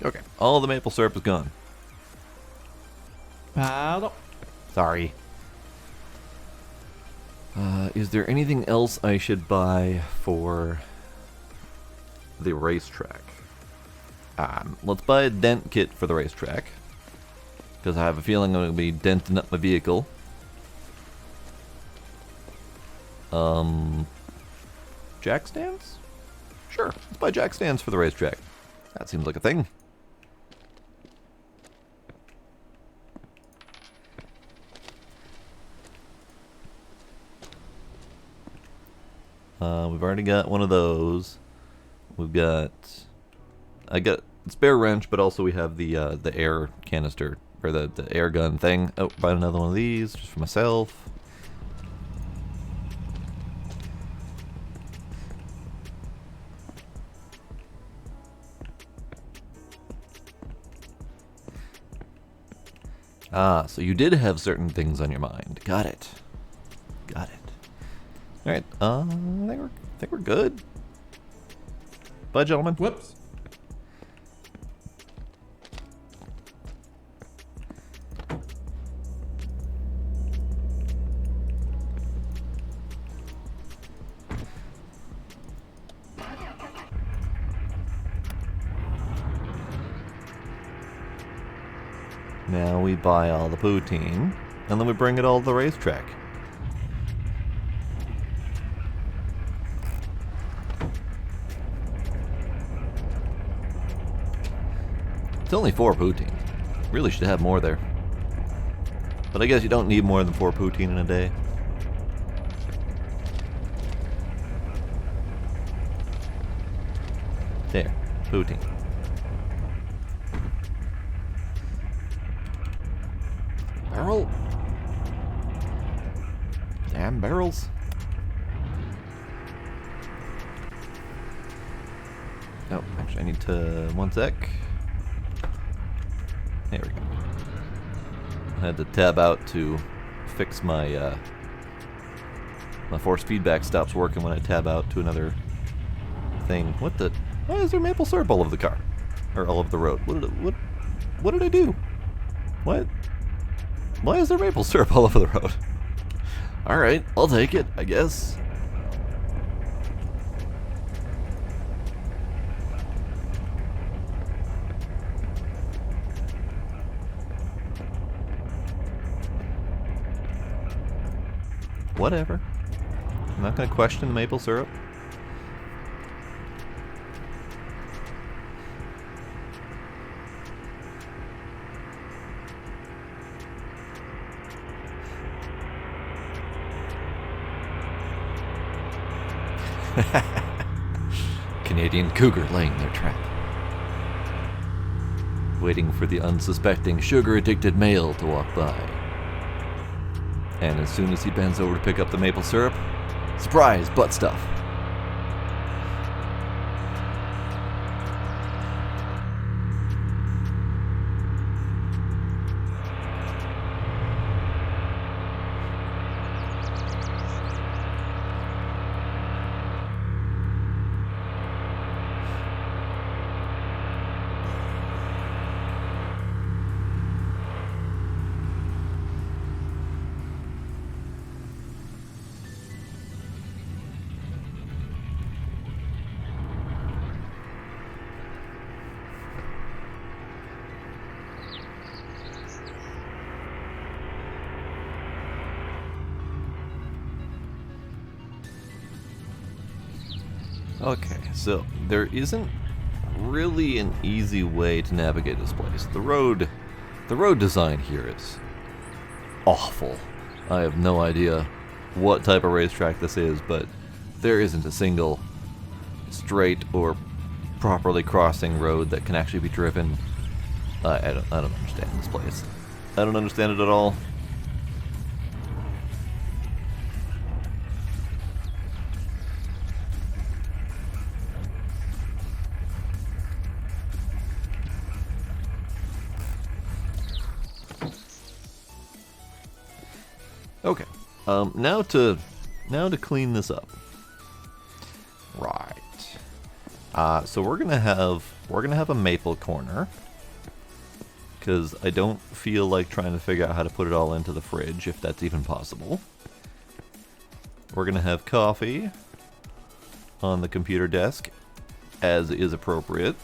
Okay, all the maple syrup is gone. Pardon. Sorry. Is there anything else I should buy for the racetrack? Let's buy a dent kit for the racetrack, because I have a feeling I'm going to be denting up my vehicle. Jack stands? Sure, let's buy jack stands for the racetrack. That seems like a thing. We've already got one of those. We've got... I got spare wrench, but also we have the air canister, or the air gun thing. Oh, buy another one of these, just for myself. Ah, so you did have certain things on your mind. Got it. Got it. Alright, I think we're good. Bye, gentlemen. Whoops. Now we buy all the poutine, and then we bring it all to the racetrack. It's only 4 poutine. Really should have more there. But I guess you don't need more than 4 poutine in a day. There, poutine. Barrel? Damn barrels. Oh, actually I need to... one sec. There we go. I had to tab out to fix my my force feedback stops working when I tab out to another thing. What the? Why is there maple syrup all over the car? Or all over the road? What did I do? What? Why is there maple syrup all over the road? Alright, I'll take it, I guess. Whatever. I'm not going to question the maple syrup. Canadian cougar laying their trap. Waiting for the unsuspecting sugar-addicted male to walk by. And as soon as he bends over to pick up the maple syrup, surprise, butt stuff. Okay, so there isn't really an easy way to navigate this place. The road design here is awful. I have no idea what type of racetrack this is, but there isn't a single straight or properly crossing road that can actually be driven. I don't understand this place. I don't understand it at all. Okay. Now to clean this up. Right. So we're gonna have a maple corner, because I don't feel like trying to figure out how to put it all into the fridge, if that's even possible. We're gonna have coffee on the computer desk, as is appropriate.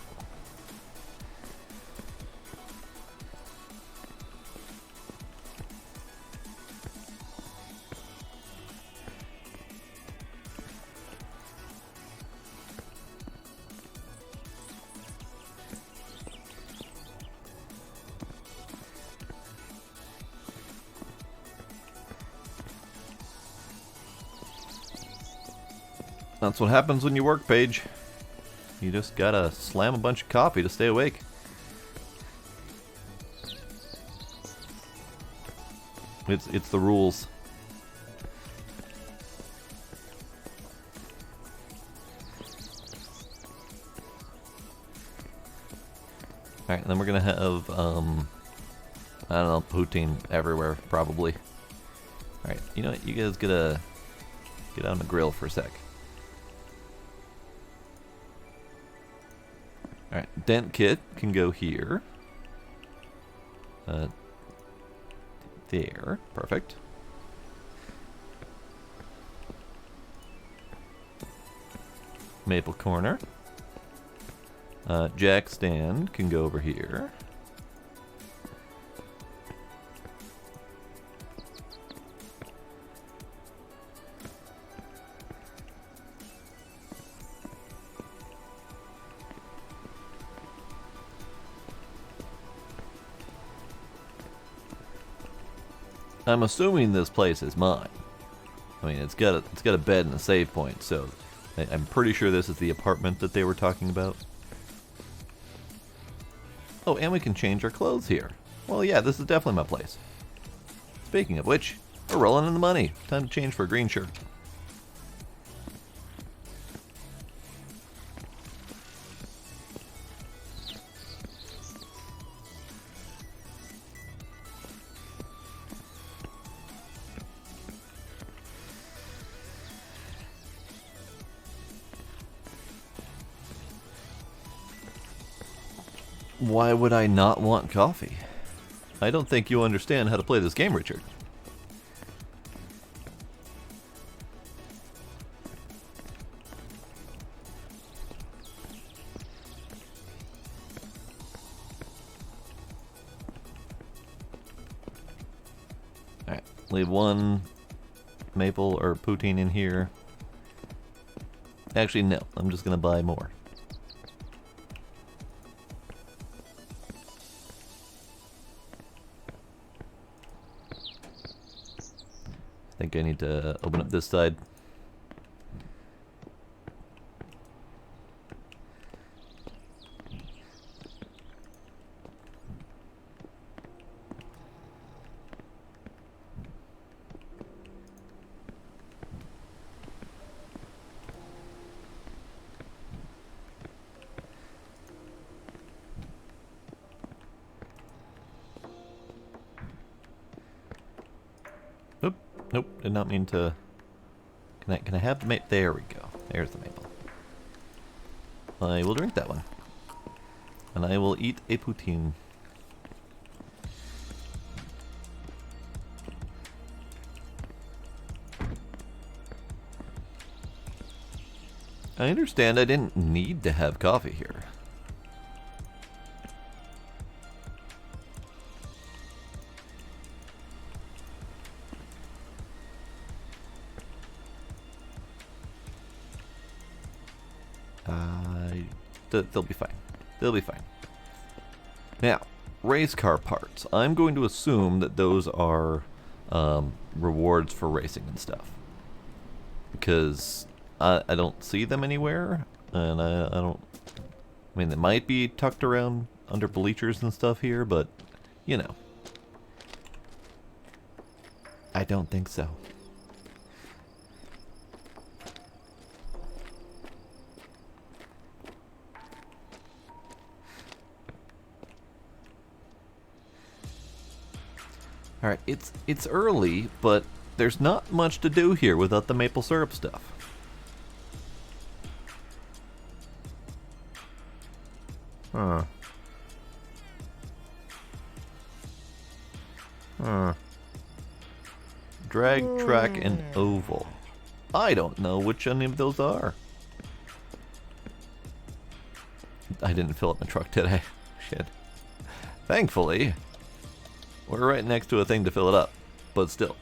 That's what happens when you work, Paige. You just gotta slam a bunch of coffee to stay awake. It's the rules. Alright, and then we're gonna have, I don't know, poutine everywhere, probably. Alright, you know what, you guys gotta get on the grill for a sec. Alright, dent kit can go here. There, perfect. Maple corner. Jack stand can go over here. I'm assuming this place is mine. I mean, it's got a bed and a save point, so I'm pretty sure this is the apartment that they were talking about. Oh, and we can change our clothes here. Well, yeah, this is definitely my place. Speaking of which, we're rolling in the money. Time to change for a green shirt. Why would I not want coffee? I don't think you understand how to play this game, Richard. Alright, leave one maple or poutine in here. Actually, no, I'm just gonna buy more. I think I need to open up this side. Nope, did not mean to. Can I have the maple? There we go. There's the maple. I will drink that one. And I will eat a poutine. I understand I didn't need to have coffee here. They'll be fine. They'll be fine. Now, race car parts. I'm going to assume that those are rewards for racing and stuff. Because I don't see them anywhere, and I don't... I mean, they might be tucked around under bleachers and stuff here, but, you know. I don't think so. Alright, it's early, but there's not much to do here without the maple syrup stuff. Huh. Huh. Drag, track, and oval. I don't know which any of those are. I didn't fill up my truck, did I? Shit. Thankfully, we're right next to a thing to fill it up, but still.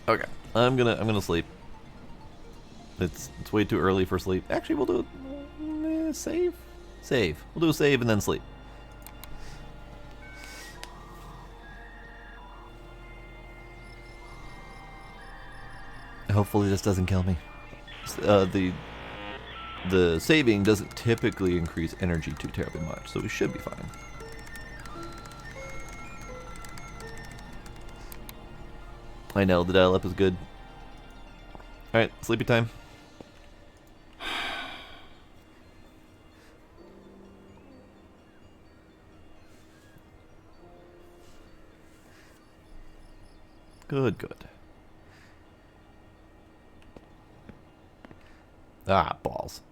Okay, I'm gonna sleep. It's way too early for sleep. Actually, we'll do save. We'll do a save and then sleep. Hopefully, this doesn't kill me. The saving doesn't typically increase energy too terribly much, so we should be fine. I know, the dial-up is good. Alright, sleepy time. Good, good. Ah, balls.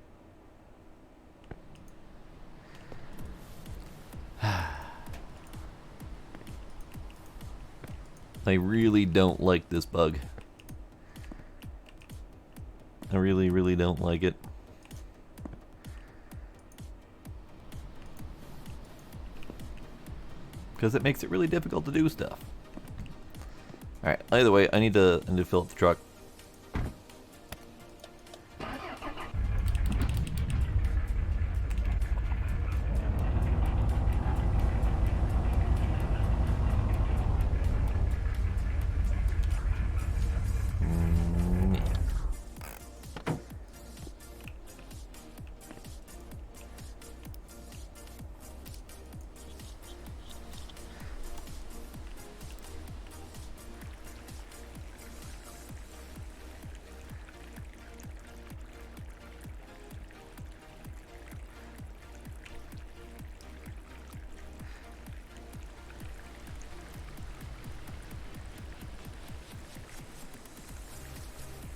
I really don't like this bug. I really, really don't like it. Because it makes it really difficult to do stuff. Alright, either way, I need to fill up the truck.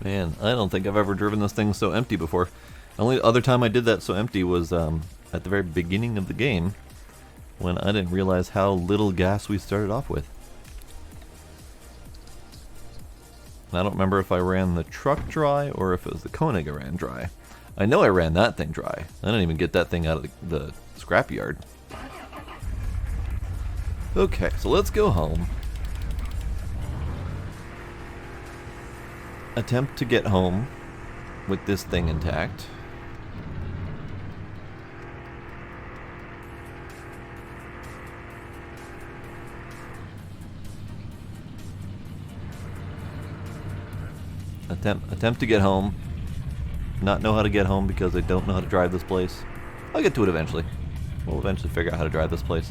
Man, I don't think I've ever driven this thing so empty before. The only other time I did that so empty was at the very beginning of the game, when I didn't realize how little gas we started off with. And I don't remember if I ran the truck dry or if it was the Koenig I ran dry. I know I ran that thing dry. I didn't even get that thing out of the scrapyard. Okay, so let's go home. Attempt to get home with this thing intact. Attempt to get home. Not know how to get home because I don't know how to drive this place. I'll get to it eventually. We'll eventually figure out how to drive this place.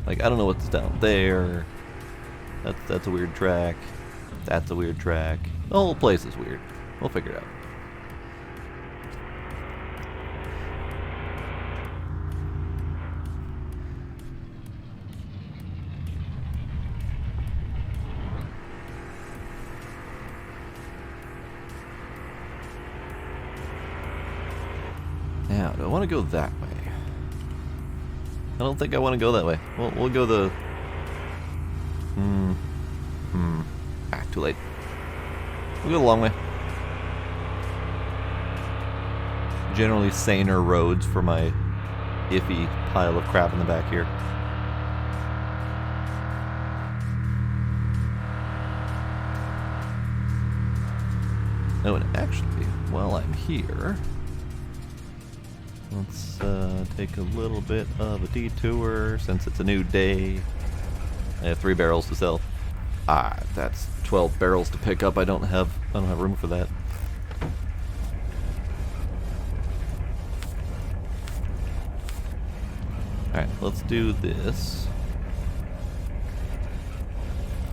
Like, I don't know what's down there. That's a weird track. That's a weird track. The whole place is weird. We'll figure it out. Now, do I want to go that way? I don't think I want to go that way. We'll go the... Ah, too late. We'll go the long way. Generally saner roads for my iffy pile of crap in the back here. Oh, and actually, while I'm here, let's take a little bit of a detour since it's a new day. I have 3 barrels to sell. Ah, that's 12 barrels to pick up. I don't have room for that. Alright, let's do this.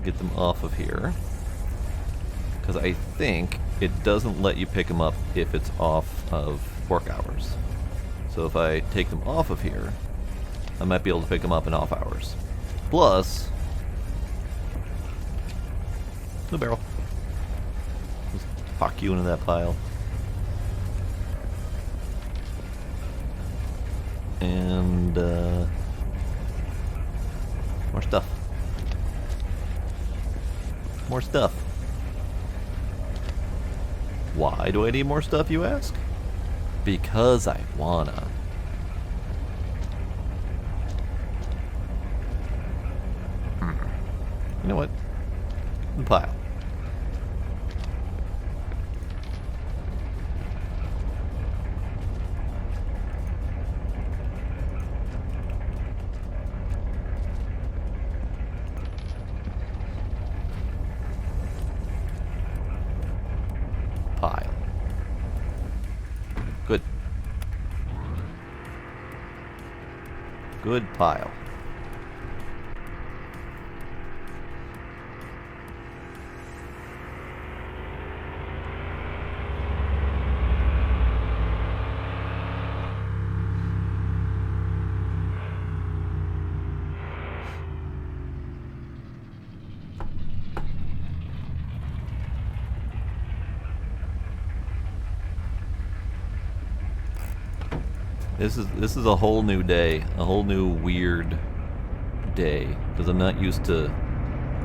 Get them off of here. Because I think it doesn't let you pick them up if it's off of work hours. So if I take them off of here, I might be able to pick them up in off hours. Plus, the barrel. Just fuck you into that pile. And more stuff. More stuff. Why do I need more stuff, you ask? Because I wanna. You know what? The pile. Pile. Good. Good pile. This is a whole new day, a whole new weird day, because I'm not used to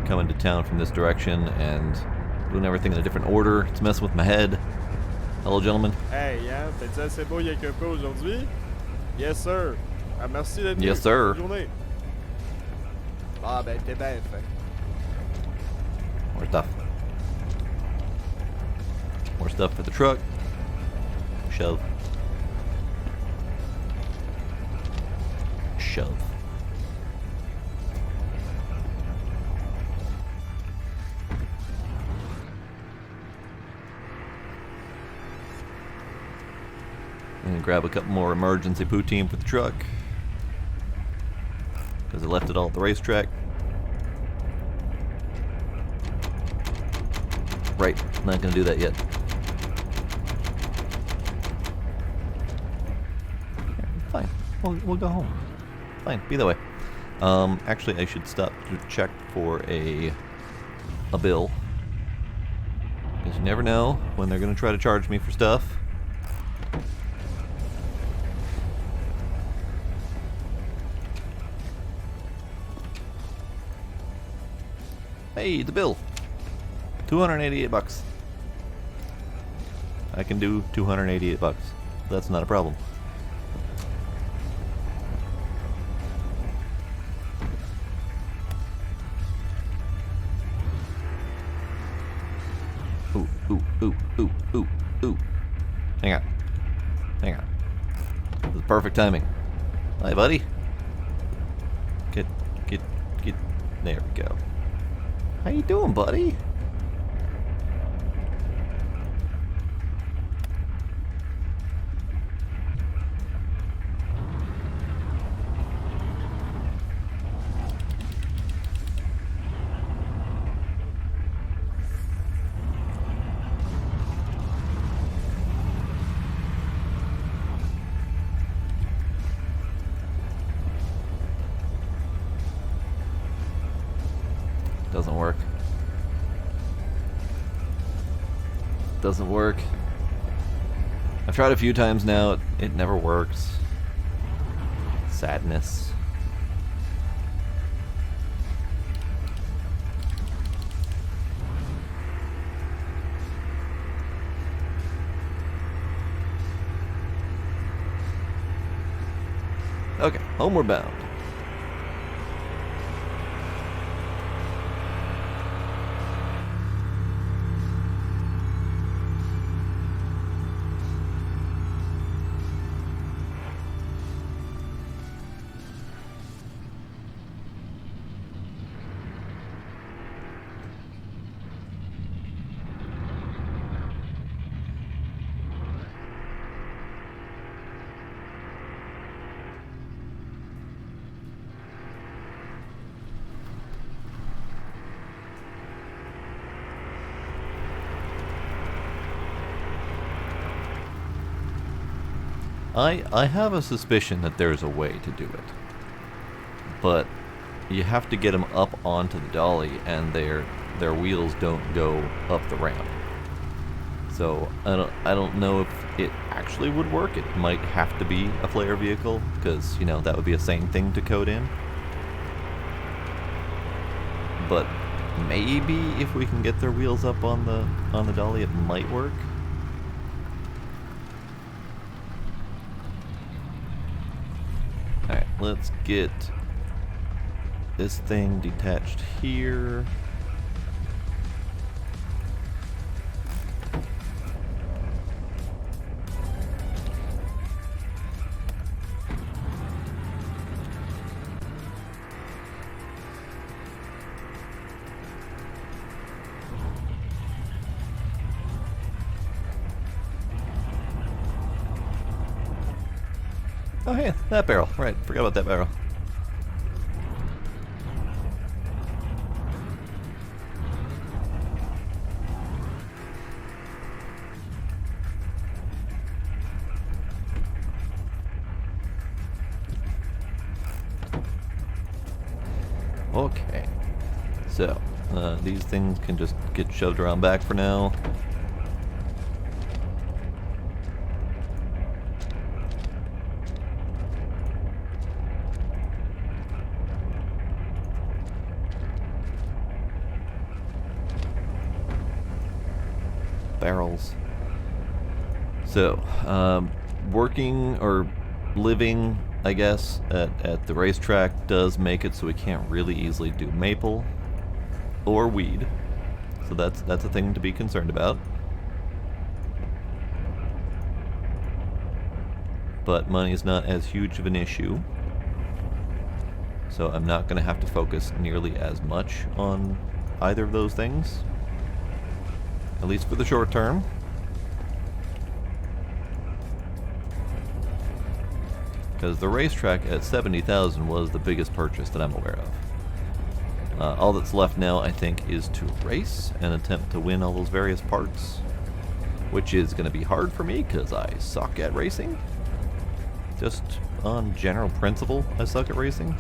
coming to town from this direction and doing everything in a different order. It's messing with my head. Hello, gentlemen. Hey, Yann, t'as-tu assez beau y'a que peu aujourd'hui? Yes, sir. Ah, merci d'être venu. Yes, sir. Bonne journée. Ah, ben, t'es bien fait. More stuff. More stuff for the truck. Shove. Shove. And grab a couple more emergency poutine for the truck, because I left it all at the racetrack. Right, not gonna do that yet. Fine, we'll go home. Fine, be that way. Actually, I should stop to check for a bill, because you never know when they're gonna try to charge me for stuff. Hey, the bill. $288. I can do $288. That's not a problem. Ooh, ooh, ooh, ooh, ooh, ooh. Hang on. Hang on. This is perfect timing. Hi, buddy. Get. There we go. How you doing, buddy? Doesn't work. Doesn't work. I've tried a few times now. It never works. Sadness. Okay, homeward bound. I have a suspicion that there's a way to do it. But you have to get them up onto the dolly, and their wheels don't go up the ramp. So I don't know if it actually would work. It might have to be a flare vehicle, because that would be a sane thing to code in. But maybe if we can get their wheels up on the dolly, it might work. All right, let's get this thing detached here. Oh, hey, that barrel. Right, forgot about that barrel. Okay. So, these things can just get shoved around back for now. Barrels. So, working or living, I guess, at the racetrack does make it so we can't really easily do maple or weed. So that's a thing to be concerned about. But money's not as huge of an issue. So I'm not going to have to focus nearly as much on either of those things. At least for the short term. Because the racetrack at 70,000 was the biggest purchase that I'm aware of. All that's left now, I think, is to race and attempt to win all those various parts. Which is going to be hard for me, because I suck at racing. Just on general principle, I suck at racing.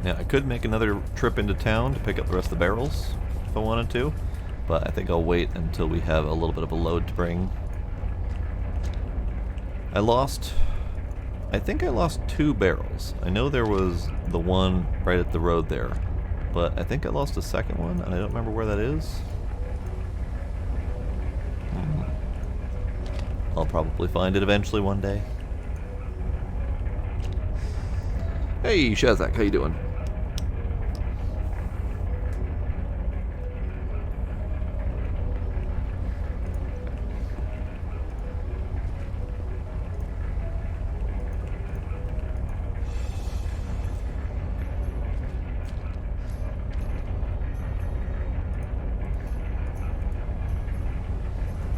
Now, I could make another trip into town to pick up the rest of the barrels if I wanted to, but I think I'll wait until we have a little bit of a load to bring. I think I lost 2 barrels. I know there was the one right at the road there, but I think I lost a second one, and I don't remember where that is. I'll probably find it eventually one day. Hey, Shazak, how you doing?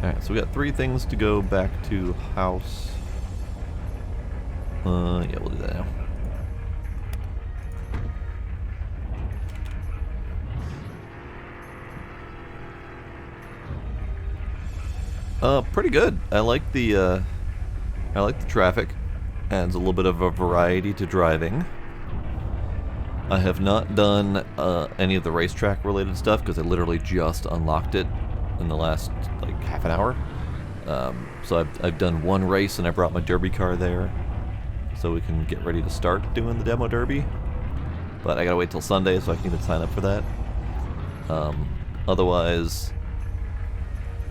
Alright, so we got 3 things to go back to house. Yeah, we'll do that now. Pretty good. I like the traffic. Adds a little bit of a variety to driving. I have not done any of the racetrack related stuff because I literally just unlocked it in the last like half an hour. So I've done one race and I brought my derby car there so we can get ready to start doing the demo derby. But I gotta wait till Sunday so I can even sign up for that. Otherwise,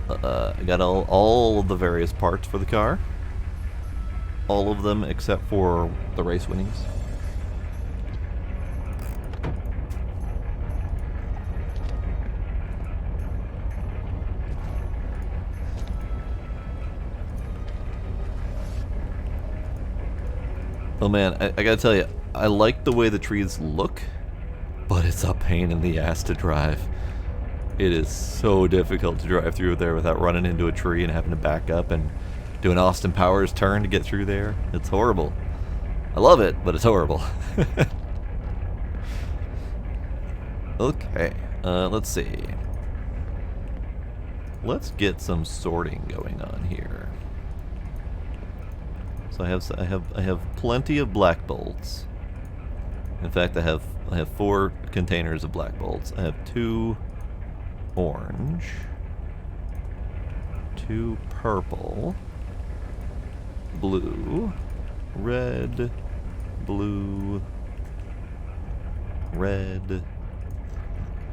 I got all of the various parts for the car. All of them except for the race winnings. Oh man, I gotta tell you, I like the way the trees look, but it's a pain in the ass to drive. It is so difficult to drive through there without running into a tree and having to back up and doing Austin Powers turn to get through there. It's horrible. I love it, but it's horrible. Okay, let's see. Let's get some sorting going on here. So I have plenty of black bolts. In fact, I have 4 containers of black bolts. I have 2 orange, 2 purple, blue, red, blue, red,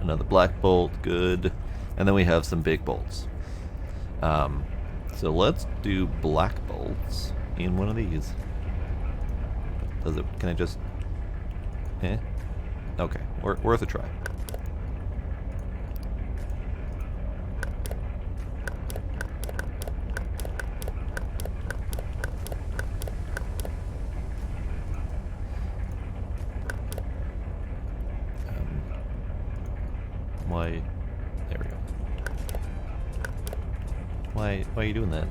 another black bolt, good, and then we have some big bolts. So let's do black bolts in one of these. Does it? Can I just? Okay, worth a try. Why? There we go. Why are you doing that?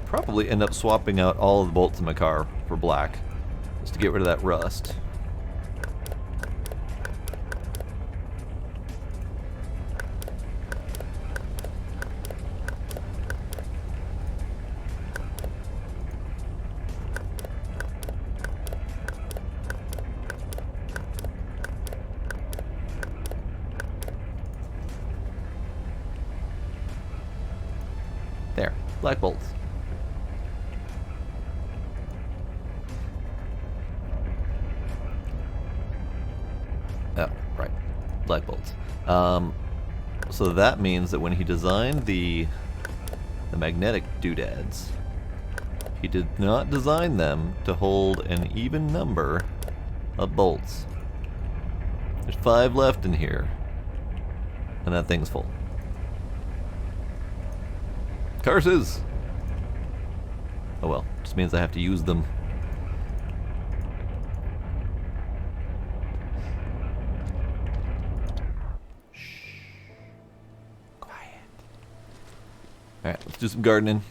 Probably end up swapping out all of the bolts in my car for black, just to get rid of that rust. There, black bolts. Oh, right. Black bolts. So that means that when he designed the magnetic doodads, he did not design them to hold an even number of bolts. There's 5 left in here, and that thing's full. Curses! Oh well, just means I have to use them. Alright, let's do some gardening.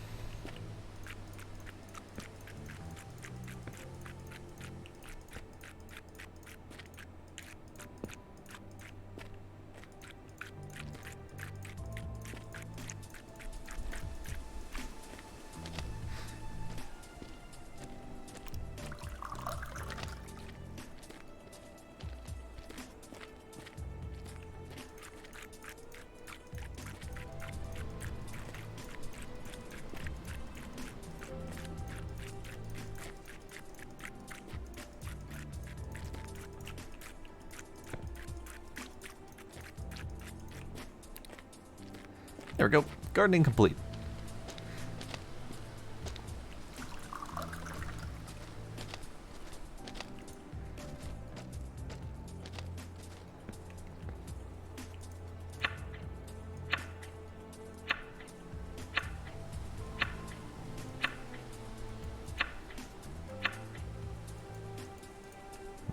There we go. Gardening complete.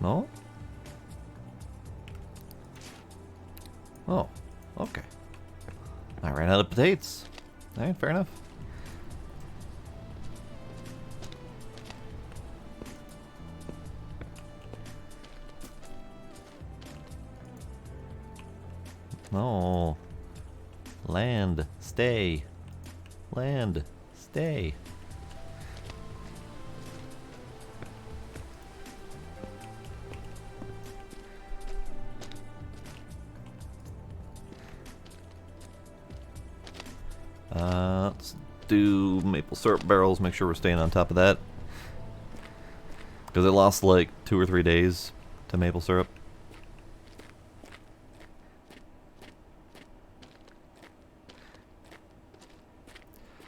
No? Oh, okay. I ran out of potatoes. Alright, fair enough. No. Land, stay. Land, stay. Let's do maple syrup barrels, make sure we're staying on top of that. Because it lost like 2 or 3 days to maple syrup.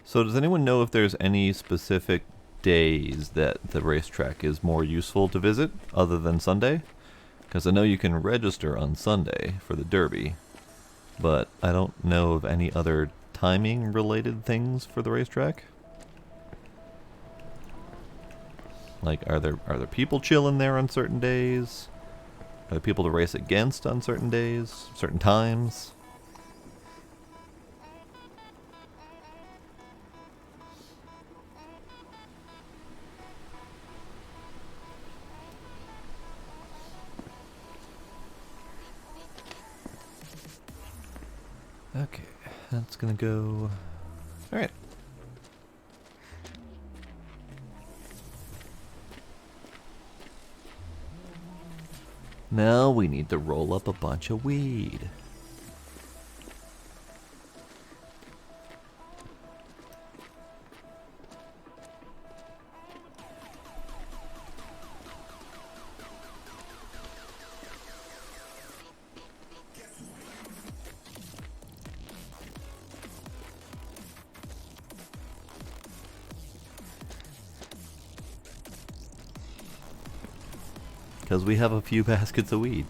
So does anyone know if there's any specific days that the racetrack is more useful to visit other than Sunday? Because I know you can register on Sunday for the Derby, but I don't know of any other timing related things for the racetrack. Like, are there people chilling there on certain days? Are there people to race against on certain days, certain times? Okay, that's gonna go. Alright. Now we need to roll up a bunch of weed. Because we have a few baskets of weed.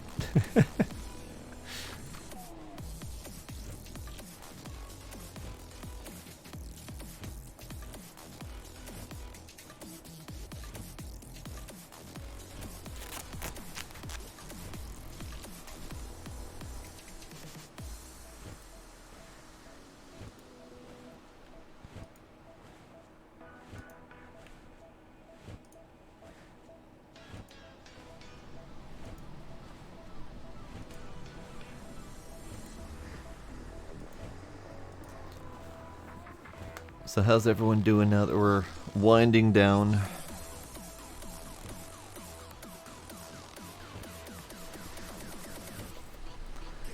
So how's everyone doing now that we're winding down?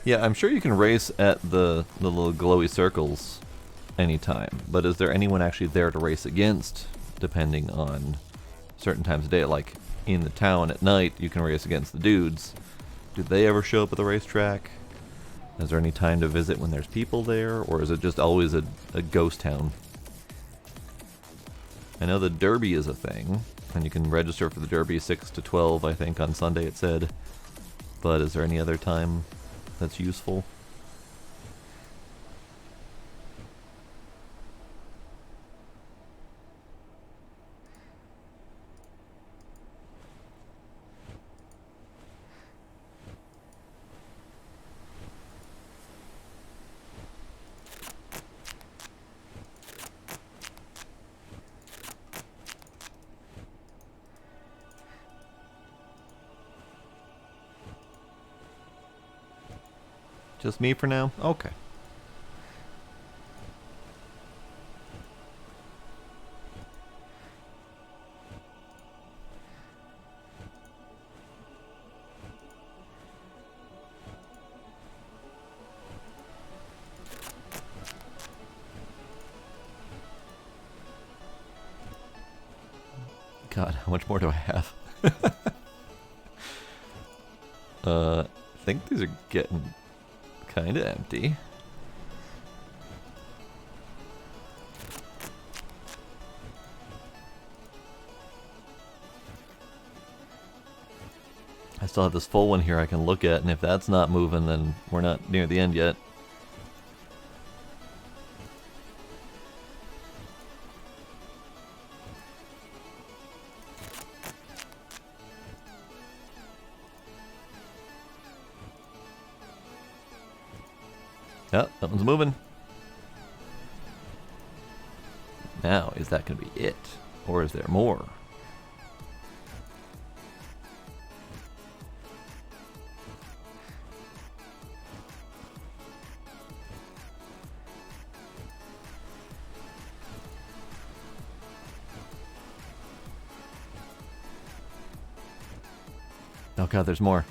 Yeah, I'm sure you can race at the little glowy circles anytime, but is there anyone actually there to race against, depending on certain times of day? Like, in the town at night, you can race against the dudes. Do they ever show up at the racetrack? Is there any time to visit when there's people there, or is it just always a ghost town? I know the Derby is a thing, and you can register for the Derby 6 to 12, I think, on Sunday it said. But is there any other time that's useful? Just me for now? Okay. God, how much more do I have? I think these are getting kind of empty. I still have this full one here I can look at, and if that's not moving, then we're not near the end yet. Yep, that one's moving. Now, is that going to be it? Or is there more? Oh god, there's more.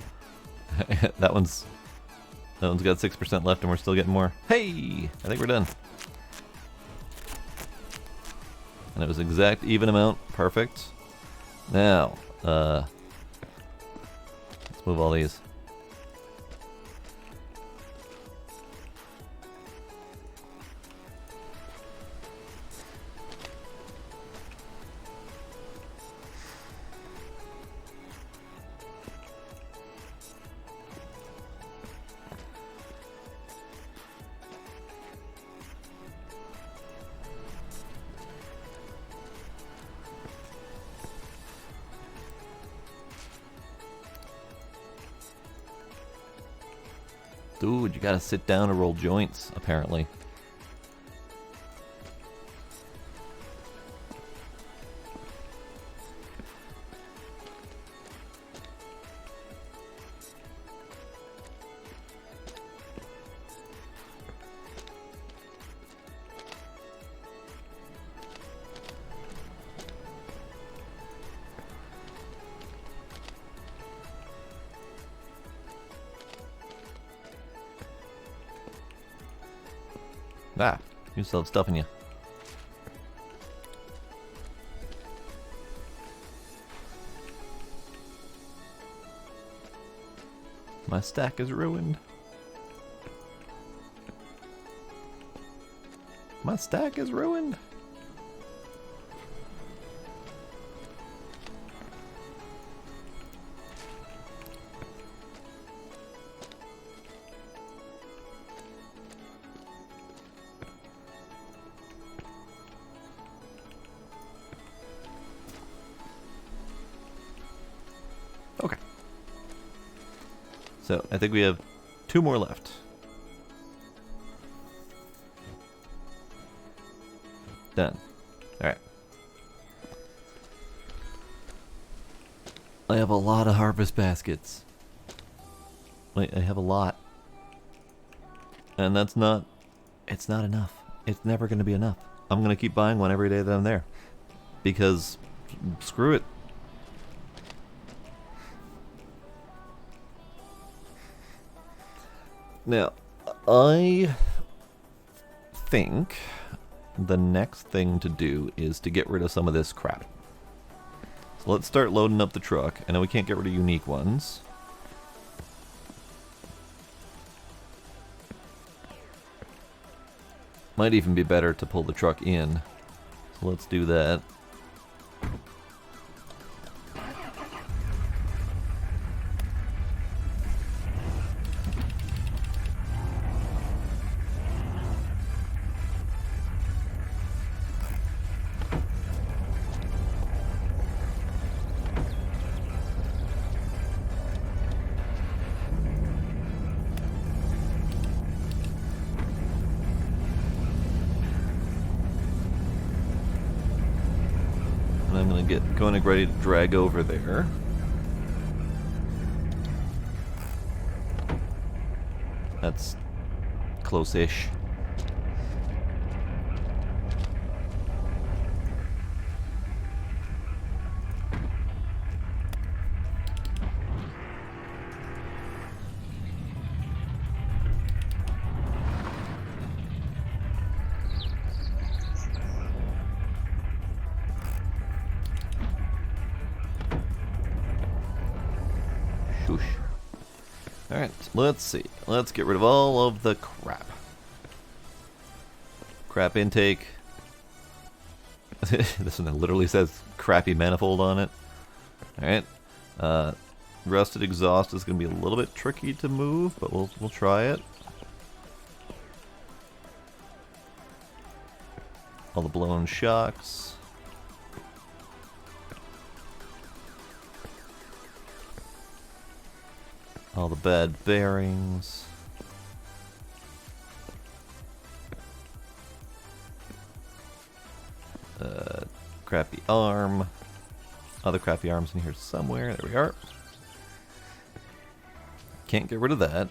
That one's got 6% left and we're still getting more. Hey! I think we're done. And it was exact even amount. Perfect. Now, let's move all these. Dude, you gotta sit down and roll joints, apparently. Ah, you still have stuff in you. My stack is ruined. My stack is ruined. Okay. So, I think we have 2 more left. Done. Alright. I have a lot of harvest baskets. Wait, I have a lot. And that's not... It's not enough. It's never going to be enough. I'm going to keep buying one every day that I'm there. Because... Screw it. Now, I think the next thing to do is to get rid of some of this crap. So let's start loading up the truck. I know we can't get rid of unique ones. Might even be better to pull the truck in. So let's do that. I'm gonna get going ready to drag over there. That's close-ish. Shoosh. Alright, let's see. Let's get rid of all of the crap. Crap intake. This one literally says crappy manifold on it. Alright. Rusted exhaust is going to be a little bit tricky to move, but we'll try it. All the blown shocks. All the bad bearings. Crappy arm. Other crappy arms in here somewhere. There we are. Can't get rid of that.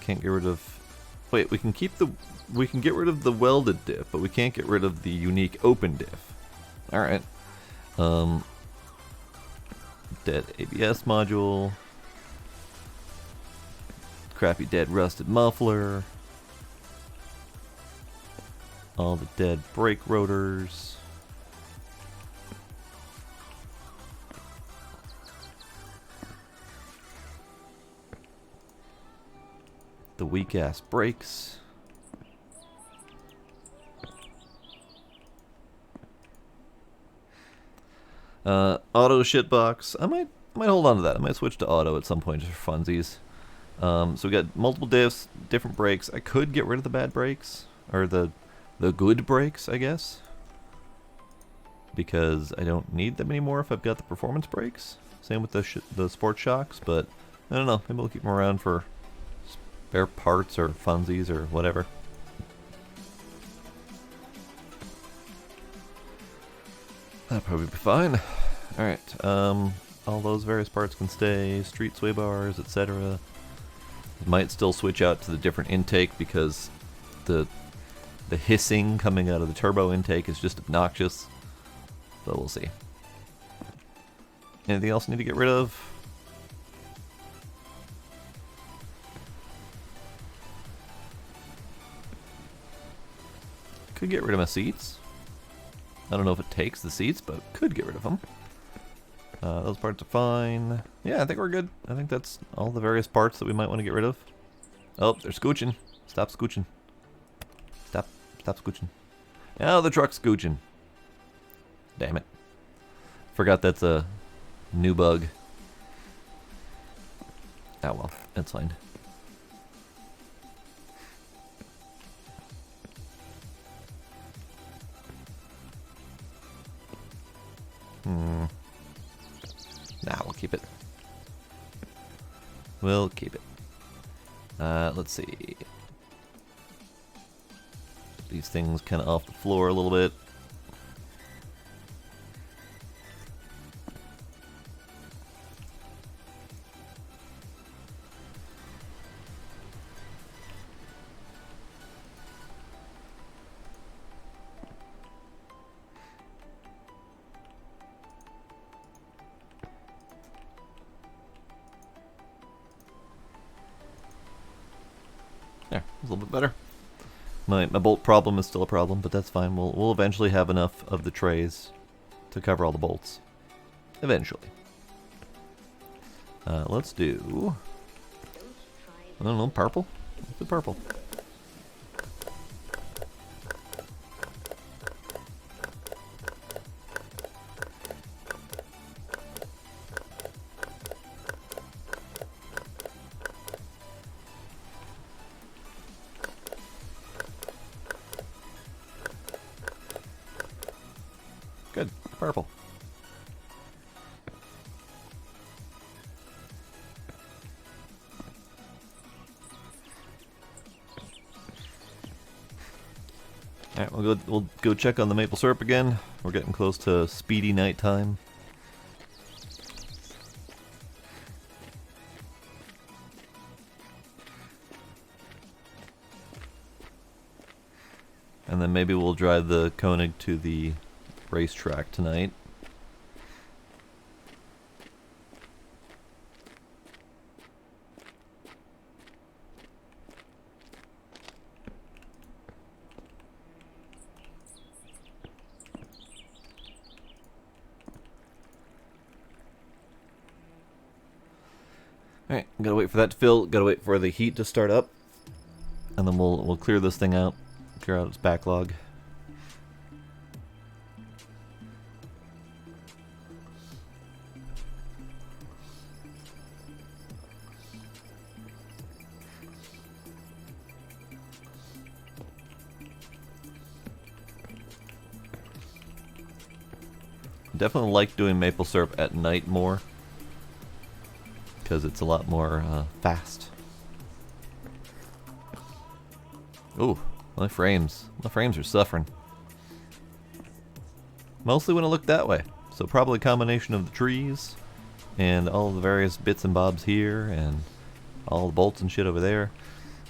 Can't get rid of... Wait, we can keep the... We can get rid of the welded diff, but we can't get rid of the unique open diff. Alright. Dead ABS module. Crappy dead rusted muffler. All the dead brake rotors. The weak ass brakes. Auto shitbox. I might hold on to that. I might switch to auto at some point just for funsies. So we got multiple diffs, different brakes. I could get rid of the bad brakes, or the good brakes, I guess, because I don't need them anymore if I've got the performance brakes. Same with the sport shocks, but I don't know. Maybe we'll keep them around for spare parts or funsies or whatever. That'll probably be fine. All right. All those various parts can stay. Street sway bars, etc. Might still switch out to the different intake because the hissing coming out of the turbo intake is just obnoxious. But we'll see. Anything else I need to get rid of? Could get rid of my seats. I don't know if it takes the seats, but could get rid of them. Those parts are fine. Yeah, I think we're good. I think that's all the various parts that we might want to get rid of. Oh, they're scooching. Stop scooching. Stop scooching. Oh, the truck's scooching. Damn it. Forgot that's a new bug. Oh well, that's fine. Nah, we'll keep it. We'll keep it. Let's see. These things kind of off the floor a little bit. There, it's a little bit better. My bolt problem is still a problem, but that's fine. We'll eventually have enough of the trays to cover all the bolts. Eventually. Let's do... I don't know, purple? Let's do purple. Good. Purple. Alright, we'll go check on the maple syrup again. We're getting close to speedy nighttime. And then maybe we'll drive the Koenig to the racetrack tonight. Alright, gotta wait for that to fill, gotta wait for the heat to start up. And then we'll clear this thing out, clear out its backlog. Definitely like doing maple syrup at night more, because it's a lot more fast. Ooh, my frames are suffering. Mostly when I look that way, so probably a combination of the trees and all the various bits and bobs here and all the bolts and shit over there.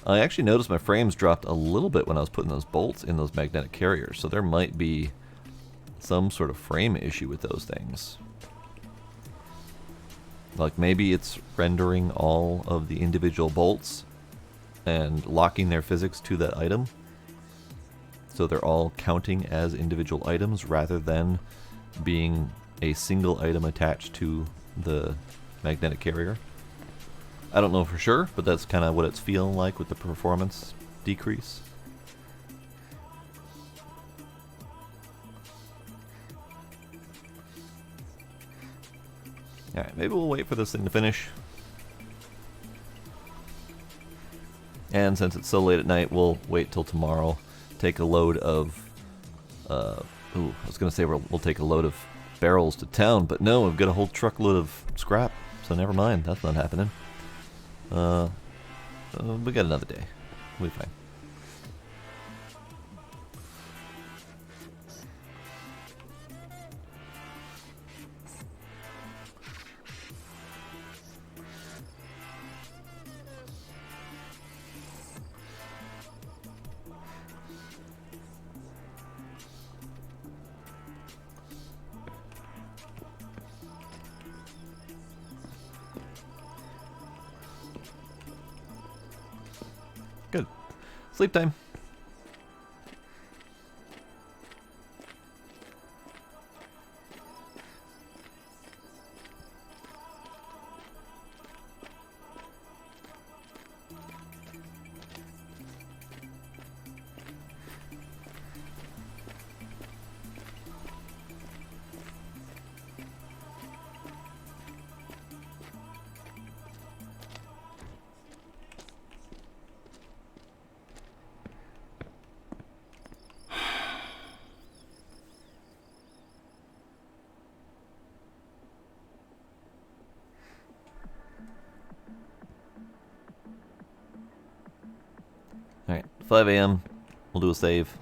I actually noticed my frames dropped a little bit when I was putting those bolts in those magnetic carriers, so there might be some sort of frame issue with those things. Like maybe it's rendering all of the individual bolts and locking their physics to that item, so they're all counting as individual items rather than being a single item attached to the magnetic carrier. I don't know for sure, but that's kind of what it's feeling like with the performance decrease. Alright, maybe we'll wait for this thing to finish. And since it's so late at night, we'll wait till tomorrow. Take a load of... I was going to say we'll take a load of barrels to town, but no, we've got a whole truckload of scrap. So never mind, that's not happening. We got another day. We'll be fine. Good. Sleep time. 5 a.m. We'll do a save.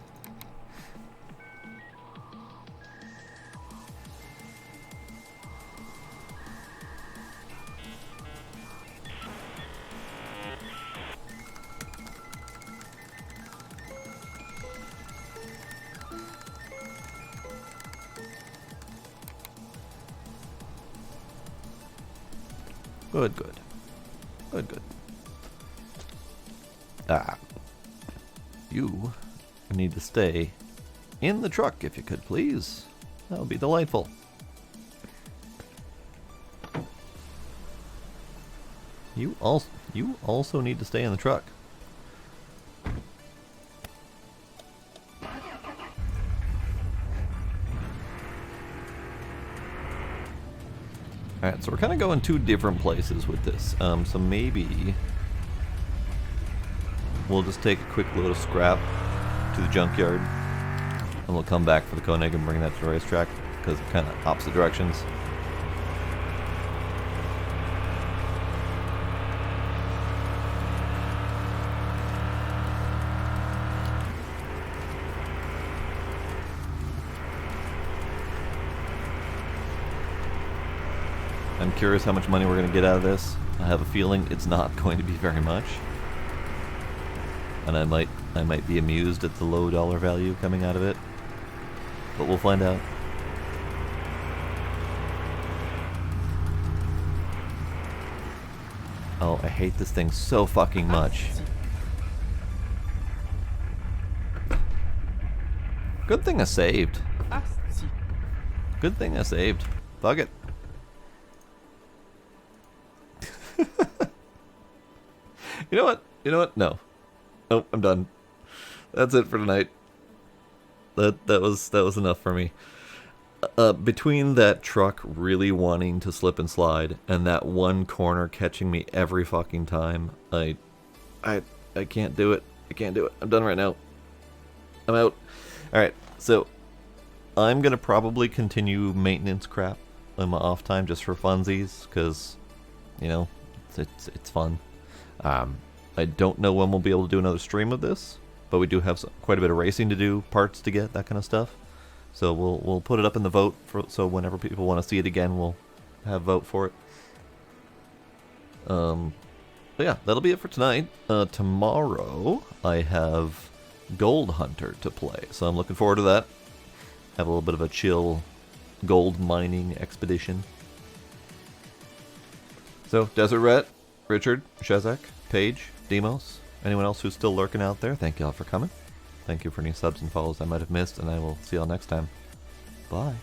Good, good. Good, good. Ah. You need to stay in the truck if you could, please. That would be delightful. You also need to stay in the truck. Alright, so we're kind of going two different places with this. So maybe we'll just take a quick load of scrap to the junkyard, and we'll come back for the Koenig and bring that to the racetrack, because it's kind of opposite directions. I'm curious how much money we're going to get out of this. I have a feeling it's not going to be very much. And I might be amused at the low dollar value coming out of it. But we'll find out. Oh, I hate this thing so fucking much. Good thing I saved. Good thing I saved. Fuck it. You know what? You know what? No. Nope, I'm done. That's it for tonight. That was enough for me. Between that truck really wanting to slip and slide and that one corner catching me every fucking time, I can't do it. I can't do it. I'm done right now. I'm out. Alright, so I'm gonna probably continue maintenance crap in my off time just for funsies, because, you know, it's fun. I don't know when we'll be able to do another stream of this, but we do have quite a bit of racing to do, parts to get, that kind of stuff. So we'll put it up in the vote, so whenever people want to see it again, we'll have vote for it. But yeah, that'll be it for tonight. Tomorrow I have Gold Hunter to play, so I'm looking forward to that. Have a little bit of a chill gold mining expedition. So, Desert Rat, Richard, Shezak, Paige, Demos, anyone else who's still lurking out there, thank y'all for coming. Thank you for any subs and follows I might have missed, and I will see y'all next time. Bye.